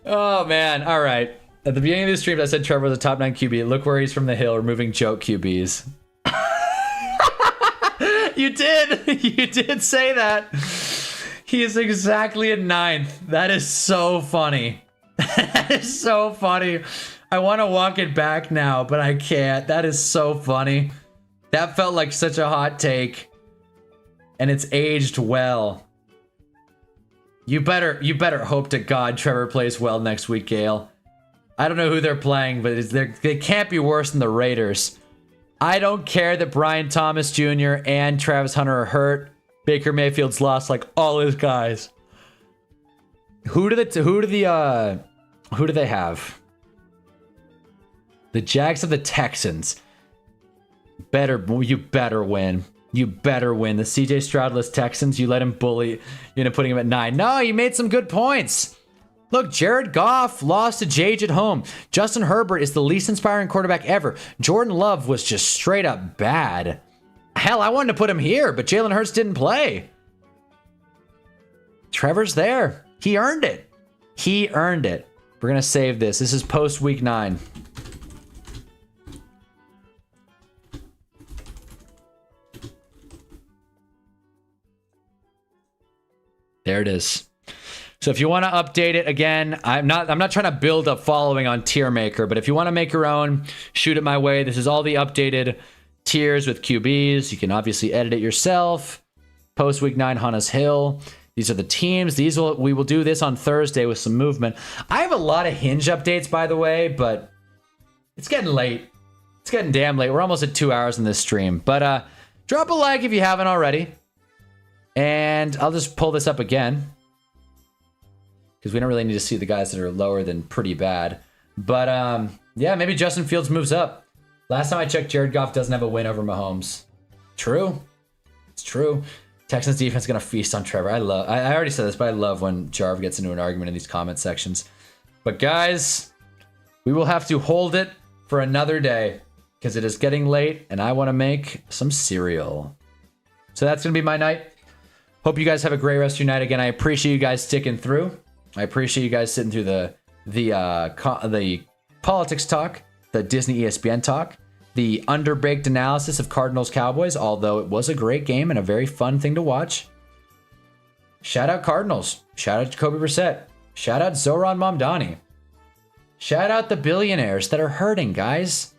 Oh, man. All right. At the beginning of the stream, I said Trevor was a top 9 QB. Look where he's from the hill, removing joke QBs. You did. You did say that. He is exactly at 9th. That is so funny. That is so funny. I want to walk it back now, but I can't. That is so funny. That felt like such a hot take. And it's aged well. You better hope to God Trevor plays well next week, Gale. I don't know who they're playing, but they can't be worse than the Raiders. I don't care that Brian Thomas Jr. and Travis Hunter are hurt. Baker Mayfield's lost like all his guys. Who do they have? The Jags of the Texans. You better win. You better win. The CJ Stroudless Texans, you let him bully. You end up putting him at 9. No, he made some good points. Look, Jared Goff lost to Jage at home. Justin Herbert is the least inspiring quarterback ever. Jordan Love was just straight up bad. Hell, I wanted to put him here, but Jalen Hurts didn't play. Trevor's there. He earned it. He earned it. We're going to save this. This is post week 9. There it is. So if you want to update it again, I'm not trying to build a following on Tier Maker, but if you want to make your own, shoot it my way. This is all the updated tiers with QBs. You can obviously edit it yourself. Post week 9, Hunna's Hill. These are the teams. We will do this on Thursday with some movement. I have a lot of Hinge updates, by the way, but it's getting late. It's getting damn late. We're almost at 2 hours in this stream. But drop a like if you haven't already. And I'll just pull this up again, because we don't really need to see the guys that are lower than pretty bad. But yeah, maybe Justin Fields moves up. Last time I checked, Jared Goff doesn't have a win over Mahomes. True. It's true. Texans defense is going to feast on Trevor. I already said this, but I love when Jarv gets into an argument in these comment sections. But guys, we will have to hold it for another day, because it is getting late and I want to make some cereal. So that's going to be my night. Hope you guys have a great rest of your night. Again, I appreciate you guys sticking through. I appreciate you guys sitting through the politics talk, the Disney ESPN talk, the underbaked analysis of Cardinals Cowboys, although it was a great game and a very fun thing to watch. Shout out Cardinals. Shout out Jacoby Brissett. Shout out Zoran Mamdani. Shout out the billionaires that are hurting, guys.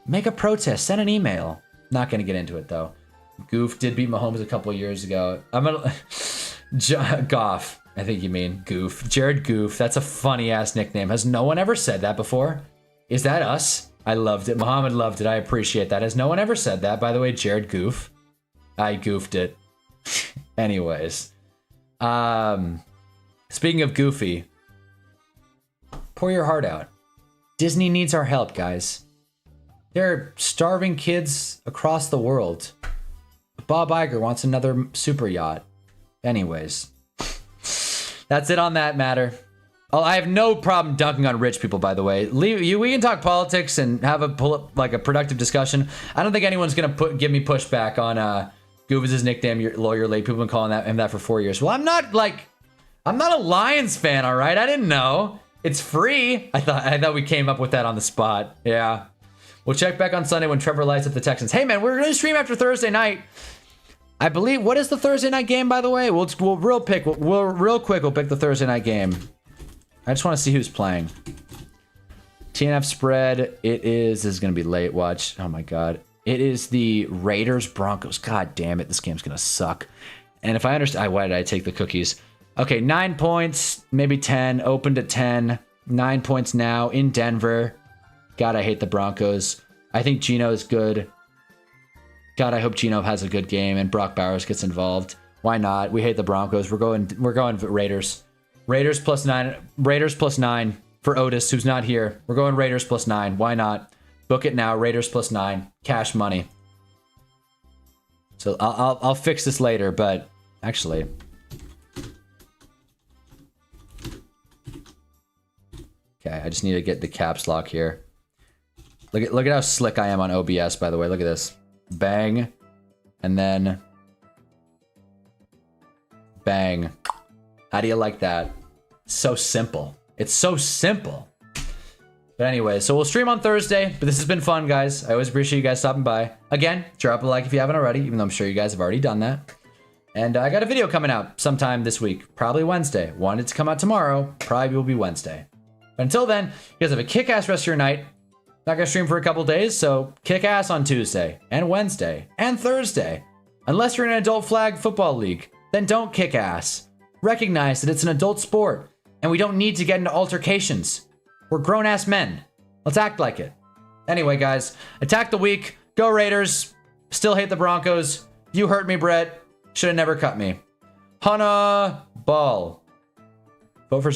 Make a protest. Send an email. Not going to get into it, though. Goof did beat Mahomes a couple of years ago. Goff. I think you mean Goof. Jared Goof. That's a funny-ass nickname. Has no one ever said that before? Is that us? I loved it. Muhammad loved it. I appreciate that. Has no one ever said that? By the way, Jared Goof. I goofed it. Anyways. Speaking of goofy, pour your heart out. Disney needs our help, guys. There are starving kids across the world. Bob Iger wants another super yacht. Anyways. That's it on that matter. Oh, I have no problem dunking on rich people, by the way. We can talk politics and have a productive discussion. I don't think anyone's gonna give me pushback on Goof is his nickname. Your lawyer late. People have been calling him that for 4 years. Well, I'm not a Lions fan, all right? I didn't know. It's free. I thought we came up with that on the spot. Yeah. We'll check back on Sunday when Trevor lights up the Texans. Hey man, we're gonna stream after Thursday night. I believe. What is the Thursday night game, by the way? We'll real quick. We'll pick the Thursday night game. I just want to see who's playing. TNF spread. This is gonna be late. Watch. Oh my god. It is the Raiders Broncos. God damn it, this game's gonna suck. And if I understand, why did I take the cookies? Okay, 9 points, maybe 10, opened at 10. 9 points now in Denver. God, I hate the Broncos. I think Geno is good. God, I hope Geno has a good game and Brock Bowers gets involved. Why not? We hate the Broncos. We're going Raiders. Raiders plus 9. Raiders plus 9 for Otis, who's not here. We're going Raiders plus 9. Why not? Book it now. Raiders plus 9. Cash money. So I'll fix this later, but actually. Okay, I just need to get the caps lock here. Look at how slick I am on OBS, by the way. Look at this. Bang. And then bang. How do you like that? So simple. It's so simple. But anyway, so we'll stream on Thursday, but this has been fun, guys. I always appreciate you guys stopping by. Again, drop a like if you haven't already, even though I'm sure you guys have already done that. And I got a video coming out sometime this week, probably Wednesday. Wanted to come out tomorrow, probably will be Wednesday. But until then, you guys have a kick-ass rest of your night. Not gonna stream for a couple days, so kick ass on Tuesday and Wednesday and Thursday. Unless you're in an adult flag football league, then don't kick ass. Recognize that it's an adult sport and we don't need to get into altercations. We're grown-ass men. Let's act like it. Anyway, guys, attack the week. Go Raiders. Still hate the Broncos. You hurt me, Brett. Should have never cut me. Hunna ball. Vote for Zara.